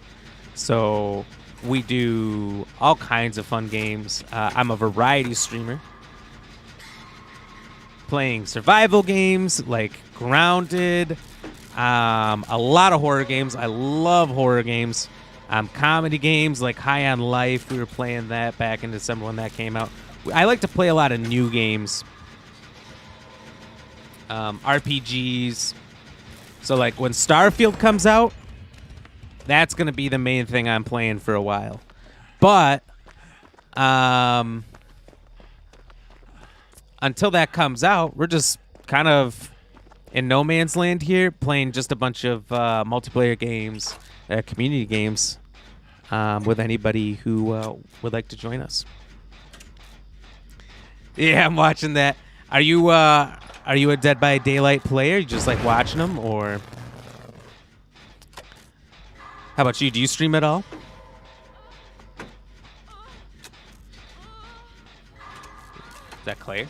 So we do all kinds of fun games. I'm a variety streamer, playing survival games like Grounded, a lot of horror games. I love horror games. Comedy games like High on Life. We were playing that back in December when that came out. I like to play a lot of new games. RPGs. So like when Starfield comes out, that's going to be the main thing I'm playing for a while. But until that comes out, we're just kind of in no man's land here, playing just a bunch of multiplayer games, community games, with anybody who would like to join us. Yeah, I'm watching that. Are you a Dead by Daylight player? You just like watching them, or how about you? Do you stream at all? Is that Clay?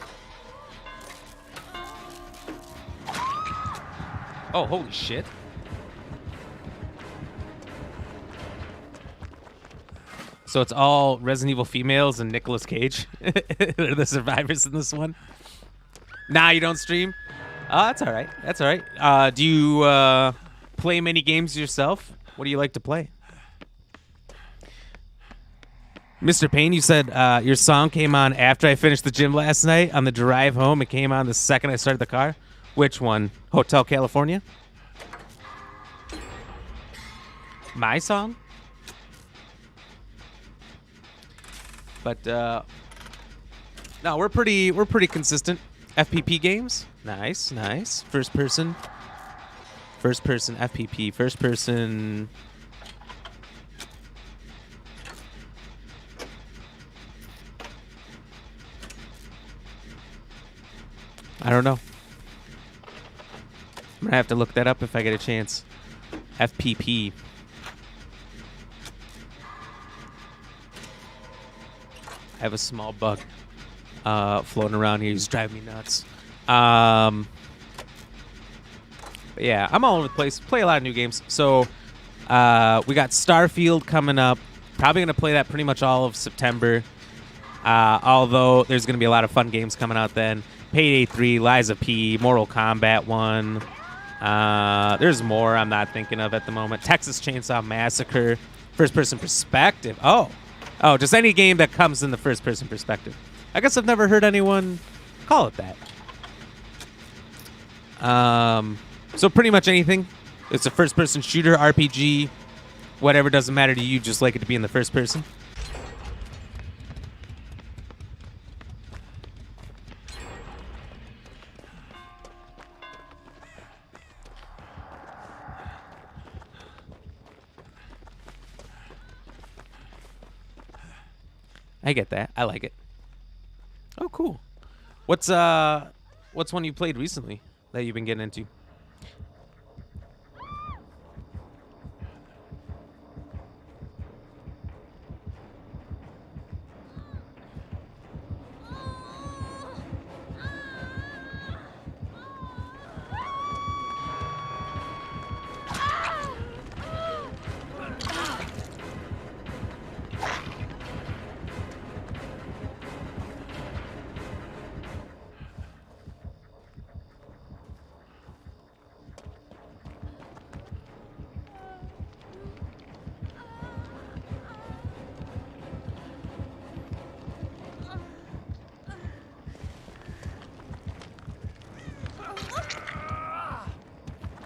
Oh, holy shit. So it's all Resident Evil females and Nicolas Cage. They're the survivors in this one. Nah, you don't stream? Oh, that's all right. That's all right. Do you play many games yourself? What do you like to play? Mr. Payne, you said your song came on after I finished the gym last night. On the drive home, it came on the second I started the car. Which one? Hotel California? My song? But no, we're pretty consistent. FPP games, nice. First person FPP, first person. I don't know. I'm gonna have to look that up if I get a chance. FPP. I have a small bug floating around here. He's driving me nuts. But yeah, I'm all over the place. Play a lot of new games. So we got Starfield coming up. Probably going to play that pretty much all of September. Although there's going to be a lot of fun games coming out then. Payday 3, Liza P, Mortal Kombat 1. There's more I'm not thinking of at the moment. Texas Chainsaw Massacre. First-person perspective. Oh, just any game that comes in the first-person perspective. I guess I've never heard anyone call it that. So pretty much anything. It's a first-person shooter, RPG, whatever, doesn't matter to you. Just like it to be in the first person. I get that. I like it. Oh, cool. What's one you played recently that you've been getting into?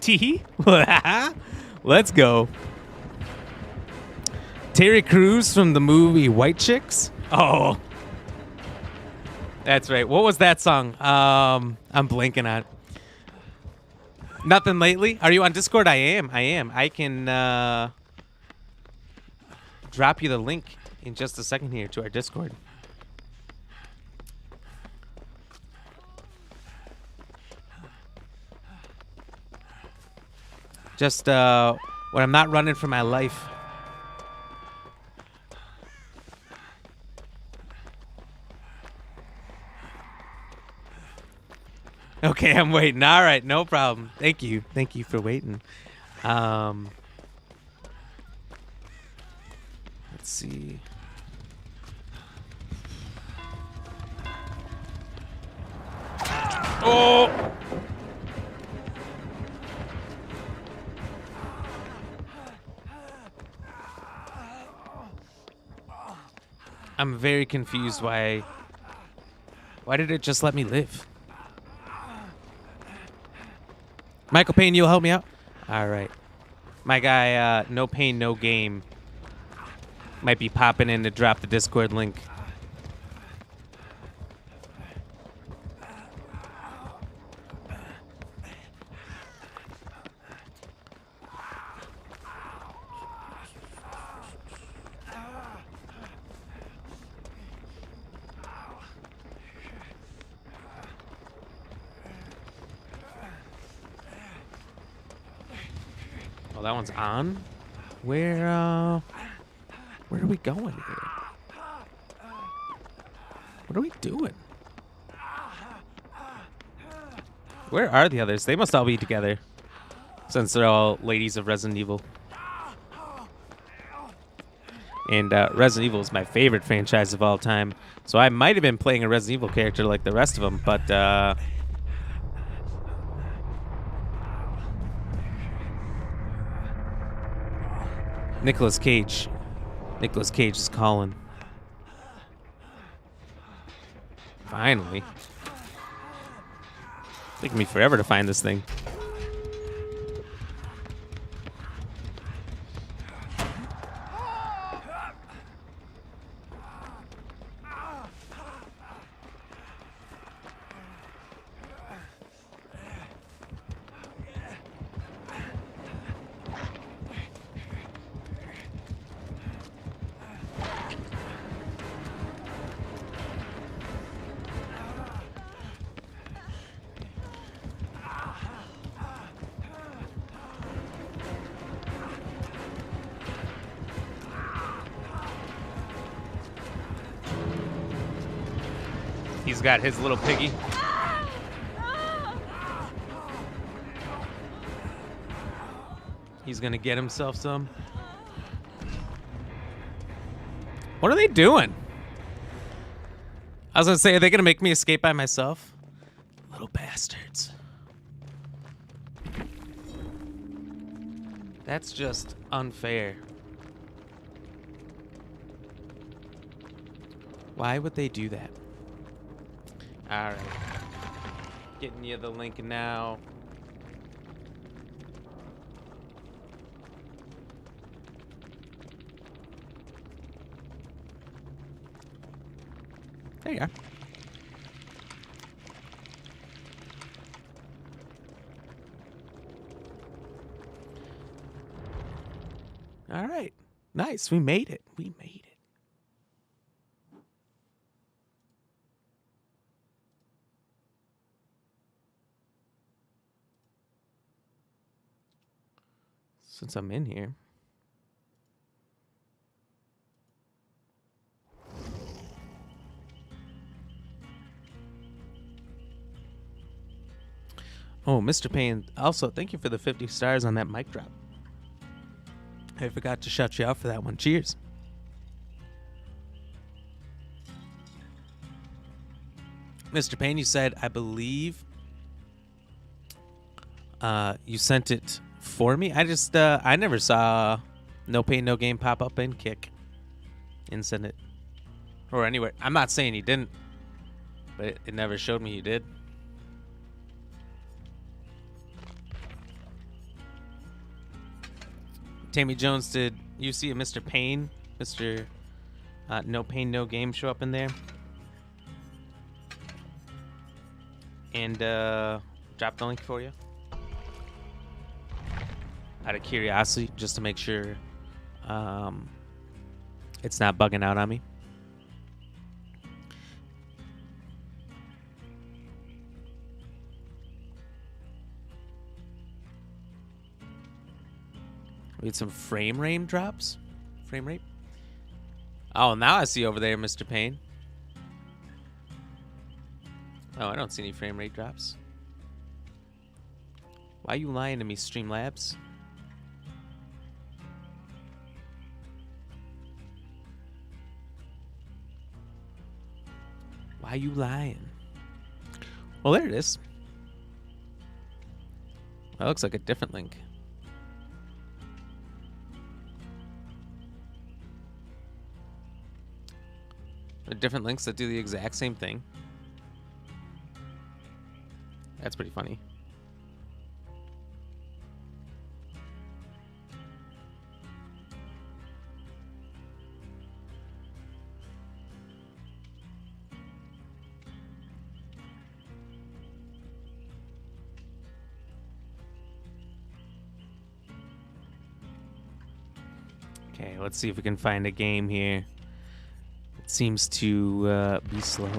T. Let's go. Terry Crews from the movie White Chicks. Oh, that's right. What was that song? I'm blanking on. Nothing lately. Are you on Discord? I am. I can drop you the link in just a second here to our Discord. Just when I'm not running for my life. Okay, I'm waiting. All right, no problem. Thank you for waiting. Let's see. Oh! I'm very confused why did it just let me live? Michael Payne, you'll help me out? All right. My guy, No Pain, No Game, might be popping in to drop the Discord link. Oh, that one's on? Where are we going here? What are we doing? Where are the others? They must all be together, since they're all ladies of Resident Evil. And Resident Evil is my favorite franchise of all time, so I might have been playing a Resident Evil character like the rest of them, but Nicolas Cage is calling. Finally. It's taking me forever to find this thing. He's got his little piggy. He's gonna get himself some. What are they doing? I was gonna say, are they gonna make me escape by myself? Little bastards. That's just unfair. Why would they do that? Alright. Getting you the link now. There you are. Alright. Nice. We made it. We made it. Since I'm in here. Oh, Mr. Payne, also thank you for the 50 stars on that mic drop. I forgot to shout you out for that one. Cheers. Mr. Payne, you said, I believe you sent it for me. I never saw No Pain, No Game pop up in Kick and send it. Or anywhere. I'm not saying he didn't, but it never showed me he did. Tammy Jones, did you see a Mr. Payne, Mr. No Pain, No Game show up in there? And drop the link for you. Out of curiosity, just to make sure it's not bugging out on me. We had some frame rate drops. Frame rate. Oh, now I see over there, Mr. Payne. Oh, I don't see any frame rate drops. Why are you lying to me, Streamlabs? Why are you lying? Well, there it is. That looks like a different link. Different links that do the exact same thing. That's pretty funny. Okay, let's see if we can find a game here. It seems to be slow.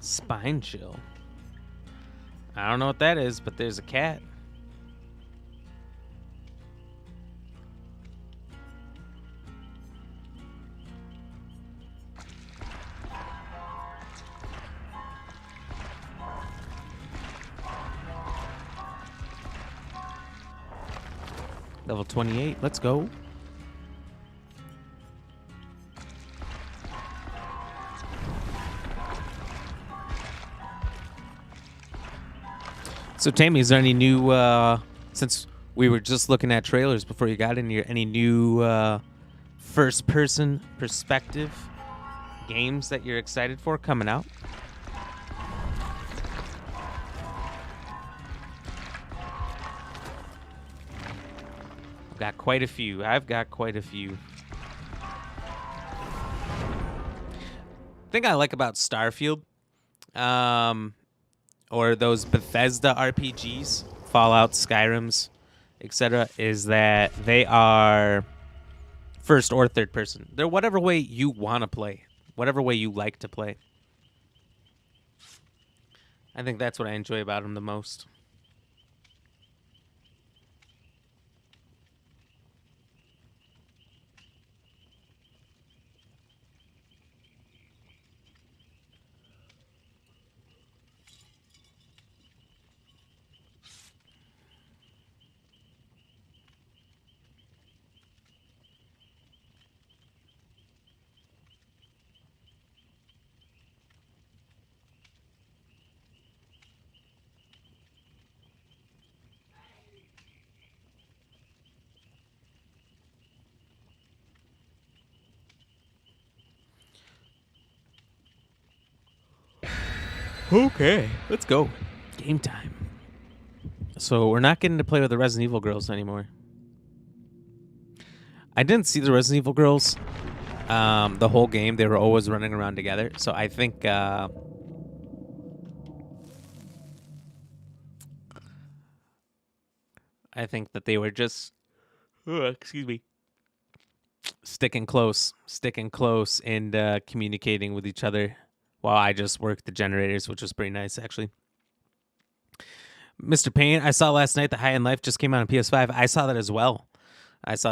Spine chill. I don't know what that is, but there's a cat. Level 28, let's go. So Tammy, is there any new, since we were just looking at trailers before you got in here, any new first-person perspective games that you're excited for coming out? I've got quite a few. Thing I like about Starfield, or those Bethesda RPGs, Fallout, Skyrims, etc., is that they are first or third person. They're whatever way you want to play, whatever way you like to play. I think that's what I enjoy about them the most. Okay, let's go. Game time. So we're not getting to play with the Resident Evil girls anymore. I didn't see the Resident Evil girls the whole game. They were always running around together. So I think that they were just sticking close and communicating with each other while I just worked the generators, which was pretty nice, actually. Mr. Payne, I saw last night the High End Life just came out on PS5. I saw that as well. I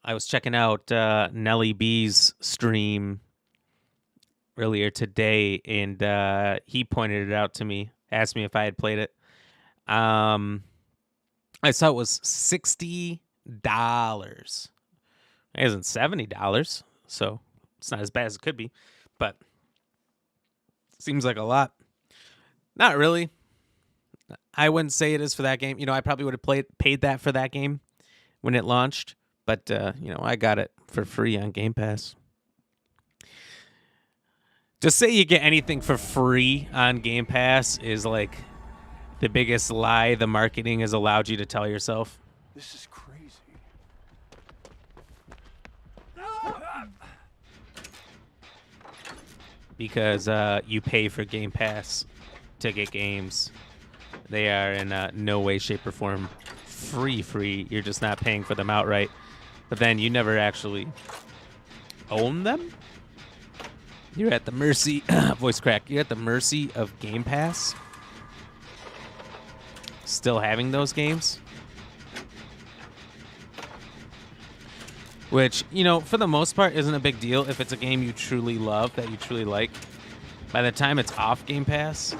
was checking out Nelly B's stream earlier today, and he pointed it out to me, asked me if I had played it. I saw it was $60. It isn't $70, so it's not as bad as it could be, but seems like a lot. Not really. I wouldn't say it is for that game. You know, I probably would have paid that for that game when it launched. But, I got it for free on Game Pass. Just say you get anything for free on Game Pass is like the biggest lie the marketing has allowed you to tell yourself. This is crazy. Because you pay for Game Pass to get games. They are in no way, shape, or form free. You're just not paying for them outright. But then you never actually own them. You're at the mercy, voice crack, you're at the mercy of Game Pass. Still having those games. Which, for the most part isn't a big deal if it's a game you truly love, that you truly like. By the time it's off Game Pass,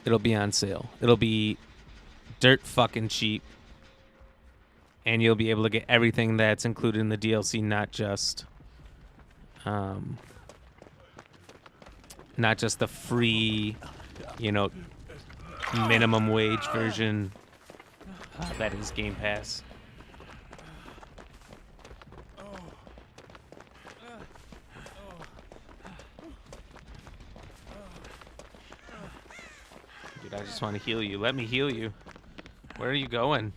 it'll be on sale. It'll be dirt fucking cheap. And you'll be able to get everything that's included in the DLC, not just the free, minimum wage version that is Game Pass. Dude, I just want to heal you. Let me heal you. Where are you going?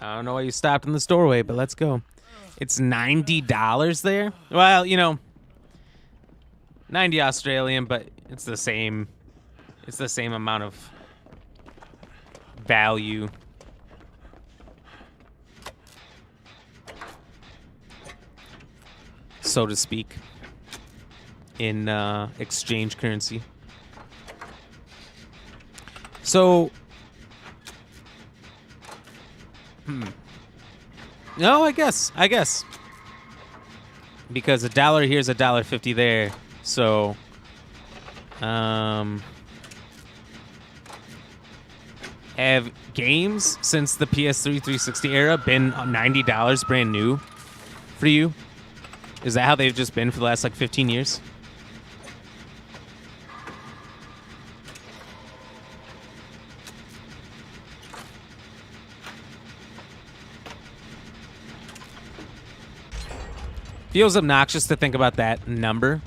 I don't know why you stopped in the doorway, but let's go. It's $90 there. Well, 90 Australian, but it's the same. It's the same amount of value. So to speak, in exchange currency. So, no, I guess. Because $1 here's $1.50 there. So, have games since the PS3 360 era been $90 brand new for you? Is that how they've just been for the last 15 years? Feels obnoxious to think about that number,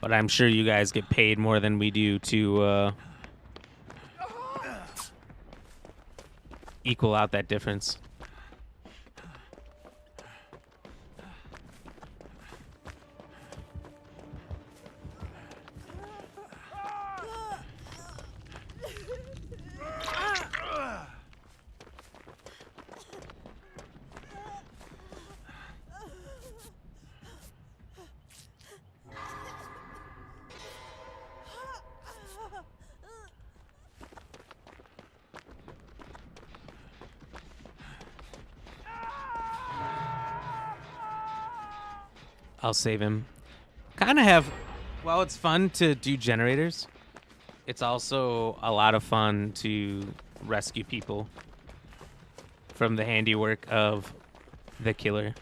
but I'm sure you guys get paid more than we do to equal out that difference. I'll save him. Kind of have... While it's fun to do generators, it's also a lot of fun to rescue people from the handiwork of the killer.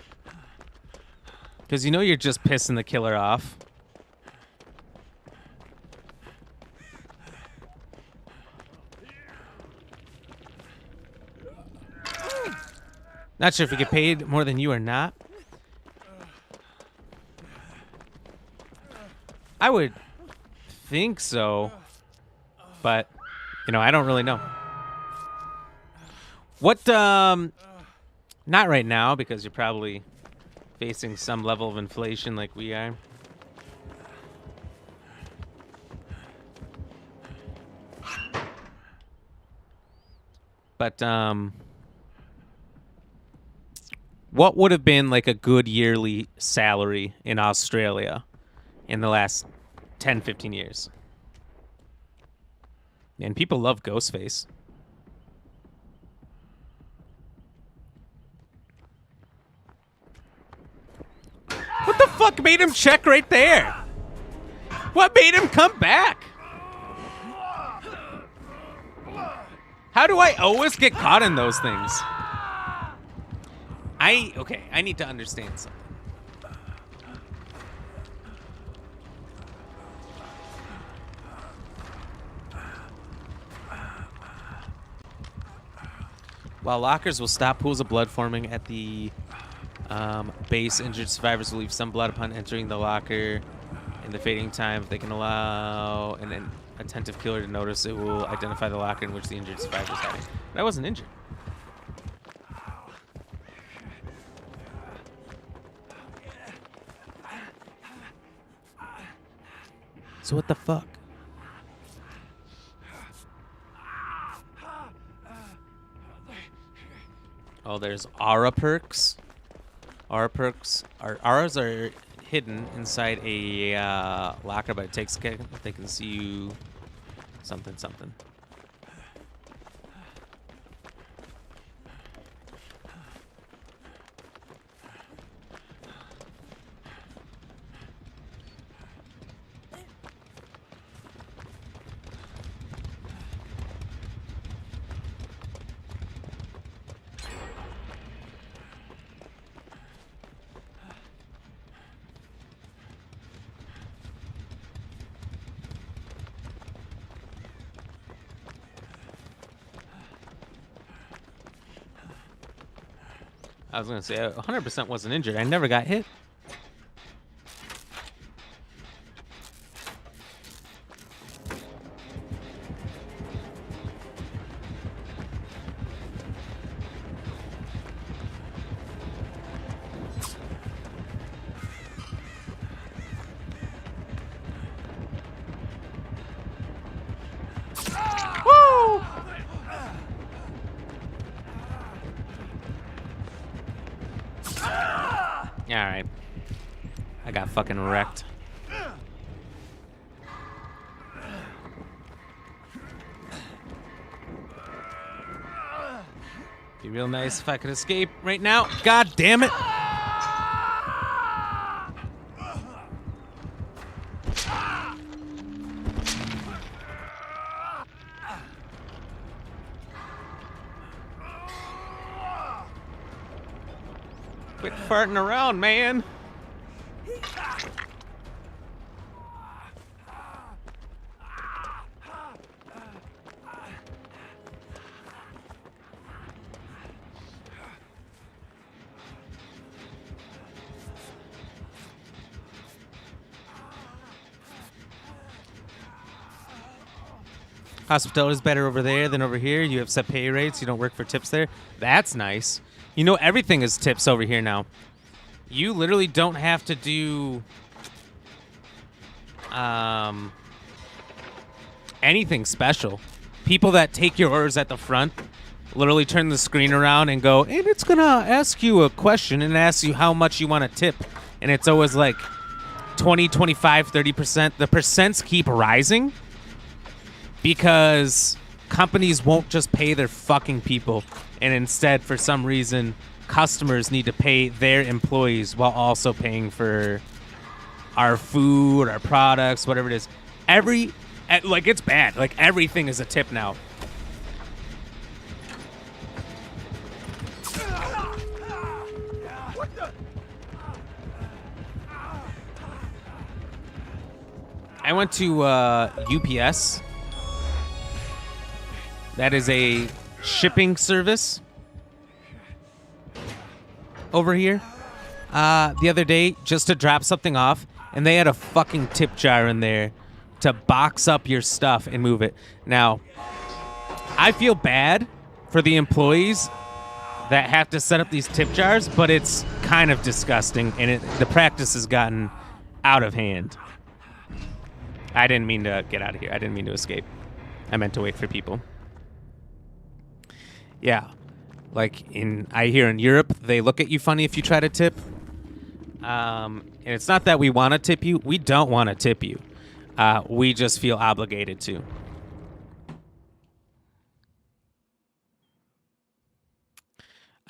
Because you're just pissing the killer off. Not sure if we get paid more than you or not. I would think so, but, I don't really know. What, not right now, because you're probably facing some level of inflation like we are. But, what would have been a good yearly salary in Australia in the last 10, 15 years? And people love Ghostface. What the fuck made him check right there? What made him come back? How do I always get caught in those things? Okay, I need to understand something. While lockers will stop pools of blood forming at the base, injured survivors will leave some blood upon entering the locker. In the fading time, if they can allow an attentive killer to notice, it will identify the locker in which the injured survivor is hiding. But I wasn't injured. So what the fuck? Oh, there's aura perks. Aura perks. Auras are hidden inside a locker, but it takes care. They can see you. Something. I was gonna say 100% wasn't injured. I never got hit. Alright. I got fucking wrecked. Be real nice if I could escape right now. God damn it. Quit farting around, man. Hospitality is better over there than over here. You have set pay rates. You don't work for tips there. That's nice. You know, everything is tips over here now. You literally don't have to do anything special. People that take your orders at the front literally turn the screen around and go, and it's going to ask you a question and ask you how much you want to tip. And it's always like 20, 25, 30%. The percents keep rising because companies won't just pay their fucking people. And instead, for some reason, customers need to pay their employees while also paying for our food, our products, whatever it is. Like, it's bad. Like, everything is a tip now. I went to UPS. That is a shipping service over here the other day just to drop something off, and they had a fucking tip jar in there to box up your stuff and move it. Now, I feel bad for the employees that have to set up these tip jars, but it's kind of disgusting, and the practice has gotten out of hand. I didn't mean to get out of here. I didn't mean to escape. I meant to wait for people. Yeah, like I hear in Europe, they look at you funny if you try to tip. And it's not that we want to tip you. We don't want to tip you. We just feel obligated to.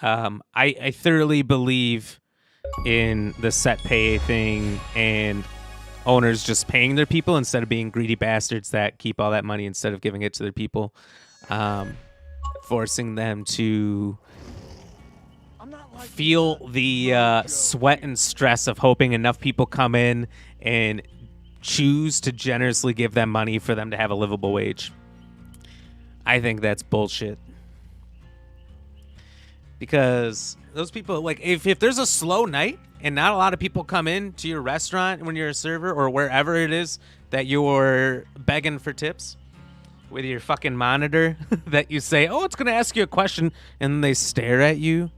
I thoroughly believe in the set pay thing and owners just paying their people instead of being greedy bastards that keep all that money instead of giving it to their people. Forcing them to feel the sweat and stress of hoping enough people come in and choose to generously give them money for them to have a livable wage. I think that's bullshit. Because those people, like, if there's a slow night and not a lot of people come in to your restaurant when you're a server or wherever it is that you're begging for tips with your fucking monitor that you say, oh, it's going to ask you a question, and they stare at you.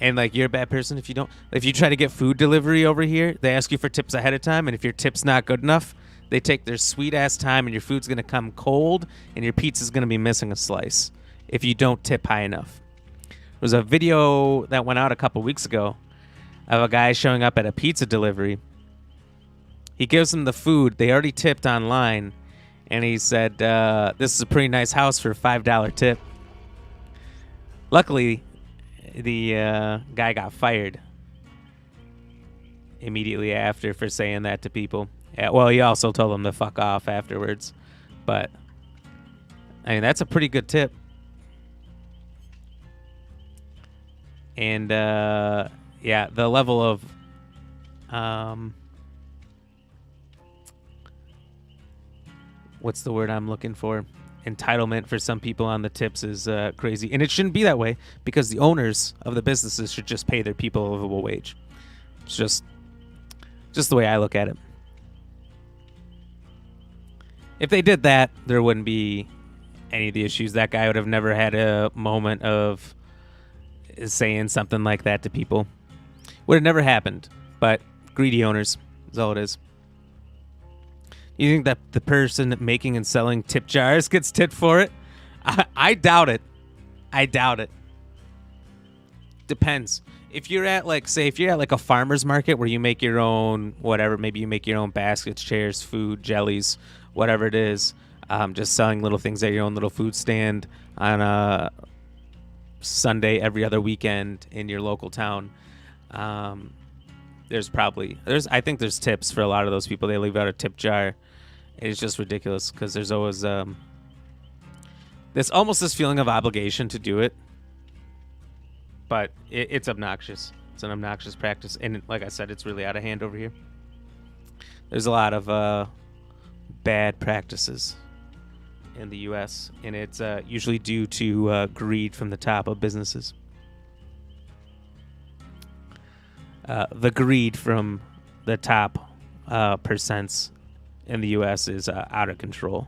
And, like, you're a bad person if you don't. If you try to get food delivery over here, they ask you for tips ahead of time. And if your tip's not good enough, they take their sweet-ass time, and your food's going to come cold, and your pizza's going to be missing a slice if you don't tip high enough. There was a video that went out a couple weeks ago of a guy showing up at a pizza delivery. He gives them the food. They already tipped online. And he said, this is a pretty nice house for a $5 tip. Luckily, the guy got fired immediately after for saying that to people. Yeah, well, he also told them to fuck off afterwards. But, I mean, that's a pretty good tip. And, yeah, the level of what's the word I'm looking for? Entitlement for some people on the tips is crazy. And it shouldn't be that way because the owners of the businesses should just pay their people a livable wage. It's just the way I look at it. If they did that, there wouldn't be any of the issues. That guy would have never had a moment of saying something like that to people. Would have never happened. But greedy owners is all it is. You think that the person making and selling tip jars gets tipped for it? I doubt it. I doubt it. Depends. If you're at, like, say, if you're at, like, a farmer's market where you make your own, whatever, maybe you make your own baskets, chairs, food, jellies, whatever it is, just selling little things at your own little food stand on a Sunday every other weekend in your local town, I think there's tips for a lot of those people. They leave out a tip jar. It's just ridiculous because there's always there's almost this feeling of obligation to do it, but it's obnoxious. It's an obnoxious practice, and like I said, it's really out of hand over here. There's a lot of bad practices in the U.S., and it's usually due to greed from the top of businesses. The greed from the top percents in the U.S. is out of control.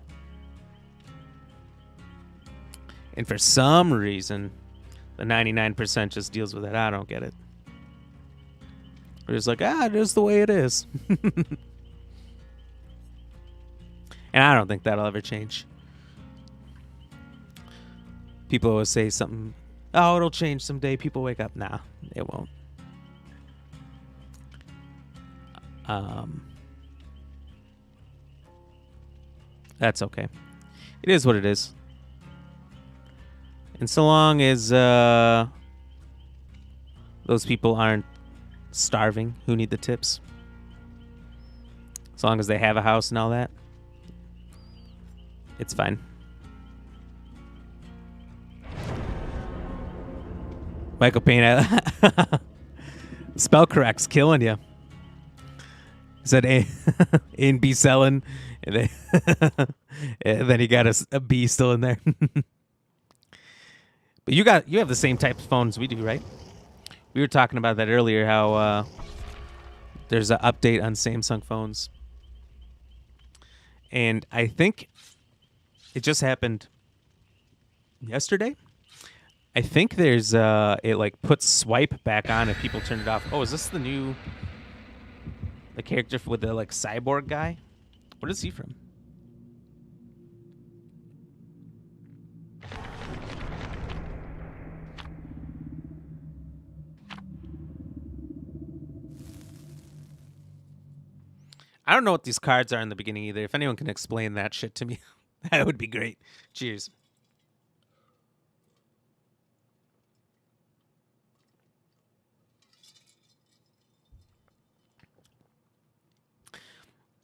And for some reason, the 99% just deals with it. I don't get it. They're just like, it is the way it is. And I don't think that'll ever change. People always say something, oh, it'll change someday. People wake up. Nah, it won't. That's okay. It is what it is. And so long as those people aren't starving who need the tips, as long as they have a house and all that, it's fine. Michael Payne, spell correct's killing you. He said A and B selling, and then he got a B still in there. But you have the same type of phones we do, right? We were talking about that earlier, how there's an update on Samsung phones. And I think it just happened yesterday. I think there's it like puts swipe back on if people turn it off. Oh, is this the character with the like cyborg guy? What is he from? I don't know what these cards are in the beginning either. If anyone can explain that shit to me, that would be great. Cheers.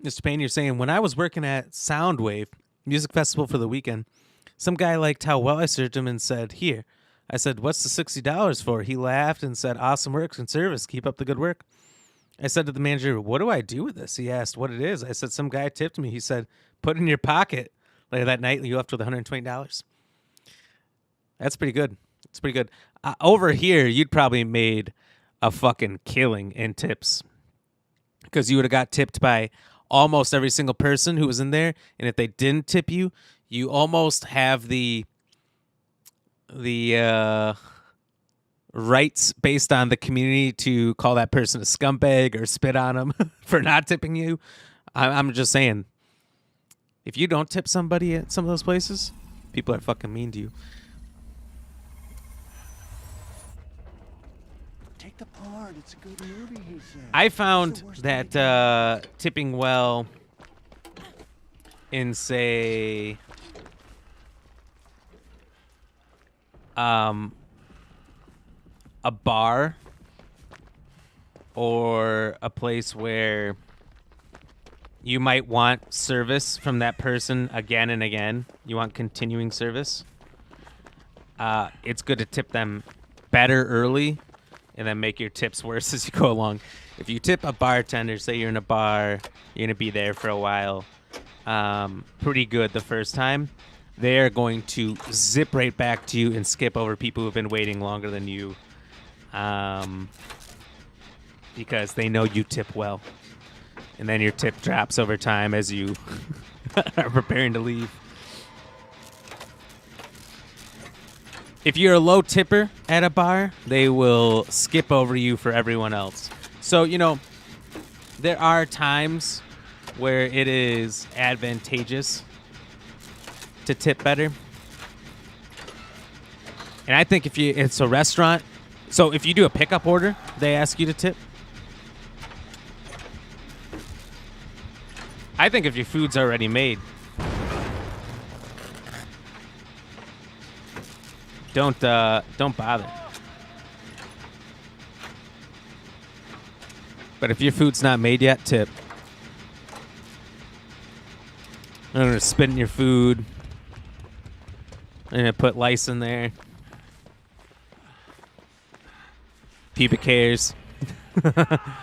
Mr. Payne, you're saying, when I was working at Soundwave Music Festival for the weekend, some guy liked how well I served him and said, here, I said, what's the $60 for? He laughed and said, awesome work and service. Keep up the good work. I said to the manager, what do I do with this? He asked what it is. I said, some guy tipped me. He said, put it in your pocket. Later that night, you left with $120. That's pretty good. It's pretty good. Over here, you'd probably made a fucking killing in tips because you would have got tipped by almost every single person who was in there. And if they didn't tip you, you almost have the rights based on the community to call that person a scumbag or spit on them for not tipping you. I'm just saying, if you don't tip somebody at some of those places, people are fucking mean to you. Take the part. It's a good movie, he said. I found that tipping well in, say, a bar or a place where you might want service from that person again and again. You want continuing service. It's good to tip them better early and then make your tips worse as you go along. If you tip a bartender, say you're in a bar, you're going to be there for a while, pretty good the first time, they're going to zip right back to you and skip over people who've been waiting longer than you, because they know you tip well. And then your tip drops over time as you are preparing to leave. If you're a low tipper at a bar, they will skip over you for everyone else. So, you know, there are times where it is advantageous to tip better. And I think if it's a restaurant, so if you do a pickup order, they ask you to tip. I think if your food's already made, don't bother. But if your food's not made yet, tip. I'm gonna spit in your food. I'm gonna put lice in there. Pubic hairs.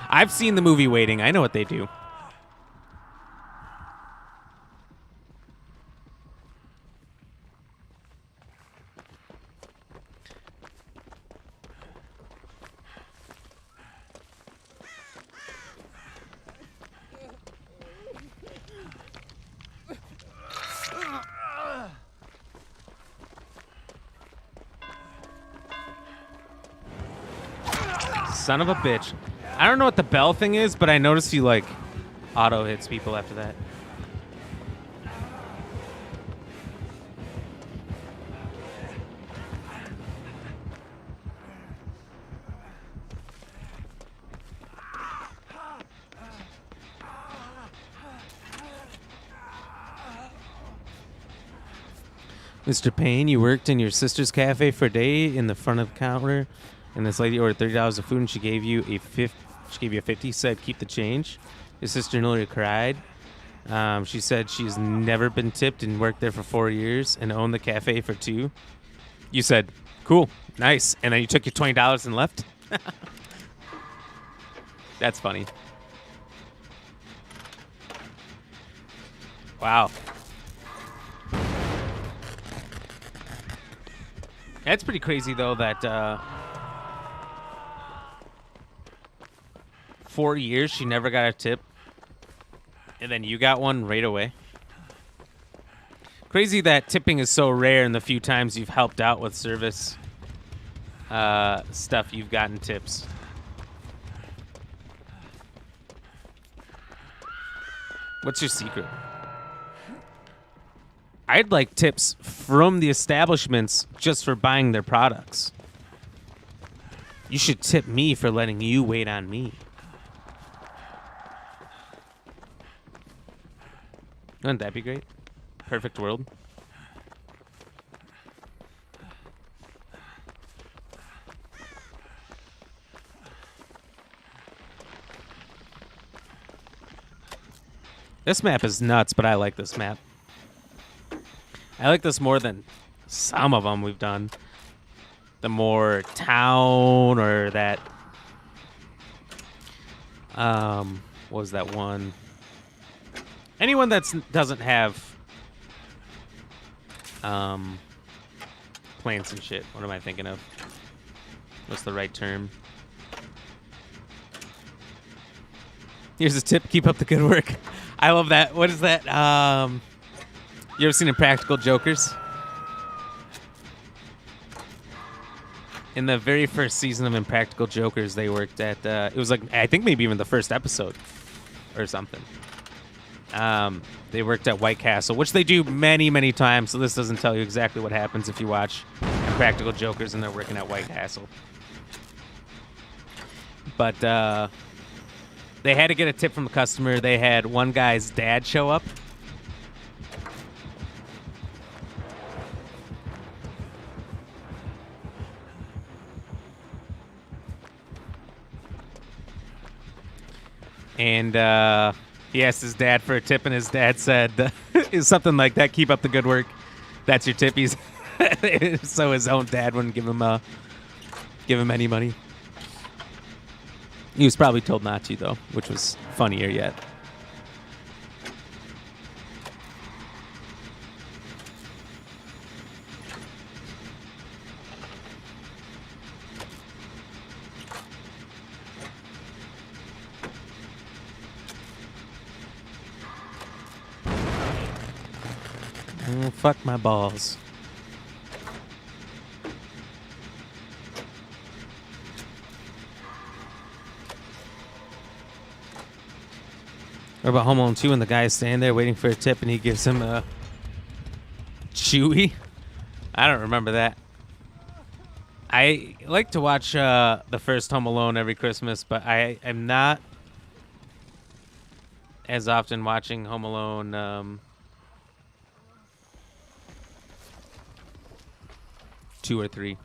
I've seen the movie Waiting. I know what they do. Son of a bitch. I don't know what the bell thing is, but I noticed you, like, auto hits people after that. Mr. Payne, you worked in your sister's cafe for a day in the front of the counter. And this lady ordered $30 of food, and she gave you a 50. Said, "Keep the change." His sister nearly cried. She said she's never been tipped and worked there for 4 years and owned the cafe for 2. You said, "Cool, nice," and then you took your $20 and left. That's funny. Wow. That's pretty crazy, though, that 4 years she never got a tip, and then you got one right away. Crazy that tipping is so rare, and the few times you've helped out with service stuff, you've gotten tips. What's your secret? I'd like tips from the establishments just for buying their products. You should tip me for letting you wait on me. Wouldn't that be great? Perfect world. This map is nuts, but I like this map. I like this more than some of them we've done. the more town or that what was that one? Anyone that doesn't have plants and shit. What am I thinking of? What's the right term? Here's a tip: keep up the good work. I love that. What is that? You ever seen Impractical Jokers? In the very first season of Impractical Jokers, they worked at, it was like, I think maybe even the first episode or something. They worked at White Castle, which they do many, many times, so this doesn't tell you exactly what happens if you watch Impractical Jokers and they're working at White Castle. But they had to get a tip from the customer. They had one guy's dad show up. And he asked his dad for a tip, and his dad said, "Is something like that? Keep up the good work. That's your tip." He's so his own dad wouldn't give him any money. He was probably told not to, though, which was funnier yet. Oh, fuck my balls. What about Home Alone 2 and the guy's standing there waiting for a tip and he gives him a Chewy? I don't remember that. I like to watch the first Home Alone every Christmas, but I am not as often watching Home Alone 2 or 3.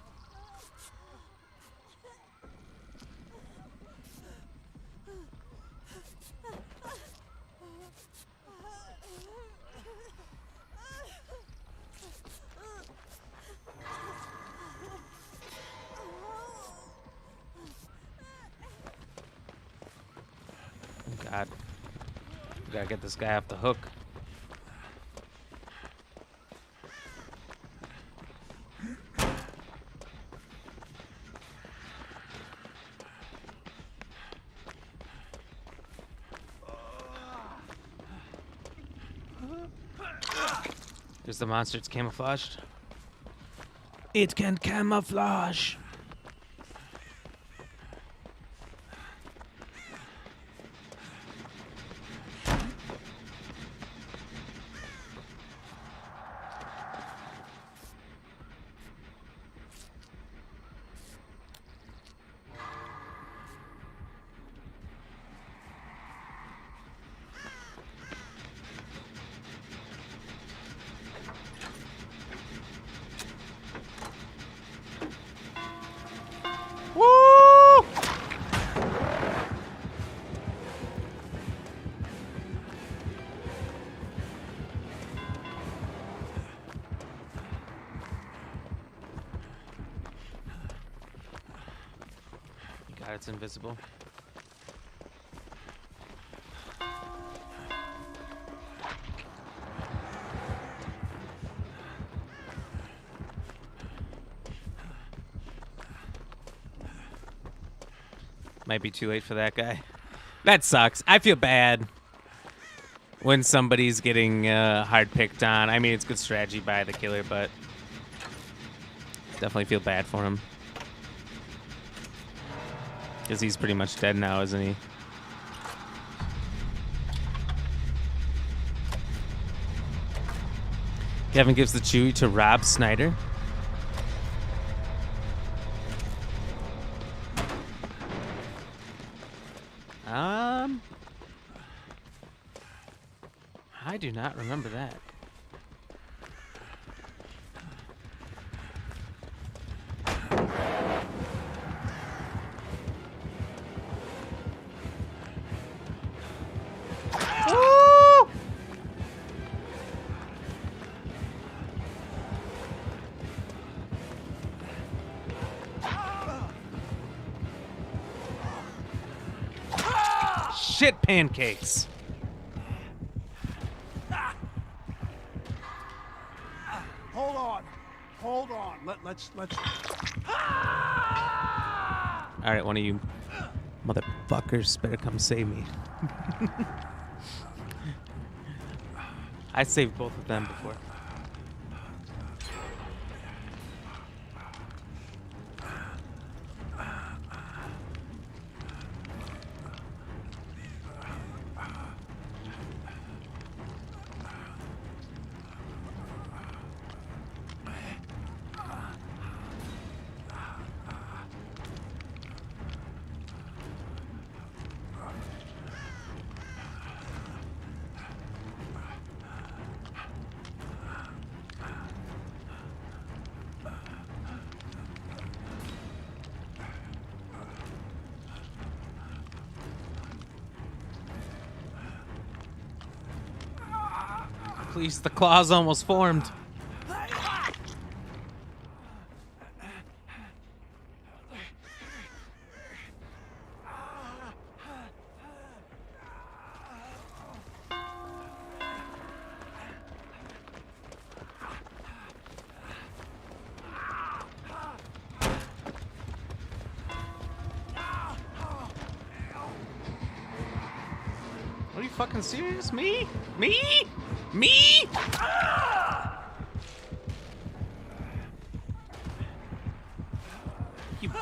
God. We gotta get this guy off the hook. Is the monster? It's camouflaged. It can camouflage. It's invisible. Might be too late for that guy. That sucks. I feel bad when somebody's getting hard picked on. I mean, it's good strategy by the killer, but definitely feel bad for him. Because he's pretty much dead now, isn't he? Kevin gives the Chewy to Rob Snyder. I do not remember that. shit pancakes. Hold on. Let's. All right, one of you motherfuckers better come save me. I saved both of them before. Please, the claw's almost formed. Are you fucking serious? Me? Me? Me? You... Do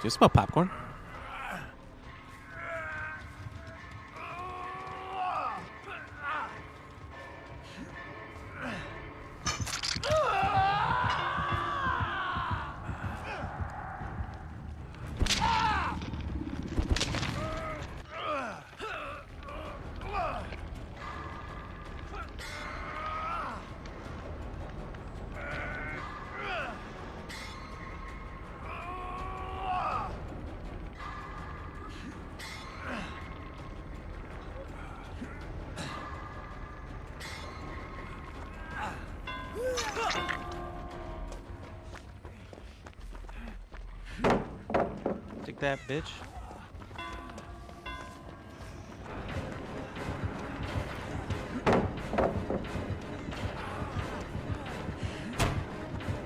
you smell popcorn? Take that, bitch.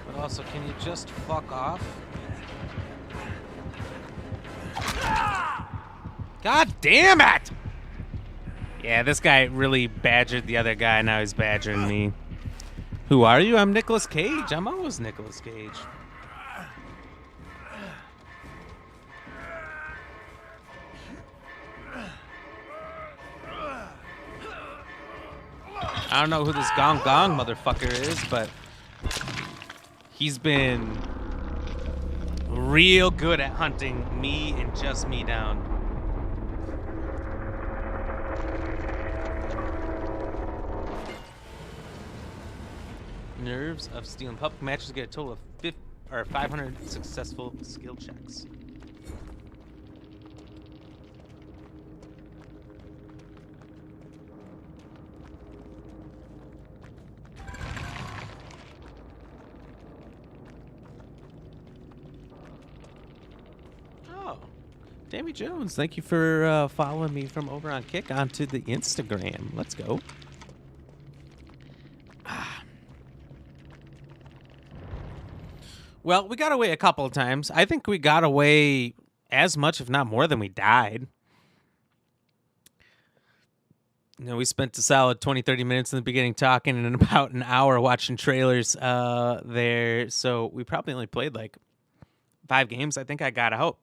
But also, can you just fuck off? God damn it! Yeah, this guy really badgered the other guy, now he's badgering me. Who are you? I'm Nicolas Cage. I'm always Nicolas Cage. I don't know who this Gong Gong motherfucker is, but he's been real good at hunting me and just me down. Nerves of Steel. In public matches get a total of 500 successful skill checks. Davy Jones, thank you for following me from over on Kick onto the Instagram. Let's go. Well, we got away a couple of times. I think we got away as much, if not more, than we died. You know, we spent a solid 20, 30 minutes in the beginning talking and about an hour watching trailers there. So we probably only played like 5 games. I think I got out.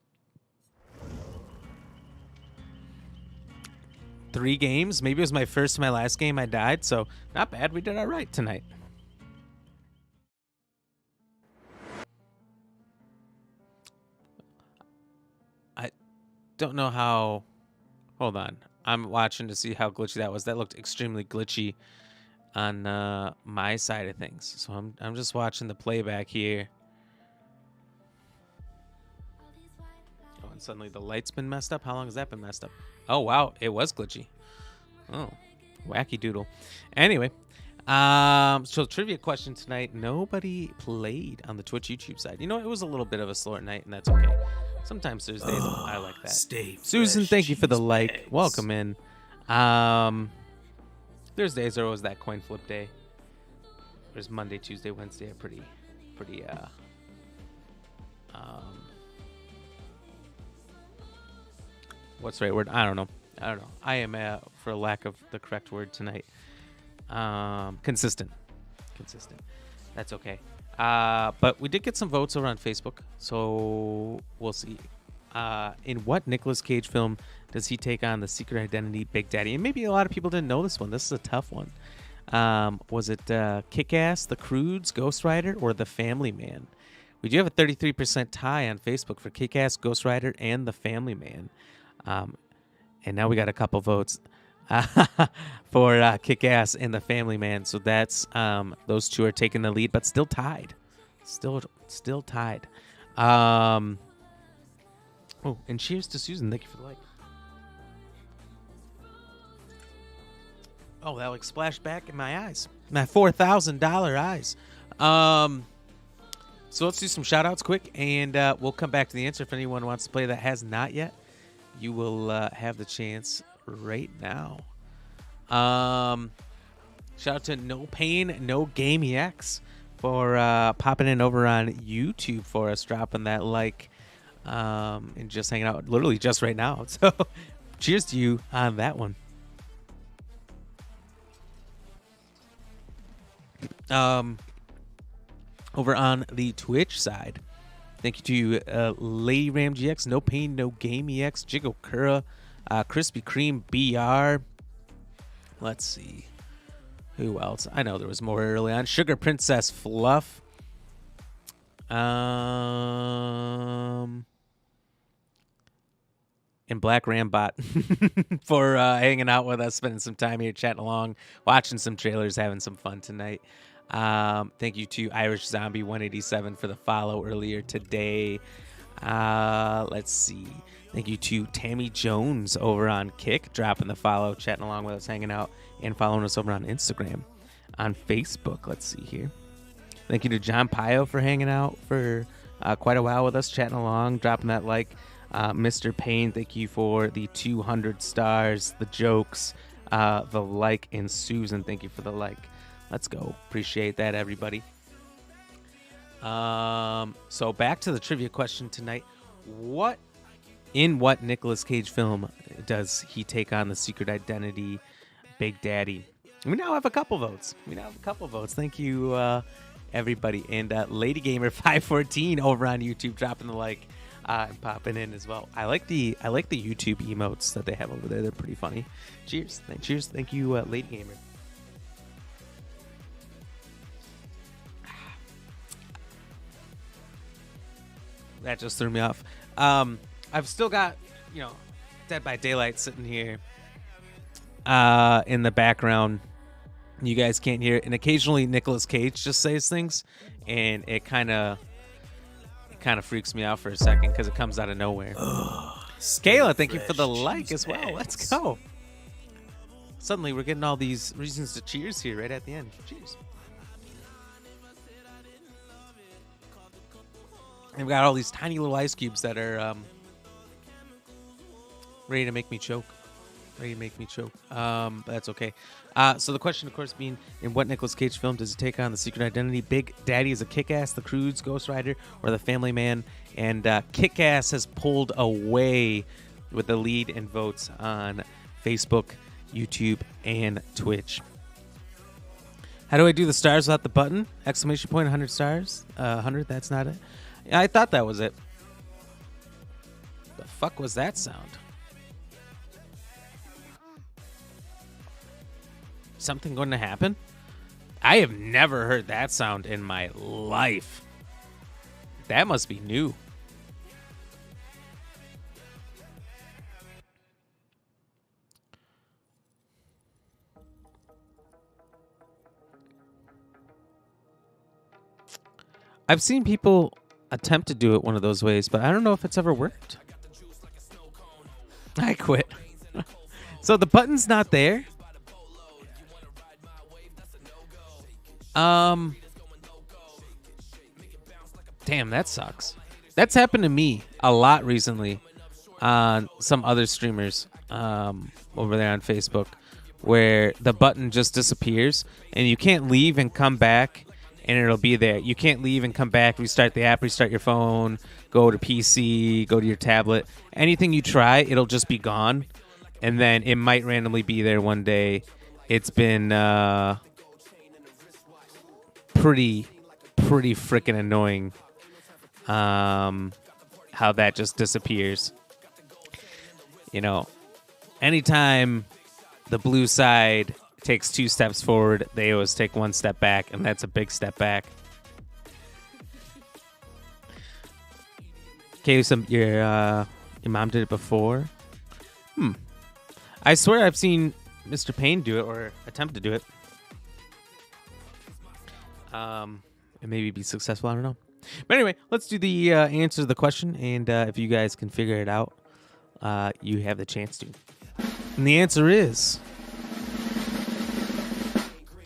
3 games. Maybe it was my first and my last game I died, so not bad. We did all right tonight. I don't know how... Hold on. I'm watching to see how glitchy that was. That looked extremely glitchy on my side of things. So I'm just watching the playback here. Oh, and suddenly the light's been messed up. How long has that been messed up? Oh, wow. It was glitchy. Oh, wacky doodle. Anyway, So trivia question tonight. Nobody played on the Twitch YouTube side. You know, it was a little bit of a slower night, and that's okay. Sometimes Thursdays, I like that. Susan, thank you for the like. Welcome in. Thursdays are always that coin flip day. There's Monday, Tuesday, Wednesday are pretty what's the right word? I don't know. I am, for lack of the correct word tonight, consistent. That's okay. But we did get some votes over on Facebook, so we'll see. In what Nicolas Cage film does he take on the secret identity Big Daddy? And maybe a lot of people didn't know this one. This is a tough one. Was it Kick-Ass, The Croods, Ghost Rider, or The Family Man? We do have a 33% tie on Facebook for Kick-Ass, Ghost Rider, and The Family Man. And now we got a couple votes for Kick-Ass and The Family Man. So that's those two are taking the lead, but still tied. Still tied. Oh, and cheers to Susan. Thank you for the like. Oh, that like splashed back in my eyes. My $4,000 eyes. So let's do some shout outs quick, and we'll come back to the answer. If anyone wants to play that has not yet, you will have the chance right now. Shout out to No Pain, No Game EX for popping in over on YouTube for us, dropping that like, and just hanging out literally just right now. So cheers to you on that one. Over on the Twitch side, thank you to Lady RamGX, No Pain, No Game EX, Jiggle Kura, Krispy Kreme BR. Let's see. Who else? I know there was more early on. Sugar Princess Fluff. And Black Rambot for hanging out with us, spending some time here, chatting along, watching some trailers, having some fun tonight. Thank you to Irish Zombie 187 for the follow earlier today. Let's see. Thank you to Tammy Jones over on Kick, dropping the follow, chatting along with us, hanging out, and following us over on Instagram, on Facebook. Let's see here. Thank you to John Pio for hanging out for quite a while with us, chatting along, dropping that like. Mr. Payne, thank you for the 200 stars, the jokes, the like, and Susan, thank you for the like. Let's go. Appreciate that, everybody. So back to the trivia question tonight. In what Nicolas Cage film does he take on the secret identity Big Daddy? We now have a couple votes. Thank you, everybody. And Lady Gamer 514 over on YouTube, dropping the like. And popping in as well. I like the YouTube emotes that they have over there. They're pretty funny. Cheers. Thank you, Lady Gamer. That just threw me off. I've still got, Dead by Daylight sitting here in the background. You guys can't hear it. And occasionally Nicolas Cage just says things, and it kind of freaks me out for a second because it comes out of nowhere. Kayla, thank you for the like as well. Let's go. Suddenly we're getting all these reasons to cheers here right at the end. Cheers. And we got all these tiny little ice cubes that are ready to make me choke. But that's okay. So the question, of course, being, in what Nicolas Cage film does he take on the secret identity Big Daddy? Is a Kick-Ass, The Croods, Ghost Rider, or The Family Man? And Kick-Ass has pulled away with the lead in votes on Facebook, YouTube, and Twitch. How do I do the stars without the button? Exclamation point, 100 stars. 100, that's not it. I thought that was it. The fuck was that sound? Something going to happen? I have never heard that sound in my life. That must be new. I've seen people attempt to do it one of those ways, but I don't know if it's ever worked. I quit. So the button's not there. Damn, that sucks. That's happened to me a lot recently on some other streamers over there on Facebook, where the button just disappears and you can't leave and come back and it'll be there. You can't leave and come back, restart the app, restart your phone, go to PC, go to your tablet. Anything you try, it'll just be gone. And then it might randomly be there one day. It's been pretty freaking annoying how that just disappears. You know, anytime the blue side takes 2 steps forward, they always take 1 step back, and that's a big step back. Okay, your mom did it before? I swear I've seen Mr. Payne do it or attempt to do it. And maybe be successful, I don't know. But anyway, let's do the answer to the question, and if you guys can figure it out, you have the chance to. And the answer is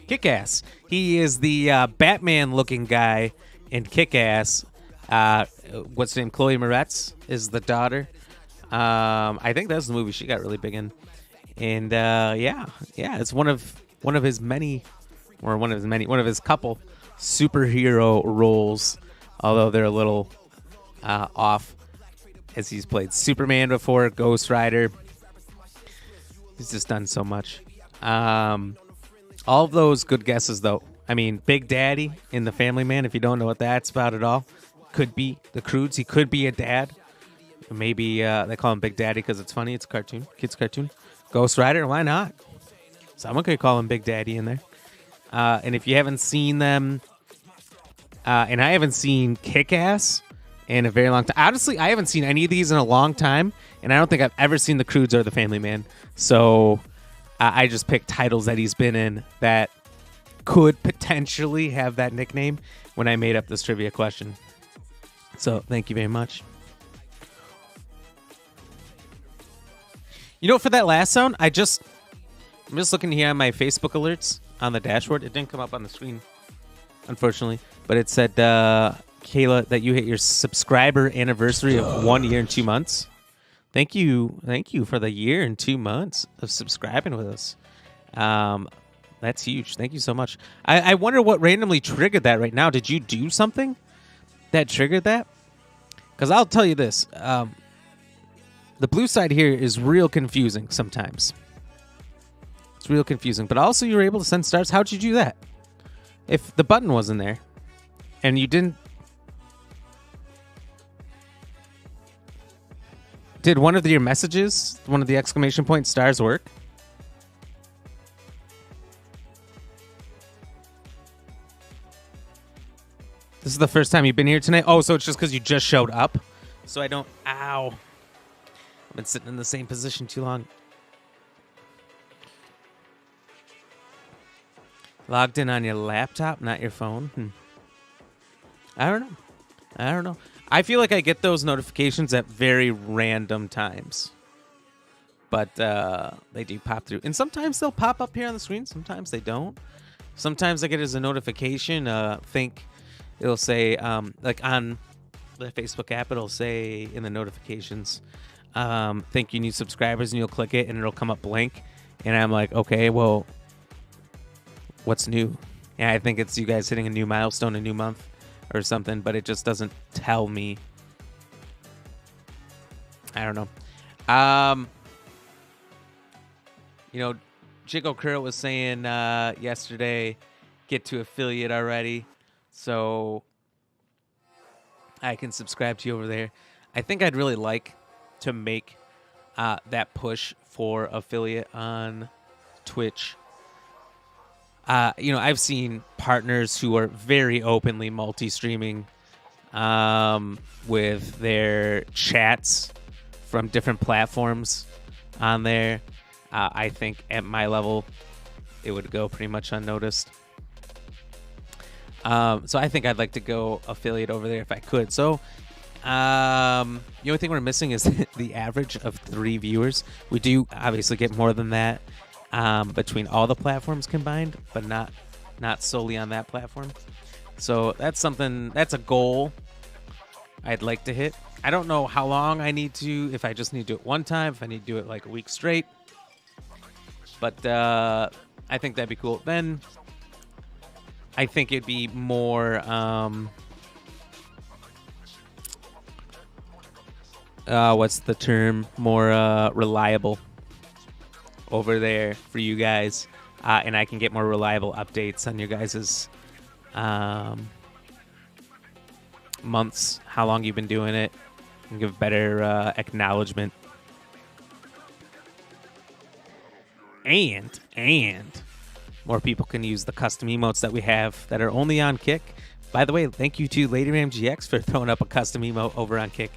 Kick-Ass. He is the Batman-looking guy in Kick-Ass. What's her name? Chloe Moretz is the daughter. I think that's the movie she got really big in. And yeah, it's one of his many, or one of his couple superhero roles. Although they're a little off, as he's played Superman before, Ghost Rider. He's just done so much. All of those good guesses, though. I mean, Big Daddy in The Family Man, if you don't know what that's about at all, could be the Croods. He could be a dad. Maybe they call him Big Daddy because it's funny. It's a cartoon. Kids' cartoon. Ghost Rider, why not? Someone could call him Big Daddy in there. And if you haven't seen them, and I haven't seen Kick-Ass in a very long time. Honestly, I haven't seen any of these in a long time, and I don't think I've ever seen The Croods or The Family Man. So I just picked titles that he's been in that could potentially have that nickname when I made up this trivia question. So thank you very much. You know, for that last sound, I'm just looking here on my Facebook alerts on the dashboard. It didn't come up on the screen, unfortunately, but it said, Kayla, that you hit your subscriber anniversary of 1 year and 2 months. Thank you for the year and 2 months of subscribing with us. That's huge. Thank you so much. I wonder what randomly triggered that right now. Did you do something that triggered that? Because I'll tell you this. The blue side here is real confusing sometimes. It's real confusing. But also you were able to send stars. How'd you do that? If the button wasn't there and you didn't... Did one of your messages, one of the exclamation point stars work? This is the first time you've been here tonight? Oh, so it's just because you just showed up? So I don't... Ow. I've been sitting in the same position too long. Logged in on your laptop, not your phone? I don't know. I feel like I get those notifications at very random times. But they do pop through. And sometimes they'll pop up here on the screen. Sometimes they don't. Sometimes I get it as a notification. Think it'll say, like on the Facebook app, it'll say in the notifications, think you need subscribers, and you'll click it and it'll come up blank. And I'm like, okay, well, what's new? Yeah, I think it's you guys hitting a new milestone, a new month or something, but it just doesn't tell me. I don't know. You know, Jiggle Curl was saying yesterday, get to affiliate already, so I can subscribe to you over there. I think I'd really like to make that push for affiliate on Twitch. You know, I've seen partners who are very openly multi-streaming with their chats from different platforms on there. I think at my level, it would go pretty much unnoticed. So I think I'd like to go affiliate over there if I could. So the only thing we're missing is the average of 3 viewers. We do obviously get more than that between all the platforms combined, but not not solely on that platform. So that's something, that's a goal I'd like to hit. I don't know how long I need to, if I just need to do it one time, if I need to do it like a week straight. But I think that'd be cool. Then I think it'd be more what's the term? More reliable over there for you guys. And I can get more reliable updates on your guys's months, how long you've been doing it, and give better acknowledgement. And more people can use the custom emotes that we have that are only on Kick. By the way, thank you to LadyRamGX for throwing up a custom emote over on Kick.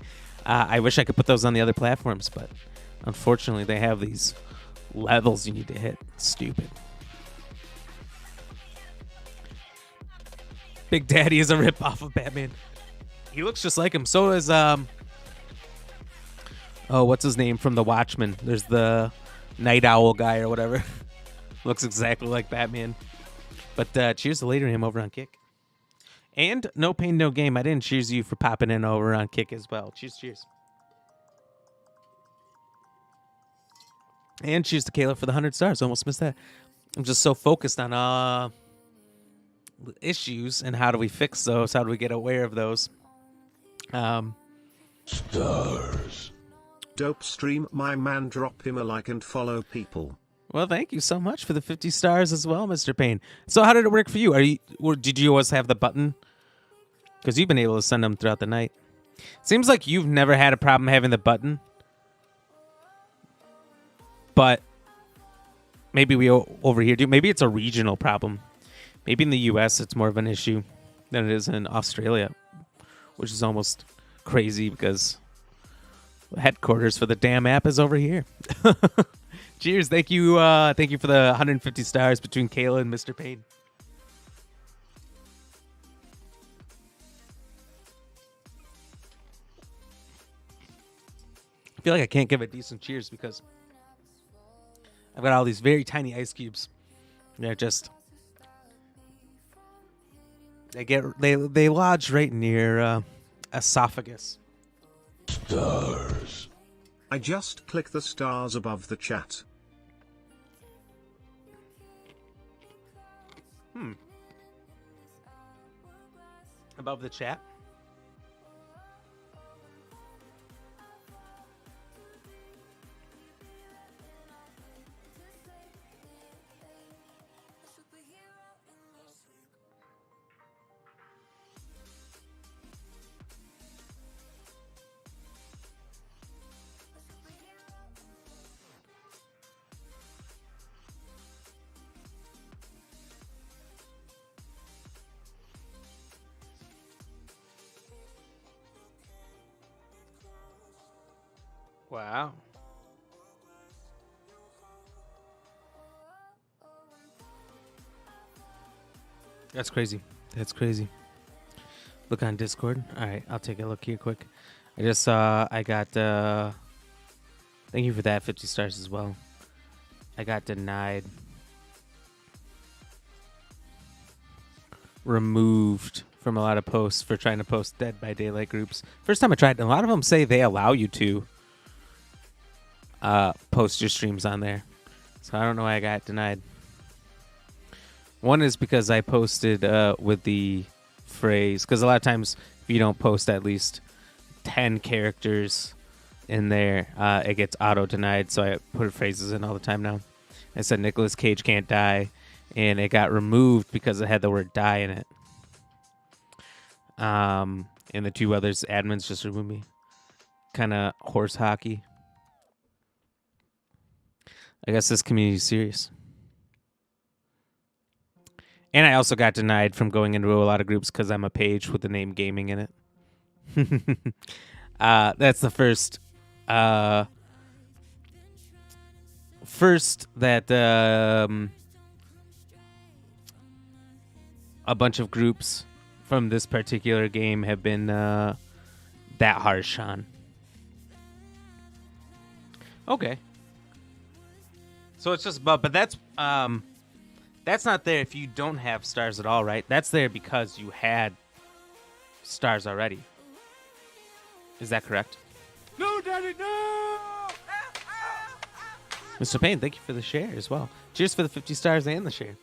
I wish I could put those on the other platforms, but unfortunately they have these levels you need to hit. Stupid. Big Daddy is a rip-off of Batman. He looks just like him. So is, what's his name from The Watchmen? There's the Night Owl guy or whatever. Looks exactly like Batman. But cheers to later him over on Kick. And No Pain, No Game. I didn't cheers you for popping in over on Kick as well. Cheers, cheers. And cheers to Kayla for the 100 stars. Almost missed that. I'm just so focused on issues and how do we fix those? How do we get aware of those? Stars. Dope stream, my man. Drop him a like and follow people. Well, thank you so much for the 50 stars as well, Mr. Payne. So how did it work for you? Did you always have the button? Because you've been able to send them throughout the night. Seems like you've never had a problem having the button. But maybe we over here do. Maybe it's a regional problem. Maybe in the US it's more of an issue than it is in Australia, which is almost crazy because the headquarters for the damn app is over here. Cheers. Thank you for the 150 stars between Kayla and Mr. Payne. I feel like I can't give a decent cheers because I've got all these very tiny ice cubes. They're just they lodge right near esophagus. Stars. I just click the stars above the chat. Above the chat? Wow. That's crazy. That's crazy. Look on Discord. All right, I'll take a look here quick. I just saw I got thank you for that 50 stars as well. I got denied. Removed from a lot of posts for trying to post Dead by Daylight groups. First time I tried, a lot of them say they allow you to post your streams on there. So I don't know why I got denied. One is because I posted with the phrase, because a lot of times if you don't post at least 10 characters in there, it gets auto-denied. So I put phrases in all the time now. I said Nicolas Cage can't die, and it got removed because it had the word die in it. And the two others, admins just removed me. Kind of horse hockey. I guess this community is serious. And I also got denied from going into a lot of groups because I'm a page with the name gaming in it. That's the first that a bunch of groups from this particular game have been that harsh on. Okay. So it's just, but that's That's not there if you don't have stars at all, right? That's there because you had stars already. Is that correct? No, Daddy, no! Mr. Payne, thank you for the share as well. Cheers for the 50 stars and the share.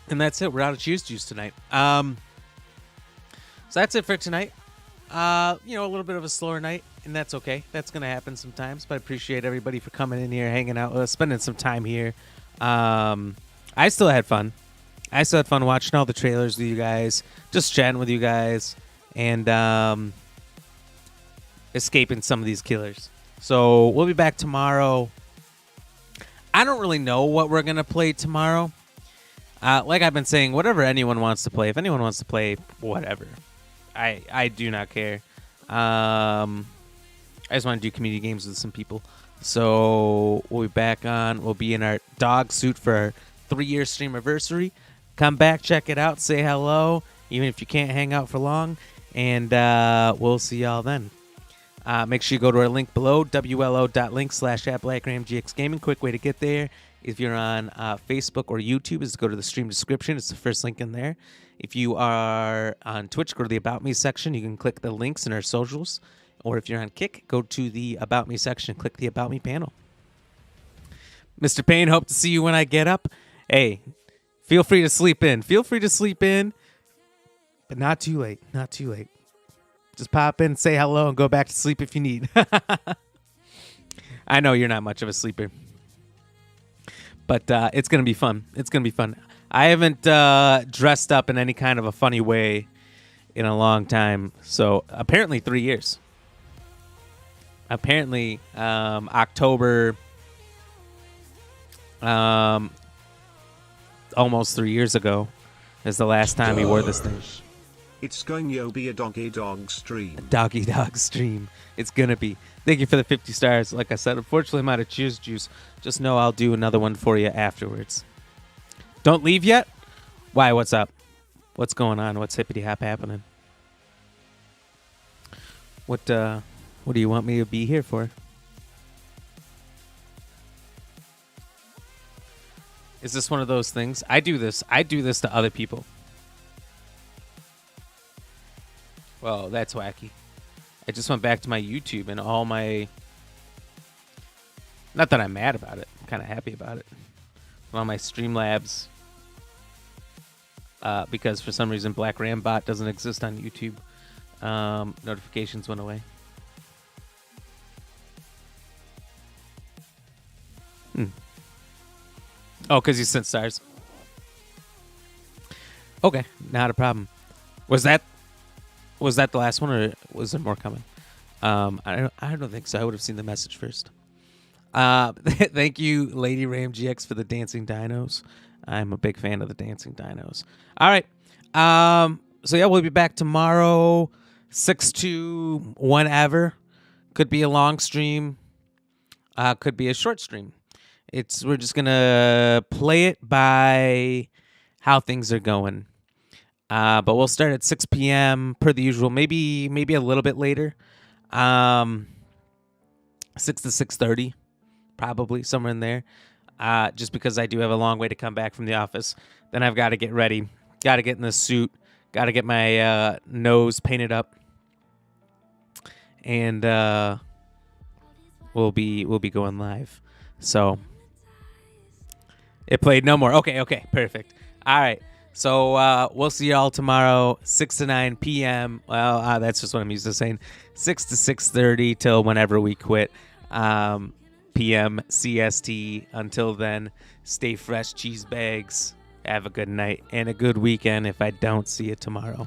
And that's it. We're out of Cheers Juice tonight. So that's it for tonight. A little bit of a slower night, and that's okay. That's going to happen sometimes, but I appreciate everybody for coming in here, hanging out with us, spending some time here. I still had fun. I still had fun watching all the trailers with you guys, just chatting with you guys, and escaping some of these killers. So we'll be back tomorrow. I don't really know what we're going to play tomorrow. Like I've been saying, whatever anyone wants to play. If anyone wants to play, whatever. I do not care. I just want to do community games with some people. So we'll be back on. We'll be in our dog suit for our 3-year Streamaversarry. Come back, check it out, say hello, even if you can't hang out for long. And we'll see y'all then. Make sure you go to our link below, wlo.link/@BlackRamGX Gaming. Quick way to get there. If you're on Facebook or YouTube, is to go to the stream description. It's the first link in there. If you are on Twitch, go to the About Me section. You can click the links in our socials. Or if you're on Kick, go to the About Me section and click the About Me panel. Mr. Payne, hope to see you when I get up. Hey, feel free to sleep in. Feel free to sleep in, but not too late. Not too late. Just pop in, say hello, and go back to sleep if you need. I know you're not much of a sleeper. But it's going to be fun. It's going to be fun. I haven't dressed up in any kind of a funny way in a long time. So apparently 3 years. Apparently October, almost 3 years ago is the last time he wore this thing. It's going to be a doggy dog stream. A doggy dog stream. It's going to be. Thank you for the 50 stars. Like I said, unfortunately, I'm out of Cheers Juice. Just know I'll do another one for you afterwards. Don't leave yet? Why? What's up? What's going on? What's hippity-hop happening? What do you want me to be here for? Is this one of those things? I do this to other people. Well, that's wacky. I just went back to my YouTube and all my... Not that I'm mad about it. I'm kind of happy about it. All my Streamlabs. Because for some reason BlackRamBot doesn't exist on YouTube. Notifications went away. Oh, because you sent stars. Okay, not a problem. Was that the last one, or was there more coming? I don't think so. I would have seen the message first. Thank you, Lady RamGX, for the dancing dinos. I'm a big fan of the dancing dinos. All right. So yeah, we'll be back tomorrow, 6 to whenever. Could be a long stream. Could be a short stream. We're just gonna play it by how things are going. But we'll start at 6 p.m. per the usual. Maybe a little bit later. 6 to 6:30, probably somewhere in there. Just because I do have a long way to come back from the office. Then I've got to get ready. Got to get in the suit. Got to get my nose painted up. And we'll be going live. So it played no more. Okay, perfect. All right. So we'll see y'all tomorrow, 6 to 9 p.m. Well, that's just what I'm used to saying. 6 to 6:30 till whenever we quit. PM CST. Until then, stay fresh, cheese bags. Have a good night and a good weekend if I don't see you tomorrow.